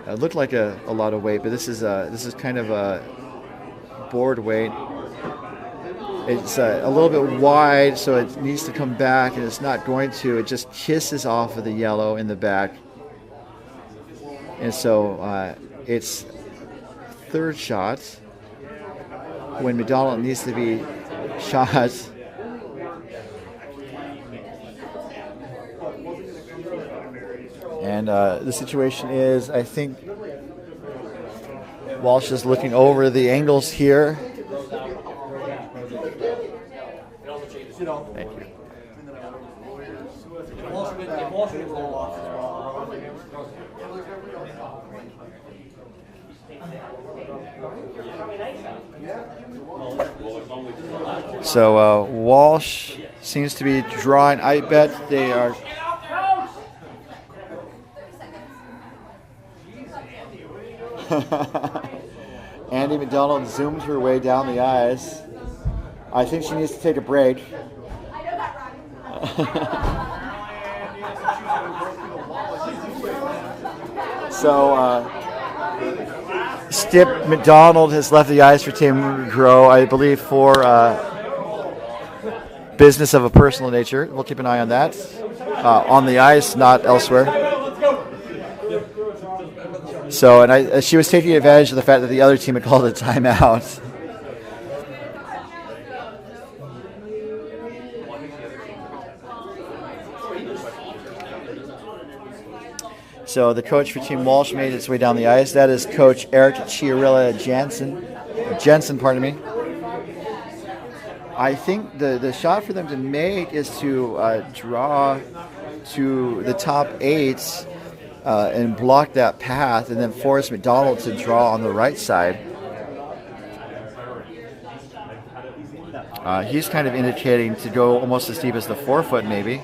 It looked like a lot of weight, but this is kind of a board weight. It's a little bit wide, so it needs to come back, and it's not going to. It just kisses off of the yellow in the back. And so it's third shot when McDonald needs to be shot. And the situation is, I think Walsh is looking over the angles here. Thank you. So Walsh seems to be drawing. I bet they are. Andy McDonald zoomed her way down the ice. I think she needs to take a break. So Skip McDonald has left the ice for Tim Grow, I believe, for business of a personal nature. We'll keep an eye on that. On the ice, not elsewhere. So, and she was taking advantage of the fact that the other team had called a timeout. So the coach for Team Walsh made its way down the ice. That is Coach Eric Chiarilla Jensen, pardon me. I think the shot for them to make is to draw to the top 8 and block that path, and then force McDonald to draw on the right side. He's kind of indicating to go almost as deep as the 4 foot, maybe.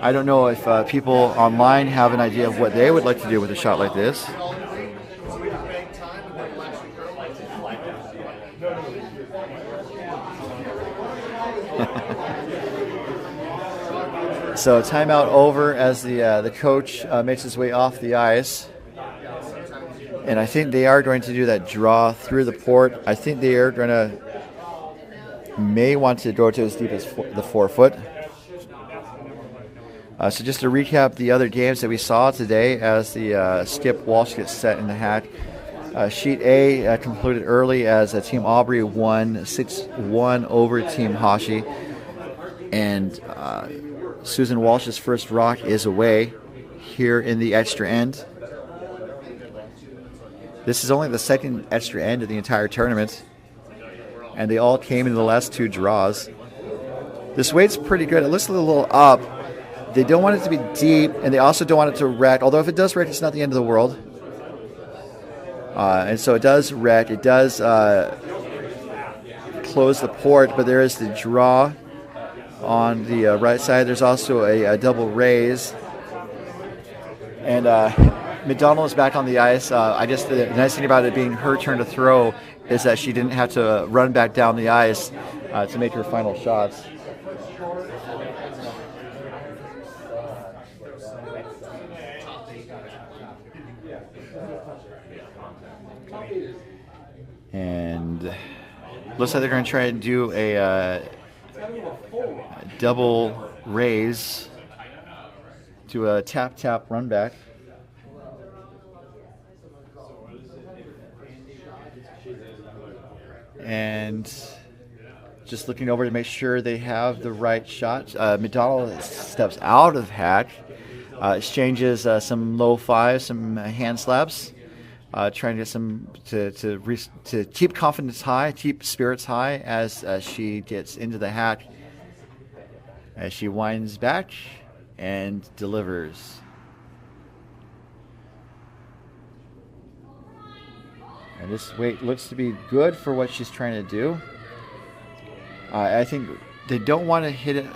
I don't know if people online have an idea of what they would like to do with a shot like this. So timeout over as the coach makes his way off the ice. And I think they are going to do that draw through the port. I think they are going to may want to go to as deep as the 4 foot. So just to recap the other games that we saw today as the Skip Walsh gets set in the hack. Sheet A concluded early as Team Aubrey won 6-1 over Team Hashi. And Susan Walsh's first rock is away here in the extra end. This is only the second extra end of the entire tournament. And they all came in the last 2 draws. This weight's pretty good. It looks a little up. They don't want it to be deep, and they also don't want it to wreck. Although if it does wreck, it's not the end of the world. And so it does wreck. It does close the port, but there is the draw on the right side. There's also a double raise. And McDonald is back on the ice. I guess the nice thing about it being her turn to throw is that she didn't have to run back down the ice to make her final shots. And looks like they're going to try and do a double raise to a tap run back. And just looking over to make sure they have the right shot. McDonald steps out of hack, exchanges some low fives, some hand slaps, trying to get some to keep confidence high, keep spirits high as she gets into the hack. As she winds back and delivers. And this weight looks to be good for what she's trying to do. I think they don't want to hit it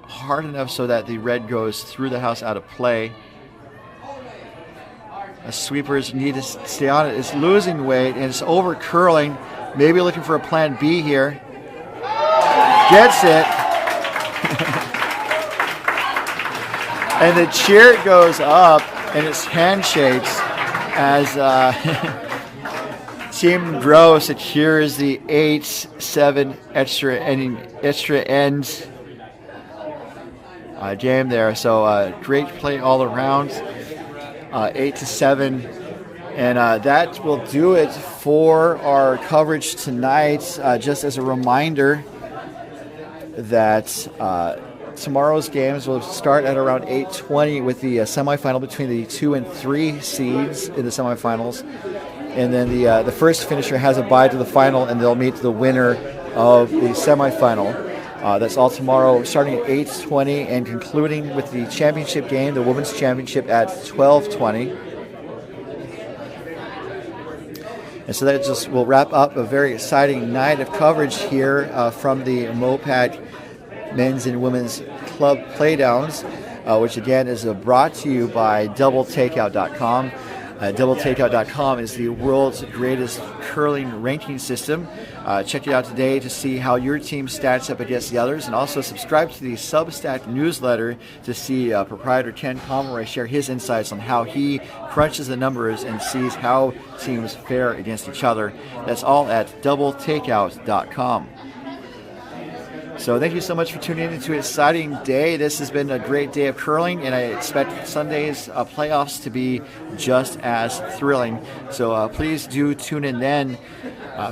hard enough so that the red goes through the house out of play. Sweepers need to stay on it. It's losing weight and it's over curling. Maybe looking for a plan B here. Gets it. And the cheer goes up and it's handshakes as Team Grow secures the 8-7 extra end game there. So great play all around. 8-7, and that will do it for our coverage tonight. Just as a reminder that tomorrow's games will start at around 8:20 with the semifinal between the 2 and 3 seeds in the semifinals, and then the first finisher has a bye to the final, and they'll meet the winner of the semifinal. That's all tomorrow, starting at 8:20 and concluding with the championship game, the women's championship, at 12:20. And so that just will wrap up a very exciting night of coverage here from the MoPac Men's and Women's Club Playdowns, which again is brought to you by DoubleTakeout.com. DoubleTakeout.com is the world's greatest curling ranking system. Check it out today to see how your team stacks up against the others, and also subscribe to the Substack newsletter to see proprietor Ken Pomeroy share his insights on how he crunches the numbers and sees how teams fare against each other. That's all at DoubleTakeout.com. So thank you so much for tuning in to an exciting day. This has been a great day of curling, and I expect Sunday's playoffs to be just as thrilling. So please do tune in then.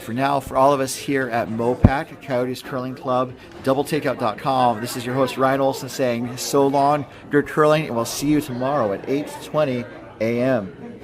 For now, for all of us here at MoPac, Coyotes Curling Club, DoubleTakeout.com, this is your host, Ryan Olson, saying so long, good curling, and we'll see you tomorrow at 8:20 a.m.